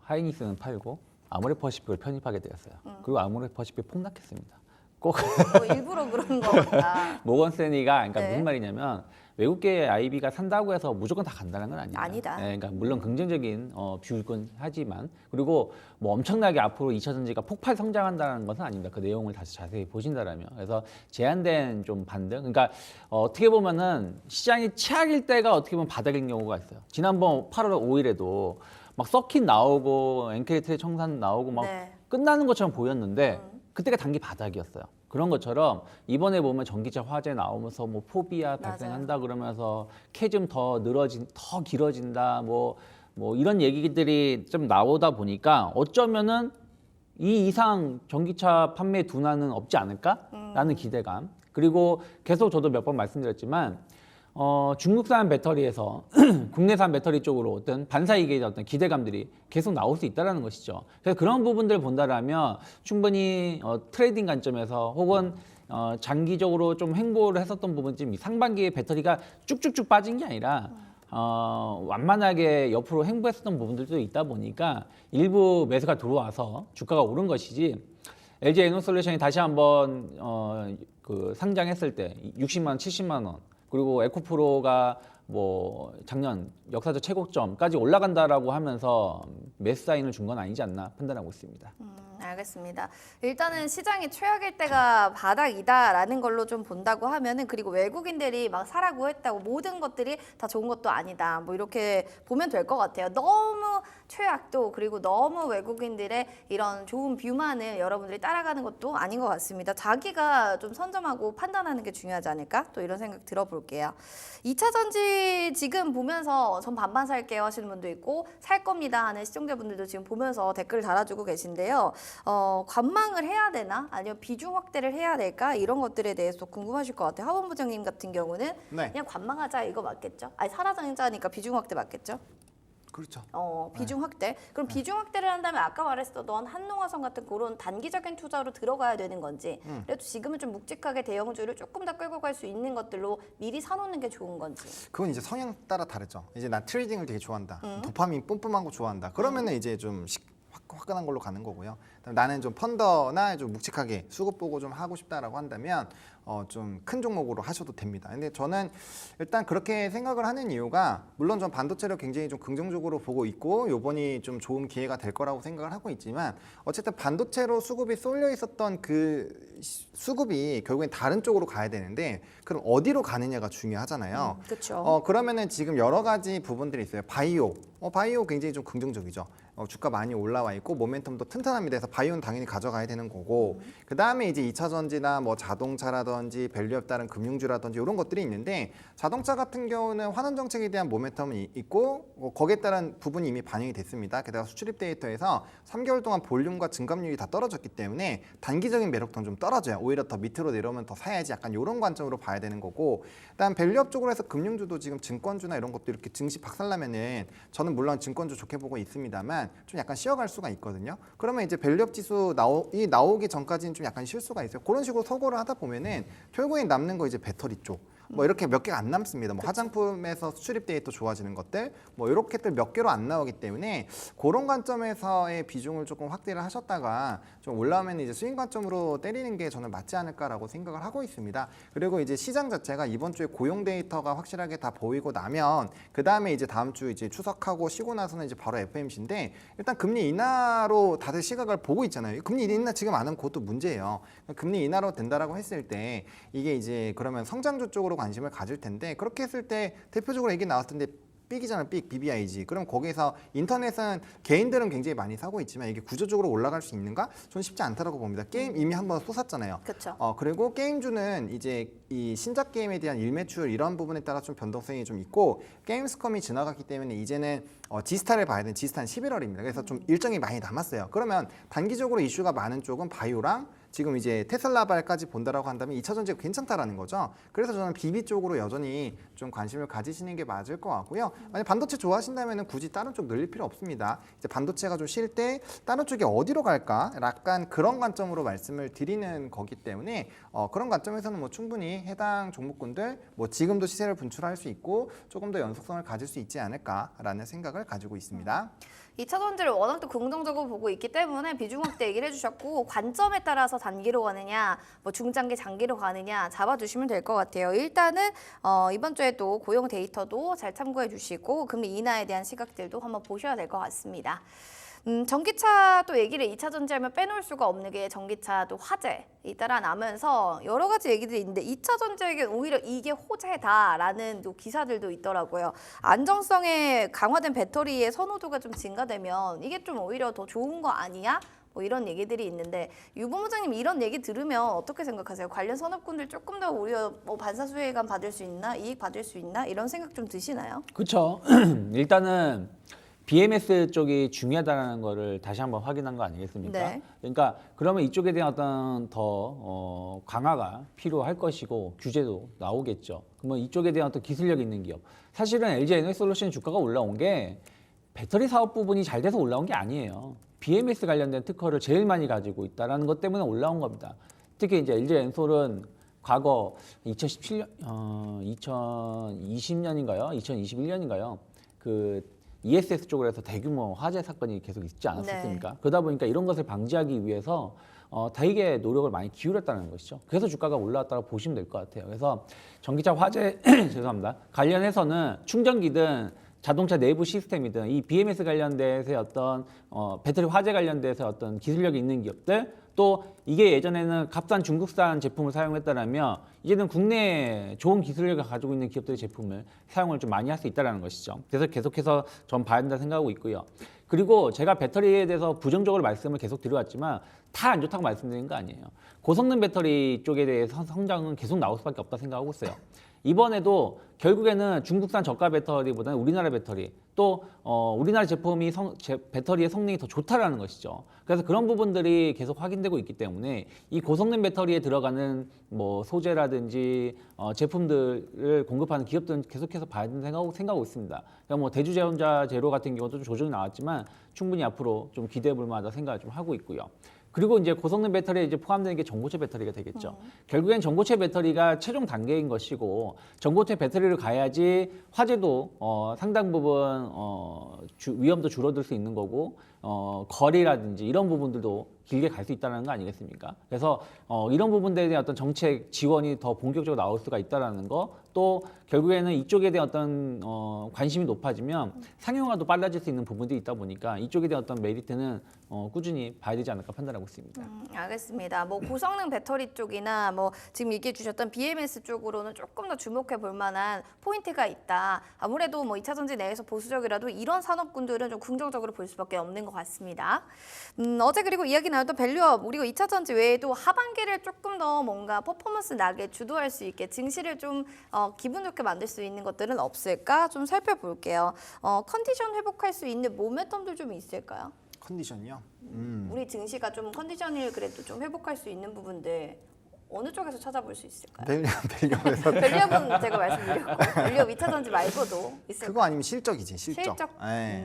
하이닉스는 팔고 아모레퍼시픽을 편입하게 되었어요. 그리고 아모레퍼시픽 폭락했습니다. 꼭 뭐 일부러 그런 거 같다. 모건 스탠리가 그러니까 네. 무슨 말이냐면 외국계 IB가 산다고 해서 무조건 다 간다는 건 아니에요. 아니다. 네, 그러니까 물론 긍정적인 뷰건 하지만 그리고 뭐 엄청나게 앞으로 2차 전지가 폭발 성장한다는 것은 아닙니다. 그 내용을 다시 자세히 보신다라면 그래서 제한된 좀 반등. 그러니까 어떻게 보면은 시장이 최악일 때가 어떻게 보면 바닥인 경우가 있어요. 지난번 8월 5일에도 막 서킷 나오고 NKT 청산 나오고 막 네. 끝나는 것처럼 보였는데 그때가 단기 바닥이었어요. 그런 것처럼 이번에 보면 전기차 화재 나오면서 뭐 포비아 발생한다 그러면서 캐즘 더 길어진다 뭐 이런 얘기들이 좀 나오다 보니까 어쩌면은 이 이상 전기차 판매 둔화는 없지 않을까라는 기대감. 그리고 계속 저도 몇 번 말씀드렸지만 중국산 배터리에서 국내산 배터리 쪽으로 어떤 반사이익의 어떤 기대감들이 계속 나올 수 있다는 것이죠. 그래서 그런 부분들을 본다라면 충분히 트레이딩 관점에서 혹은 장기적으로 좀 횡보를 했었던 부분쯤 상반기에 배터리가 쭉쭉쭉 빠진 게 아니라 완만하게 옆으로 횡보했었던 부분들도 있다 보니까 일부 매수가 들어와서 주가가 오른 것이지 LG 에너솔루션이 다시 한번 그 상장했을 때 60만 원, 70만 원 그리고 에코프로가 뭐 작년 역사적 최고점까지 올라간다라고 하면서 매수 사인을 준 건 아니지 않나 판단하고 있습니다. 알겠습니다. 일단은 시장이 최악일 때가 바닥이다라는 걸로 좀 본다고 하면은, 그리고 외국인들이 막 사라고 했다고 모든 것들이 다 좋은 것도 아니다. 뭐 이렇게 보면 될 것 같아요. 너무 최악도 그리고 너무 외국인들의 이런 좋은 뷰만을 여러분들이 따라가는 것도 아닌 것 같습니다. 자기가 좀 선점하고 판단하는 게 중요하지 않을까? 또 이런 생각 들어볼게요. 2차 전지 지금 보면서 전 반반 살게요 하시는 분도 있고 살 겁니다 하는 시청자분들도 지금 보면서 댓글 달아주고 계신데요. 관망을 해야 되나? 아니면 비중 확대를 해야 될까? 이런 것들에 대해서 궁금하실 것 같아요. 하원부장님 같은 경우는 네. 그냥 관망하자 이거 맞겠죠? 아니 사라장자니까 비중 확대 맞겠죠? 그렇죠. 비중 확대. 그럼 비중 확대를 한다면 아까 말했었던 한농화성 같은 그런 단기적인 투자로 들어가야 되는 건지, 그래도 지금은 좀 묵직하게 대형주를 조금 더 끌고 갈 수 있는 것들로 미리 사놓는 게 좋은 건지. 그건 이제 성향 따라 다르죠. 이제 나 트레이딩을 되게 좋아한다. 도파민 뿜뿜한 거 좋아한다. 그러면은 이제 좀 화끈한 걸로 가는 거고요. 나는 좀 펀더나 좀 묵직하게 수급 보고 좀 하고 싶다라고 한다면 좀 큰 종목으로 하셔도 됩니다. 근데 저는 일단 그렇게 생각을 하는 이유가, 물론 전 반도체를 굉장히 좀 긍정적으로 보고 있고 요번이 좀 좋은 기회가 될 거라고 생각을 하고 있지만, 어쨌든 반도체로 수급이 쏠려 있었던 그 수급이 결국엔 다른 쪽으로 가야 되는데 그럼 어디로 가느냐가 중요하잖아요. 그렇죠. 그러면은 지금 여러 가지 부분들이 있어요. 바이오 굉장히 좀 긍정적이죠. 주가 많이 올라와 있고 모멘텀도 튼튼합니다. 그래서 바이오는 당연히 가져가야 되는 거고, 그 다음에 이제 2차 전지나 뭐 자동차라든지 밸류업 다른 금융주라든지 이런 것들이 있는데, 자동차 같은 경우는 환원 정책에 대한 모멘텀이 있고 거기에 따른 부분이 이미 반영이 됐습니다. 게다가 수출입 데이터에서 3개월 동안 볼륨과 증감률이 다 떨어졌기 때문에 단기적인 매력도는 좀 떨어져요. 오히려 더 밑으로 내려오면 더 사야지, 약간 이런 관점으로 봐야 되는 거고, 그다음 밸류업 쪽으로 해서 금융주도 지금 증권주나 이런 것도 이렇게 증시 박살나면은, 저는 물론 증권주 좋게 보고 있습니다만 좀 약간 쉬어갈 수가 있거든요. 그러면 이제 밸류업 지수 나오기 전까지는 좀 약간 쉴 수가 있어요. 그런 식으로 서거를 하다 보면은 결국엔 남는 거 이제 배터리 쪽, 뭐 이렇게 몇 개가 안 남습니다. 뭐 화장품에서 수출입 데이터 좋아지는 것들, 뭐 이렇게들 몇 개로 안 나오기 때문에 그런 관점에서의 비중을 조금 확대를 하셨다가 좀 올라오면 이제 수익 관점으로 때리는 게 저는 맞지 않을까라고 생각을 하고 있습니다. 그리고 이제 시장 자체가 이번 주에 고용 데이터가 확실하게 다 보이고 나면 그 다음에 이제 다음 주 이제 추석하고 쉬고 나서는 이제 바로 FMC인데, 일단 금리 인하로 다들 시각을 보고 있잖아요. 금리 인하 지금 안 하면 그것도 문제예요. 금리 인하로 된다라고 했을 때 이게 이제 그러면 성장주 쪽으로 관심을 가질 텐데, 그렇게 했을 때 대표적으로 얘기 나왔을 텐데 삑이잖아요. 삑, BBIG. 그럼 거기서 인터넷은 개인들은 굉장히 많이 사고 있지만 이게 구조적으로 올라갈 수 있는가? 저는 쉽지 않다라고 봅니다. 게임 이미 한번 쏟았잖아요. 그렇죠. 그리고 게임주는 이제 이 신작 게임에 대한 일매출 이런 부분에 따라 좀 변동성이 좀 있고, 게임스컴이 지나갔기 때문에 이제는 지스타를 봐야 되는, 지스타는 11월입니다. 그래서 좀 일정이 많이 남았어요. 그러면 단기적으로 이슈가 많은 쪽은 바이오랑 지금 이제 테슬라발까지 본다라고 한다면 2차 전지가 괜찮다라는 거죠. 그래서 저는 BB 쪽으로 여전히 좀 관심을 가지시는 게 맞을 것 같고요. 만약 반도체 좋아하신다면 굳이 다른 쪽 늘릴 필요 없습니다. 이제 반도체가 좀 쉴 때 다른 쪽이 어디로 갈까? 약간 그런 관점으로 말씀을 드리는 거기 때문에 그런 관점에서는 뭐 충분히 해당 종목군들 뭐 지금도 시세를 분출할 수 있고 조금 더 연속성을 가질 수 있지 않을까라는 생각을 가지고 있습니다. 2차 전지를 워낙 또 긍정적으로 보고 있기 때문에 비중 확대 얘기를 해주셨고 관점에 따라서 단기로 가느냐, 뭐 중장기, 장기로 가느냐 잡아주시면 될 것 같아요. 일단은 이번 주에도 고용 데이터도 잘 참고해 주시고 금리 인하에 대한 시각들도 한번 보셔야 될 것 같습니다. 전기차 또 얘기를 2차 전지하면 빼놓을 수가 없는 게 전기차 또 화재 잇따라 나면서 여러 가지 얘기들이 있는데 2차 전지에게 오히려 이게 호재다라는 또 기사들도 있더라고요. 안정성에 강화된 배터리의 선호도가 좀 증가되면 이게 좀 오히려 더 좋은 거 아니야? 뭐 이런 얘기들이 있는데 유 본부장님 이런 얘기 들으면 어떻게 생각하세요? 관련 산업군들 조금 더 오히려 뭐 반사수혜감 받을 수 있나? 이익 받을 수 있나? 이런 생각 좀 드시나요? 그렇죠. 일단은 BMS 쪽이 중요하다는 거를 다시 한번 확인한 거 아니겠습니까? 네. 그러니까 그러면 이쪽에 대한 어떤 더 강화가 필요할 것이고 규제도 나오겠죠. 그러면 이쪽에 대한 어떤 기술력 있는 기업. 사실은 LG 에너지솔루션 주가가 올라온 게 배터리 사업 부분이 잘 돼서 올라온 게 아니에요. BMS 관련된 특허를 제일 많이 가지고 있다는 것 때문에 올라온 겁니다. 특히 이제 LG 엔솔은 과거 2017년, 2020년인가요? 2021년인가요? 그 ESS 쪽으로 해서 대규모 화재 사건이 계속 있지 않았습니까? 네. 그러다 보니까 이런 것을 방지하기 위해서 되게 노력을 많이 기울였다는 것이죠. 그래서 주가가 올라왔다고 보시면 될 것 같아요. 그래서 전기차 화재 죄송합니다. 관련해서는 충전기든 자동차 내부 시스템이든 이 BMS 관련돼서의 어떤 배터리 화재 관련돼서 어떤 기술력이 있는 기업들 또 이게 예전에는 값싼 중국산 제품을 사용했다면 이제는 국내 좋은 기술력을 가지고 있는 기업들의 제품을 사용을 좀 많이 할 수 있다는 것이죠. 그래서 계속해서 전 봐야 된다 생각하고 있고요. 그리고 제가 배터리에 대해서 부정적으로 말씀을 계속 드려왔지만 다 안 좋다고 말씀드린 거 아니에요. 고성능 배터리 쪽에 대해서 성장은 계속 나올 수밖에 없다 생각하고 있어요. 이번에도 결국에는 중국산 저가 배터리보다는 우리나라 배터리 또 우리나라 제품이 배터리의 성능이 더 좋다라는 것이죠. 그래서 그런 부분들이 계속 확인되고 있기 때문에 이 고성능 배터리에 들어가는 뭐 소재라든지 제품들을 공급하는 기업들은 계속해서 봐야 된다고 생각하고 있습니다. 그러니까 뭐 대주자원자 재료 같은 경우도 좀 조정이 나왔지만 충분히 앞으로 좀 기대해 볼 만하다 생각을 좀 하고 있고요. 그리고 이제 고성능 배터리에 이제 포함되는 게 전고체 배터리가 되겠죠. 결국엔 전고체 배터리가 최종 단계인 것이고 전고체 배터리를 가야지 화재도 상당 부분 위험도 줄어들 수 있는 거고 거리라든지 이런 부분들도 길게 갈 수 있다는 거 아니겠습니까? 그래서 이런 부분들에 대한 어떤 정책 지원이 더 본격적으로 나올 수가 있다는 거, 또 결국에는 이쪽에 대한 어떤 관심이 높아지면 상용화도 빨라질 수 있는 부분들이 있다 보니까 이쪽에 대한 어떤 메리트는 꾸준히 봐야 되지 않을까 판단하고 있습니다. 알겠습니다. 뭐 고성능 배터리 쪽이나 뭐 지금 얘기해 주셨던 BMS 쪽으로는 조금 더 주목해 볼 만한 포인트가 있다. 아무래도 뭐 2차 전지 내에서 보수적이라도 이런 산업군들은 좀 긍정적으로 볼 수밖에 없는 것 같습니다. 어제 그리고 이야기 나눴던 밸류업, 우리가 2차 전지 외에도 하반기를 조금 더 뭔가 퍼포먼스 나게 주도할 수 있게 증시를 좀 기분 좋게 만들 수 있는 것들은 없을까? 좀 살펴볼게요. 컨디션 회복할 수 있는 모멘텀들 좀 있을까요? 컨디션이요? 우리 증시가 좀 컨디션을 그래도 좀 회복할 수 있는 부분들 어느 쪽에서 찾아볼 수 있을까요? 밸류업에서 밸류업은 제가 말씀드렸고 밸류업 2차 전지 말고도 있을까요? 그거 아니면 실적이지, 실적.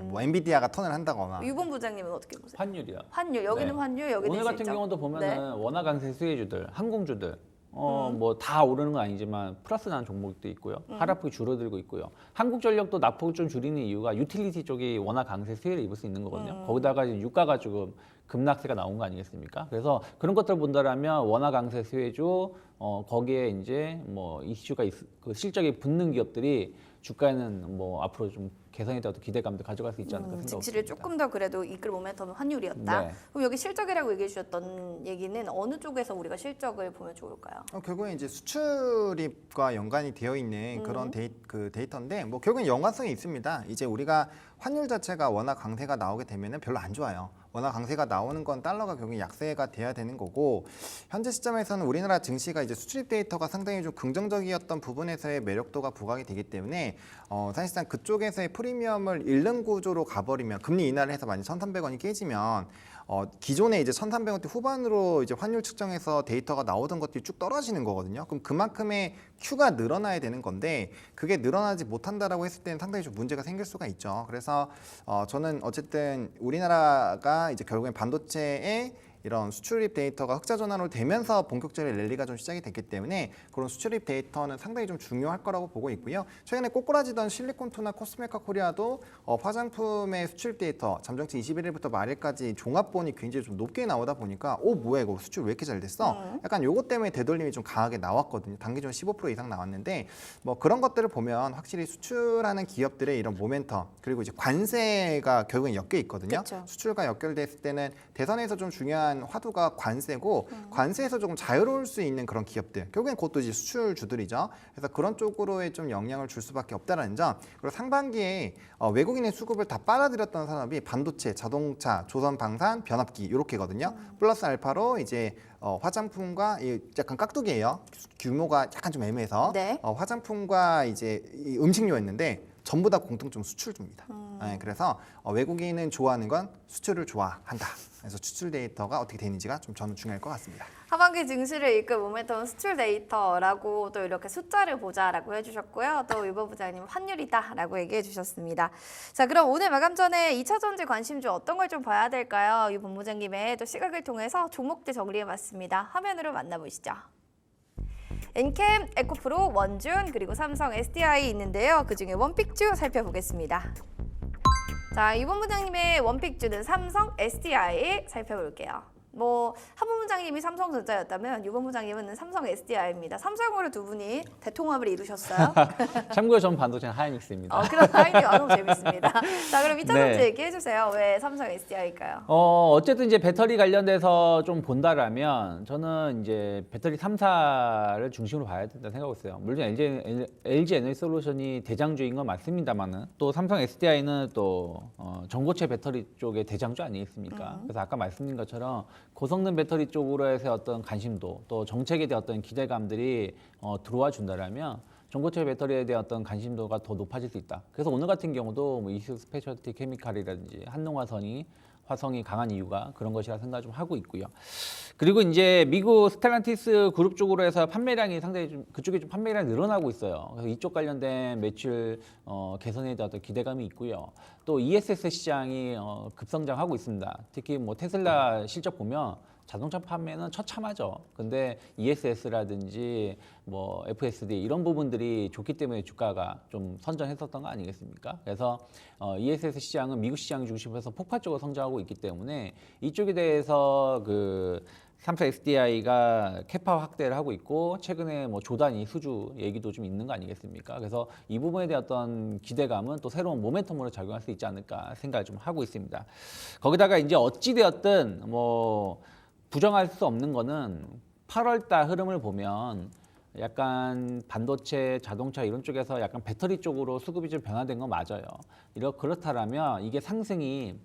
뭐 엔비디아가 턴을 한다거나. 유본 부장님은 어떻게 보세요? 환율이요. 환율, 여기는 네. 환율, 여기는 오늘 같은 실적. 경우도 보면은 네. 원화 강세 수혜주들, 항공주들 뭐 다 오르는 건 아니지만 플러스 나는 종목도 있고요. 하락폭이 줄어들고 있고요. 한국전력도 낙폭을 좀 줄이는 이유가 유틸리티 쪽이 워낙 강세 수혜를 입을 수 있는 거거든요. 거기다가 지금 유가가 조금 급락세가 나온 거 아니겠습니까? 그래서 그런 것들을 본다라면 원화 강세 수혜주 거기에 이제 뭐 이슈가 그 실적이 붙는 기업들이 주가에는 뭐 앞으로 좀 개선에 대한 기대감도 가져갈 수 있지 않을까 생각합니다. 증시를 조금 더 그래도 이끌 모멘텀은 환율이었다. 네. 그럼 여기 실적이라고 얘기해 주셨던 얘기는 어느 쪽에서 우리가 실적을 보면 좋을까요? 결국엔 이제 수출입과 연관이 되어 있는 그런 데이터인데 뭐 결국엔 연관성이 있습니다. 이제 우리가 환율 자체가 워낙 강세가 나오게 되면은 별로 안 좋아요. 워낙 강세가 나오는 건 달러가 결국 약세가 돼야 되는 거고, 현재 시점에서는 우리나라 증시가 이제 수출입 데이터가 상당히 좀 긍정적이었던 부분에서의 매력도가 부각이 되기 때문에 사실상 그쪽에서의 프리미엄을 잃는 구조로 가버리면, 금리 인하를 해서 만약 1,300원이 깨지면 기존에 이제 1,300원대 후반으로 이제 환율 측정해서 데이터가 나오던 것들이 쭉 떨어지는 거거든요. 그럼 그만큼의 Q가 늘어나야 되는 건데 그게 늘어나지 못한다라고 했을 때는 상당히 좀 문제가 생길 수가 있죠. 그래서 저는 어쨌든 우리나라가 이제 결국엔 반도체의 이런 수출입 데이터가 흑자 전환으로 되면서 본격적인 랠리가 좀 시작이 됐기 때문에 그런 수출입 데이터는 상당히 좀 중요할 거라고 보고 있고요. 최근에 꼬꾸라지던 실리콘투나 코스메카 코리아도 화장품의 수출입 데이터 잠정치 21일부터 말일까지 종합본이 굉장히 좀 높게 나오다 보니까 뭐야 이거 수출 왜 이렇게 잘 됐어? 약간 요것 때문에 되돌림이 좀 강하게 나왔거든요. 단기적으로 15% 이상 나왔는데 뭐 그런 것들을 보면 확실히 수출하는 기업들의 이런 모멘텀, 그리고 이제 관세가 결국엔 엮여 있거든요. 그쵸. 수출과 연결됐을 때는 대선에서 좀 중요한 화두가 관세고, 관세에서 조금 자유로울 수 있는 그런 기업들, 결국엔 그것도 이제 수출주들이죠. 그래서 그런 쪽으로의 좀 영향을 줄 수밖에 없다는 점. 그리고 상반기에 외국인의 수급을 다 빨아들였던 산업이 반도체, 자동차, 조선방산, 변압기 이렇게거든요. 플러스 알파로 이제 화장품과 약간 깍두기예요. 규모가 약간 좀 애매해서 네. 화장품과 이제 이 음식료였는데 전부 다 공통점 수출주입니다. 네, 그래서 외국인은 좋아하는 건 수출을 좋아한다. 그래서 수출 데이터가 어떻게 되는지가 좀 저는 중요할 것 같습니다. 하반기 증시를 이끌 모멘텀 수출 데이터라고 또 이렇게 숫자를 보자라고 해주셨고요. 또 유보 부장님 환율이다라고 얘기해 주셨습니다. 자, 그럼 오늘 마감 전에 2차 전지 관심주 어떤 걸 좀 봐야 될까요? 유 본부장님의 또 시각을 통해서 종목들 정리해봤습니다. 화면으로 만나보시죠. 엔캠, 에코프로, 원준, 그리고 삼성, SDI 있는데요. 그중에 원픽주 살펴보겠습니다. 자, 유 본부장님의 원픽주는 삼성, SDI 살펴볼게요. 뭐 한 본부장님이 삼성전자였다면 유 본부장님은 삼성 SDI입니다. 삼성으로 두 분이 대통합을 이루셨어요. 참고로 전 반도체는 하이닉스입니다. 그런 아이디어 너무 재밌습니다. 자, 그럼 2차 전지 네. 얘기해 주세요. 왜 삼성 SDI일까요? 어쨌든 이제 배터리 관련돼서 좀 본다라면 저는 이제 배터리 3사를 중심으로 봐야 된다 생각하고 있어요. 물론 LG 에너지솔루션이 대장주인 건 맞습니다만은 또 삼성 SDI는 또 전고체 배터리 쪽의 대장주 아니겠습니까? 그래서 아까 말씀드린 것처럼 고성능 배터리 쪽으로 해서 어떤 관심도 또 정책에 대한 어떤 기대감들이 들어와 준다라면 전고체 배터리에 대한 어떤 관심도가 더 높아질 수 있다. 그래서 오늘 같은 경우도 뭐 이슈 스페셜티 케미칼이라든지 한농화성이 강한 이유가 그런 것이라 생각을 좀 하고 있고요. 그리고 이제 미국 스텔란티스 그룹 쪽으로 해서 판매량이 상당히 좀 그쪽에 좀 판매량이 늘어나고 있어요. 그래서 이쪽 관련된 매출 개선에 대한 어떤 기대감이 있고요. 또 ESS 시장이 급성장하고 있습니다. 특히 뭐 테슬라 실적 보면 자동차 판매는 처참하죠. 근데 ESS라든지 뭐 FSD 이런 부분들이 좋기 때문에 주가가 좀 선전했었던 거 아니겠습니까? 그래서 ESS 시장은 미국 시장 중심에서 폭발적으로 성장하고 있기 때문에 이쪽에 대해서 그 삼성 SDI가 캐파 확대를 하고 있고 최근에 뭐 조단위 수주 얘기도 좀 있는 거 아니겠습니까? 그래서 이 부분에 대한 어떤 기대감은 또 새로운 모멘텀으로 작용할 수 있지 않을까 생각을 좀 하고 있습니다. 거기다가 이제 어찌 되었든 뭐 부정할 수 없는 거는 8월달 흐름을 보면 약간 반도체, 자동차 이런 쪽에서 약간 배터리 쪽으로 수급이 좀 변화된 건 맞아요. 그렇다라면 이게 상승이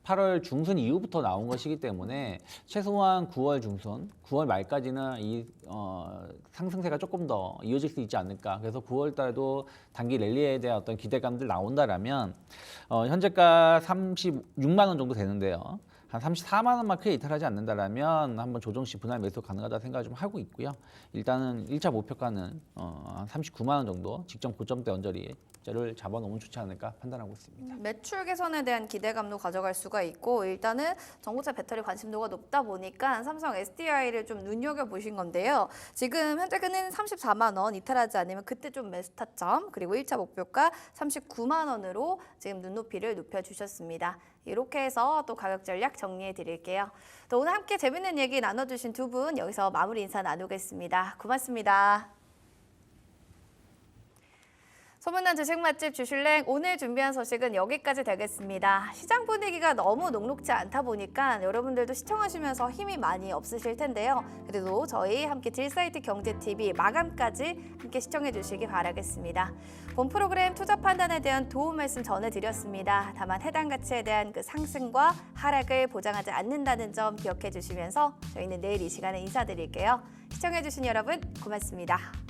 8월 중순 이후부터 나온 것이기 때문에 최소한 9월 중순, 9월 말까지는 이 상승세가 조금 더 이어질 수 있지 않을까. 그래서 9월 달에도 단기 랠리에 대한 어떤 기대감들 나온다라면 현재가 36만 원 정도 되는데요. 한 34만 원 마크에 이탈하지 않는다라면 한번 조정시 분할 매수 가능하다 생각을 좀 하고 있고요. 일단은 1차 목표가는 한 39만 원 정도 직전 고점대 언저리를 잡아놓으면 좋지 않을까 판단하고 있습니다. 매출 개선에 대한 기대감도 가져갈 수가 있고 일단은 전고체 배터리 관심도가 높다 보니까 삼성 SDI를 좀 눈여겨보신 건데요. 지금 현재는 34만 원 이탈하지 않으면 그때 좀 매수 타점 그리고 1차 목표가 39만 원으로 지금 눈높이를 높여주셨습니다. 이렇게 해서 또 가격 전략 정리해 드릴게요. 또 오늘 함께 재밌는 얘기 나눠주신 두 분 여기서 마무리 인사 나누겠습니다. 고맙습니다. 소문난 주식 맛집 주슐랭 오늘 준비한 소식은 여기까지 되겠습니다. 시장 분위기가 너무 녹록지 않다 보니까 여러분들도 시청하시면서 힘이 많이 없으실 텐데요. 그래도 저희 함께 딜사이트 경제TV 마감까지 함께 시청해 주시기 바라겠습니다. 본 프로그램 투자 판단에 대한 도움 말씀 전해드렸습니다. 다만 해당 가치에 대한 그 상승과 하락을 보장하지 않는다는 점 기억해 주시면서 저희는 내일 이 시간에 인사드릴게요. 시청해 주신 여러분 고맙습니다.